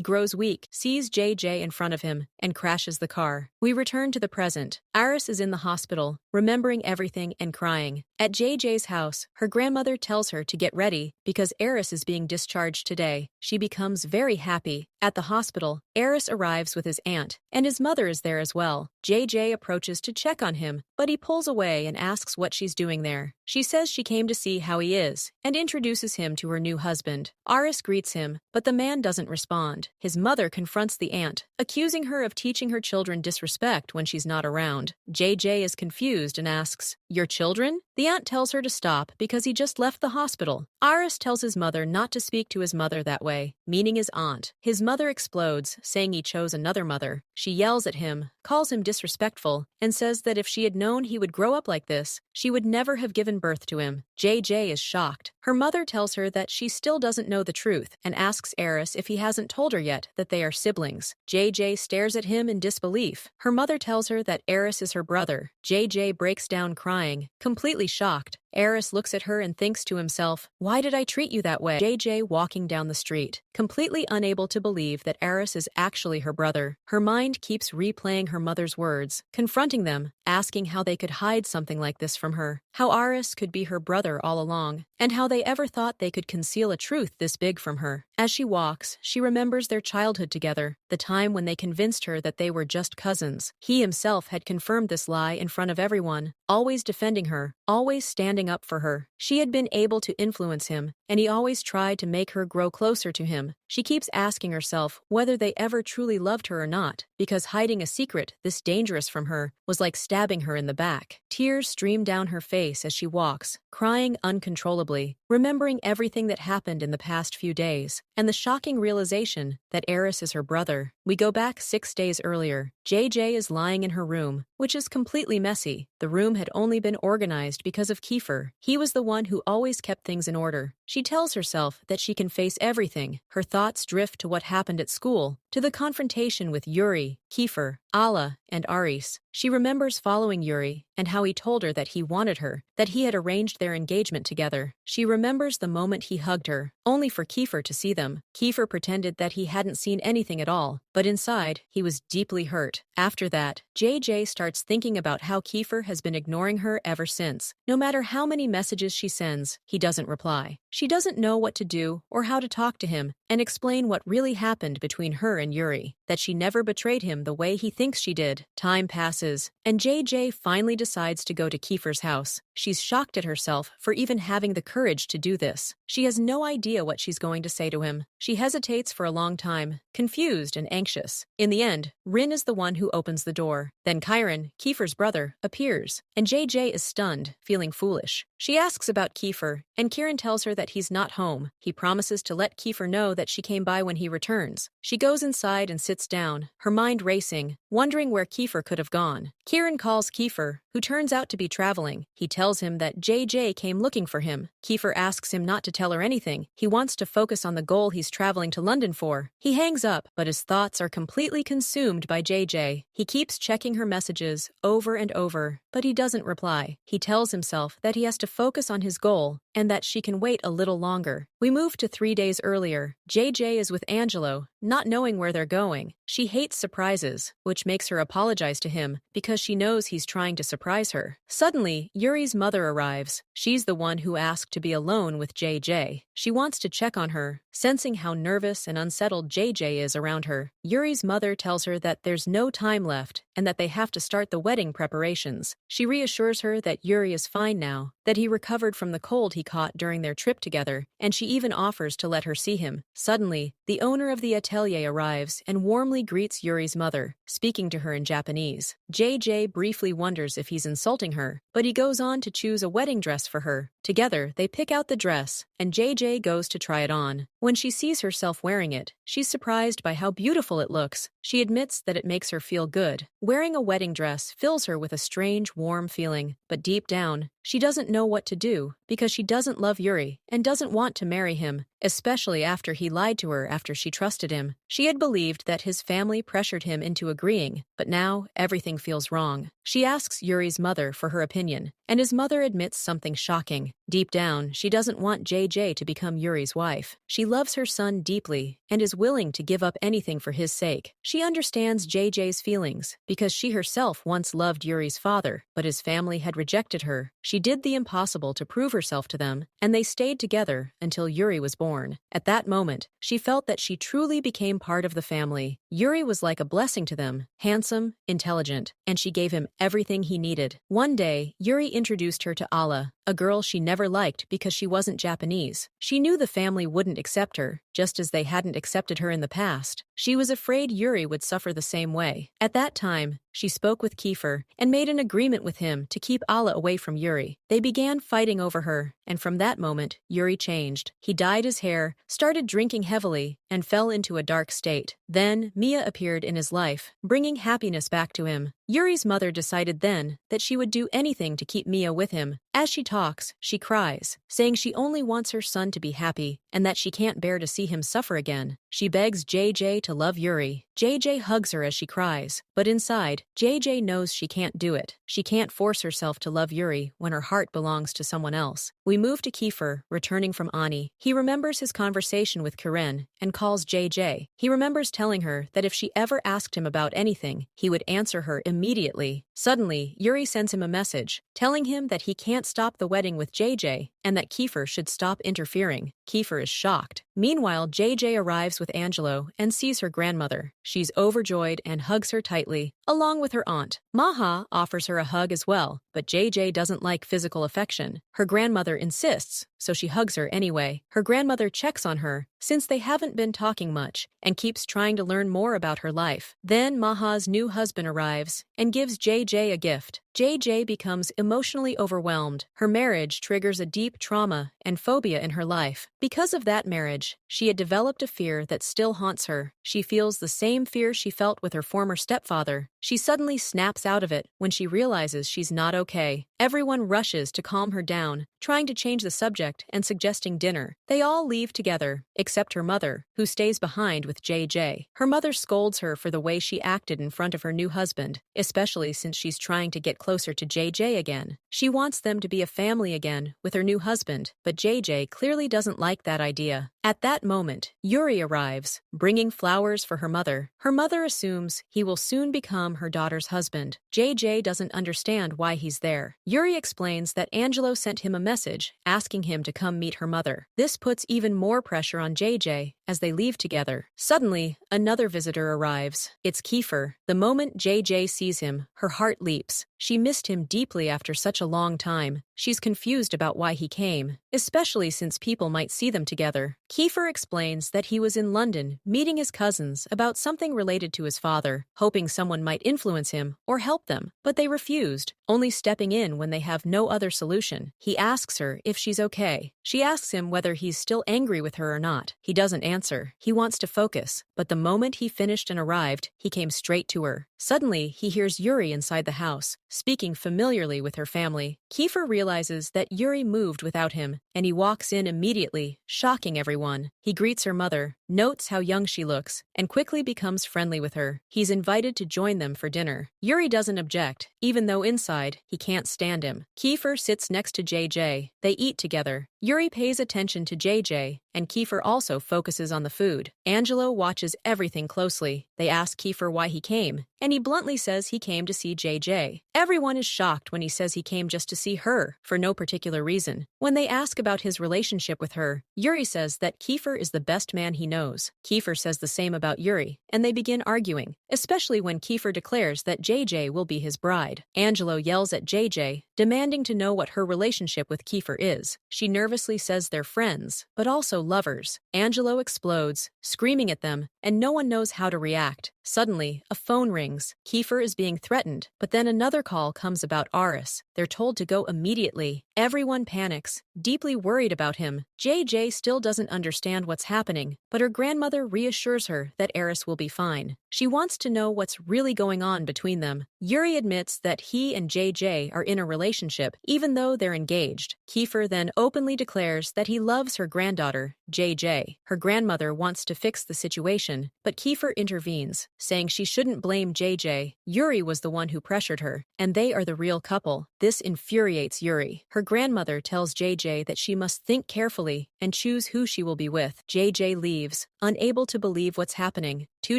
grows weak, sees JJ in front of him, and crashes the car. We return to the present. Aris is in the hospital, remembering everything and crying. At JJ's house, her grandmother tells her to get ready because Aris is being discharged today. She becomes very happy. At the hospital, Aris arrives with his aunt, and his mother is there as well. JJ approaches to check on him, but he pulls away and asks what she's doing there. She says she came to see how he is, and introduces him to her new husband. Aris greets him, but the man doesn't respond. His mother confronts the aunt, accusing her of teaching her children disrespect when she's not around. JJ is confused and asks, "Your children?" The aunt tells her to stop because he just left the hospital. Aris tells his mother not to speak to his mother that way, meaning his aunt. His mother explodes, saying he chose another mother. She yells at him, calls him disrespectful, and says that if she had known he would grow up like this, she would never have given birth to him. JJ is shocked. Her mother tells her that she still doesn't know the truth and asks Aris if he hasn't told her yet that they are siblings. JJ stares at him in disbelief. Her mother tells her that Aris is her brother. JJ breaks down crying, completely shocked. Aris looks at her and thinks to himself, "Why did I treat you that way?" JJ walking down the street, completely unable to believe that Aris is actually her brother. Her mind keeps replaying her mother's words, confronting them, asking how they could hide something like this from her, how Aris could be her brother all along, and how they ever thought they could conceal a truth this big from her. As she walks, she remembers their childhood together, the time when they convinced her that they were just cousins. He himself had confirmed this lie in front of everyone, always defending her, always standing up for her. She had been able to influence him, and he always tried to make her grow closer to him. She keeps asking herself whether they ever truly loved her or not, because hiding a secret this dangerous from her was like stabbing her in the back. Tears stream down her face as she walks, crying uncontrollably, remembering everything that happened in the past few days, and the shocking realization that Eris is her brother. We go back 6 days earlier. JJ is lying in her room, which is completely messy. The room had only been organized because of Kefir. He was the one who always kept things in order. She tells herself that she can face everything. Her thoughts drift to what happened at school, to the confrontation with Yuri, Kefir, Ala, and Aris. She remembers following Yuri and how he told her that he wanted her, that he had arranged their engagement together. She remembers the moment he hugged her, only for Kefir to see them. Kefir pretended that he hadn't seen anything at all, but inside, he was deeply hurt. After that, JJ starts thinking about how Kefir has been ignoring her ever since. No matter how many messages she sends, he doesn't reply. She doesn't know what to do or how to talk to him and explain what really happened between her and Yuri, that she never betrayed him the way he thinks she did. Time passes, and JJ finally decides to go to Kefir's house. She's shocked at herself for even having the courage to do this. She has no idea what she's going to say to him. She hesitates for a long time, confused and anxious. In the end, Rin is the one who opens the door. Then Chiron, Kefir's brother, appears, and JJ is stunned, feeling foolish. She asks about Kefir, and Kieran tells her that he's not home. He promises to let Kefir know that she came by when he returns. She goes inside and sits down, her mind racing, wondering where Kefir could have gone. Kieran calls Kefir, who turns out to be traveling. He tells him that JJ came looking for him. Kefir asks him not to tell her anything. He wants to focus on the goal he's traveling to London for. He hangs up, but his thoughts are completely consumed by JJ. He keeps checking her messages over and over, but he doesn't reply. He tells himself that he has to focus on his goal and that she can wait a little longer. We move to 3 days earlier. JJ is with Angelo, not knowing where they're going. She hates surprises, which makes her apologize to him because she knows he's trying to surprise her. Suddenly, Yuri's mother arrives. She's the one who asked to be alone with JJ. She wants to check on her, sensing how nervous and unsettled JJ is around her. Yuri's mother tells her that there's no time left and that they have to start the wedding preparations. She reassures her that Yuri is fine now, that he recovered from the cold he caught during their trip together, and she even offers to let her see him. Suddenly, the owner of the atelier arrives and warmly greets Yuri's mother, speaking to her in Japanese. JJ briefly wonders if he's insulting her, but he goes on to choose a wedding dress for her. Together, they pick out the dress, and JJ goes to try it on. When she sees herself wearing it, she's surprised by how beautiful it looks. She admits that it makes her feel good. Wearing a wedding dress fills her with a strange, warm feeling, but deep down, she doesn't know what to do because she doesn't love Yuri and doesn't want to marry him, especially after he lied to her after she trusted him. She had believed that his family pressured him into agreeing, but now everything feels wrong. She asks Yuri's mother for her opinion, and his mother admits something shocking. Deep down, she doesn't want JJ to become Yuri's wife. She loves her son deeply and is willing to give up anything for his sake. She understands JJ's feelings because she herself once loved Yuri's father, but his family had rejected her. She did the impossible to prove herself to them, and they stayed together until Yuri was born. At that moment, she felt that she truly became part of the family. Yuri was like a blessing to them, handsome, intelligent, and she gave him everything he needed. One day, Yuri introduced her to Ala, a girl she never liked because she wasn't Japanese. She knew the family wouldn't accept her, just as they hadn't accepted her in the past. She was afraid Yuri would suffer the same way. At that time, she spoke with Kefir and made an agreement with him to keep Ala away from Yuri. They began fighting over her, and from that moment, Yuri changed. He dyed his hair, started drinking heavily, and fell into a dark state. Then, Mia appeared in his life, bringing happiness back to him. Yuri's mother decided then that she would do anything to keep Mia with him. As she talks, she cries, saying she only wants her son to be happy and that she can't bear to see him suffer again. She begs JJ to love Yuri. JJ hugs her as she cries, but inside, JJ knows she can't do it. She can't force herself to love Yuri when her heart belongs to someone else. We move to Kefir, returning from Ani. He remembers his conversation with Karen and calls JJ. He remembers telling her that if she ever asked him about anything, he would answer her immediately. Suddenly, Yuri sends him a message, telling him that he can't stop the wedding with JJ and that Kefir should stop interfering. Kefir is shocked. Meanwhile, JJ arrives with Angelo and sees her grandmother. She's overjoyed and hugs her tightly, along with her aunt. Maha offers her a hug as well, but JJ doesn't like physical affection. Her grandmother insists, so she hugs her anyway. Her grandmother checks on her, since they haven't been talking much, and keeps trying to learn more about her life. Then Maha's new husband arrives and gives JJ a gift. JJ becomes emotionally overwhelmed. Her marriage triggers a deep trauma and phobia in her life. Because of that marriage, she had developed a fear that still haunts her. She feels the same fear she felt with her former stepfather. She suddenly snaps out of it when she realizes she's not okay. Everyone rushes to calm her down, trying to change the subject and suggesting dinner. They all leave together, except her mother, who stays behind with JJ. Her mother scolds her for the way she acted in front of her new husband, especially since she's trying to get closer to JJ again. She wants them to be a family again with her new husband, but JJ clearly doesn't like that idea. At that moment, Yuri arrives, bringing flowers for her mother. Her mother assumes he will soon become her daughter's husband. JJ doesn't understand why he's there. Yuri explains that Angelo sent him a message asking him to come meet her mother. This puts even more pressure on JJ as they leave together. Suddenly, another visitor arrives. It's Kefir. The moment JJ sees him, her heart leaps. She missed him deeply after such a long time. She's confused about why he came, especially since people might see them together. Kefir explains that he was in London meeting his cousins about something related to his father, hoping someone might influence him or help them, but they refused, only stepping in when they have no other solution. He asks her if she's okay. She asks him whether he's still angry with her or not. He doesn't answer. He wants to focus, but the moment he finished and arrived, he came straight to her. Suddenly, he hears Yuri inside the house, speaking familiarly with her family. Kefir realizes that Yuri moved without him, and he walks in immediately, shocking everyone. He greets her mother, notes how young she looks, and quickly becomes friendly with her. He's invited to join them for dinner. Yuri doesn't object, even though inside, he can't stand him. Kefir sits next to JJ. They eat together. Yuri pays attention to JJ, and Kefir also focuses on the food. Angelo watches everything closely. They ask Kefir why he came, and he bluntly says he came to see JJ. Everyone is shocked when he says he came just to see her, for no particular reason. When they ask about his relationship with her, Yuri says that Kefir is the best man he knows. Kefir says the same about Yuri, and they begin arguing, especially when Kefir declares that JJ will be his bride. Angelo yells at JJ, demanding to know what her relationship with Kefir is. She nervously says they're friends, but also lovers. Angelo explodes, screaming at them, and no one knows how to react. Suddenly, a phone rings. Kefir is being threatened, but then another call comes about Aris. They're told to go immediately. Everyone panics, deeply worried about him. JJ still doesn't understand what's happening, but her grandmother reassures her that Aris will be fine. She wants to know what's really going on between them. Yuri admits that he and JJ are in a relationship, even though they're engaged. Kefir then openly declares that he loves her granddaughter, JJ. Her grandmother wants to fix the situation, but Kefir intervenes, saying she shouldn't blame JJ. Yuri was the one who pressured her, and they are the real couple. This infuriates Yuri. Her grandmother tells JJ that she must think carefully and choose who she will be with. JJ leaves, unable to believe what's happening. 2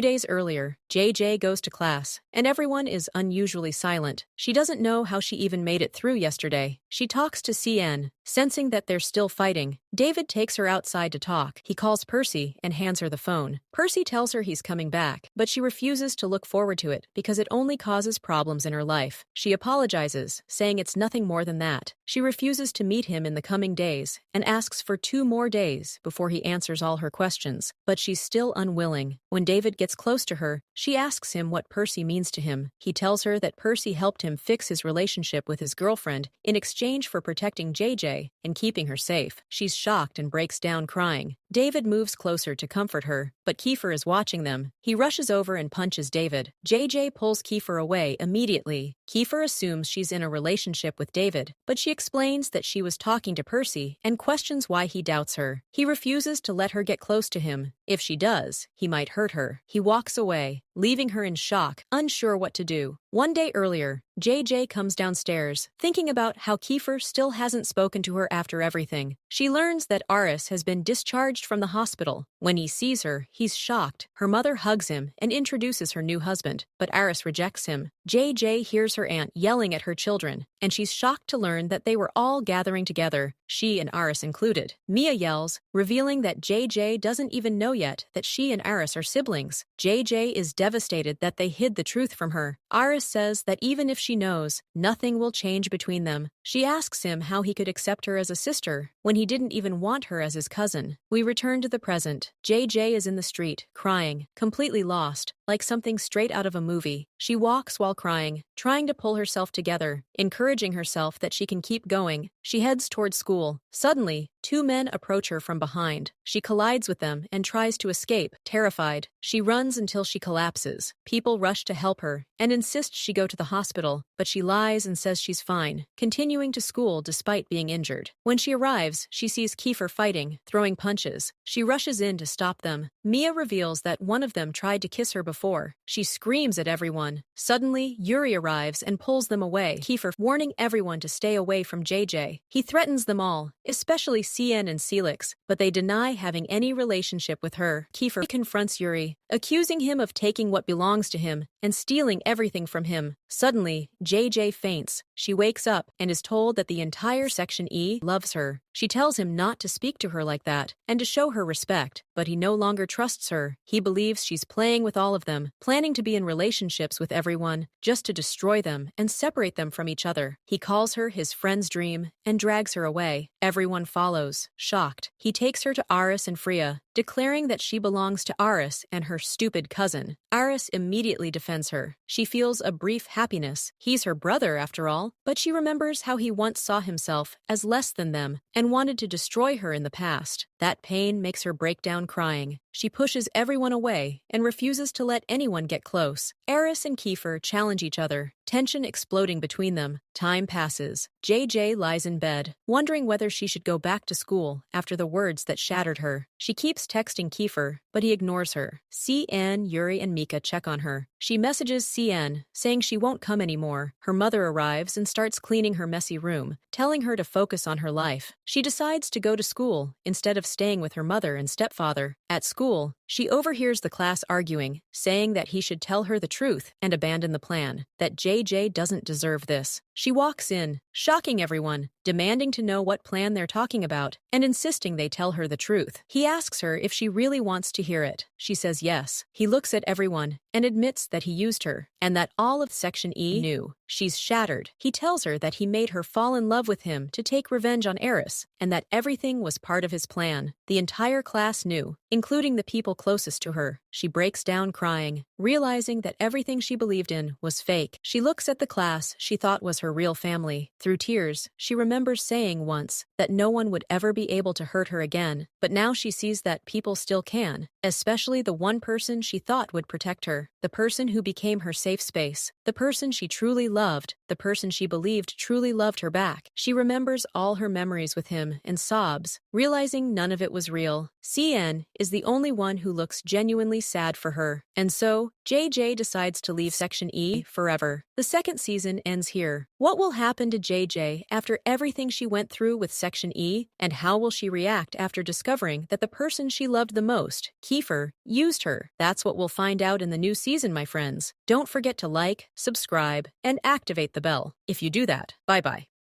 days earlier, JJ goes to class, and everyone is unusually silent. She doesn't know how she even made it through yesterday. She talks to CN, sensing that they're still fighting. David takes her outside to talk. He calls Percy and hands her the phone. Percy tells her he's coming back, but she refuses to look forward to it because it only causes problems in her life. She apologizes, saying it's nothing more than that. She refuses to meet him in the coming days and asks for 2 more days before he answers all her questions, but she's still unwilling. When David gets close to her, she asks him what Percy means to him. He tells her that Percy helped him fix his relationship with his girlfriend in exchange for protecting JJ and keeping her safe. She's shocked and breaks down crying. David moves closer to comfort her, but Kefir is watching them. He rushes over and punches David. JJ pulls Kefir away immediately, Kefir assumes she's in a relationship with David, but she explains that she was talking to Percy and questions why he doubts her. He refuses to let her get close to him. If she does, he might hurt her. He walks away, leaving her in shock, unsure what to do. One day earlier, JJ comes downstairs, thinking about how Kefir still hasn't spoken to her after everything. She learns that Aris has been discharged from the hospital. When he sees her, he's shocked. Her mother hugs him and introduces her new husband, but Aris rejects him. JJ hears her aunt yelling at her children, and she's shocked to learn that they were all gathering together, she and Aris included. Mia yells, revealing that JJ doesn't even know yet that she and Aris are siblings. JJ is devastated that they hid the truth from her. Aris says that even if she knows, nothing will change between them. She asks him how he could accept her as a sister when he didn't even want her as his cousin. We return to the present. JJ is in the street, crying, completely lost, like something straight out of a movie. She walks while crying, trying to pull herself together, encouraging herself that she can keep going. She heads towards school. Suddenly, two men approach her from behind. She collides with them and tries to escape, terrified. She runs until she collapses. People rush to help her and insist she go to the hospital, but she lies and says she's fine, continuing to school despite being injured. When she arrives, she sees Kefir fighting, throwing punches. She rushes in to stop them. Mia reveals that one of them tried to kiss her before. She screams at everyone. Suddenly, Yuri arrives and pulls them away, Kefir warning everyone to stay away from JJ. He threatens them all, especially CN and Celix, but they deny having any relationship with her. Kefir confronts Yuri, accusing him of taking what belongs to him and stealing everything from him. Suddenly, JJ faints. She wakes up and is told that the entire Section E loves her. She tells him not to speak to her like that and to show her respect, but he no longer trusts her. He believes she's playing with all of them, planning to be in relationships with everyone, just to destroy them and separate them from each other. He calls her his friend's dream and drags her away. Everyone follows, shocked. He takes her to Aris and Freya, declaring that she belongs to Aris and her stupid cousin. Aris immediately defends her. She feels a brief happiness. He's her brother, after all, but she remembers how he once saw himself as less than them and wanted to destroy her in the past. That pain makes her break down crying. She pushes everyone away and refuses to let anyone get close. Aris and Kefir challenge each other, tension exploding between them. Time passes. JJ lies in bed, wondering whether she should go back to school after the words that shattered her. She keeps texting Kefir, but he ignores her. CN, Yuri, and Mika check on her. She messages CN, saying she won't come anymore. Her mother arrives and starts cleaning her messy room, telling her to focus on her life. She decides to go to school instead of staying with her mother and stepfather. At school, she overhears the class arguing, saying that he should tell her the truth and abandon the plan, that JJ doesn't deserve this. She walks in, shocking everyone, demanding to know what plan they're talking about, and insisting they tell her the truth. He asks her if she really wants to hear it. She says yes. He looks at everyone and admits that he used her, and that all of Section E knew. She's shattered. He tells her that he made her fall in love with him to take revenge on Eris, and that everything was part of his plan. The entire class knew, including the people closest to her. She breaks down crying, realizing that everything she believed in was fake. She looks at the class she thought was her real family. Through tears, she remembers saying once that no one would ever be able to hurt her again, but now she sees that people still can, especially the one person she thought would protect her, the person who became her safe space, the person she truly loved, the person she believed truly loved her back. She remembers all her memories with him and sobs, realizing none of it was real. CN is the only one who looks genuinely sad for her, and so JJ decides to leave Section E forever. The second season ends here. What will happen to JJ after everything she went through with Section E, and how will she react after discovering that the person she loved the most, Kefir, used her? That's what we'll find out in the new season, my friends. Don't forget to like, subscribe, and activate the bell. If you do that, bye-bye.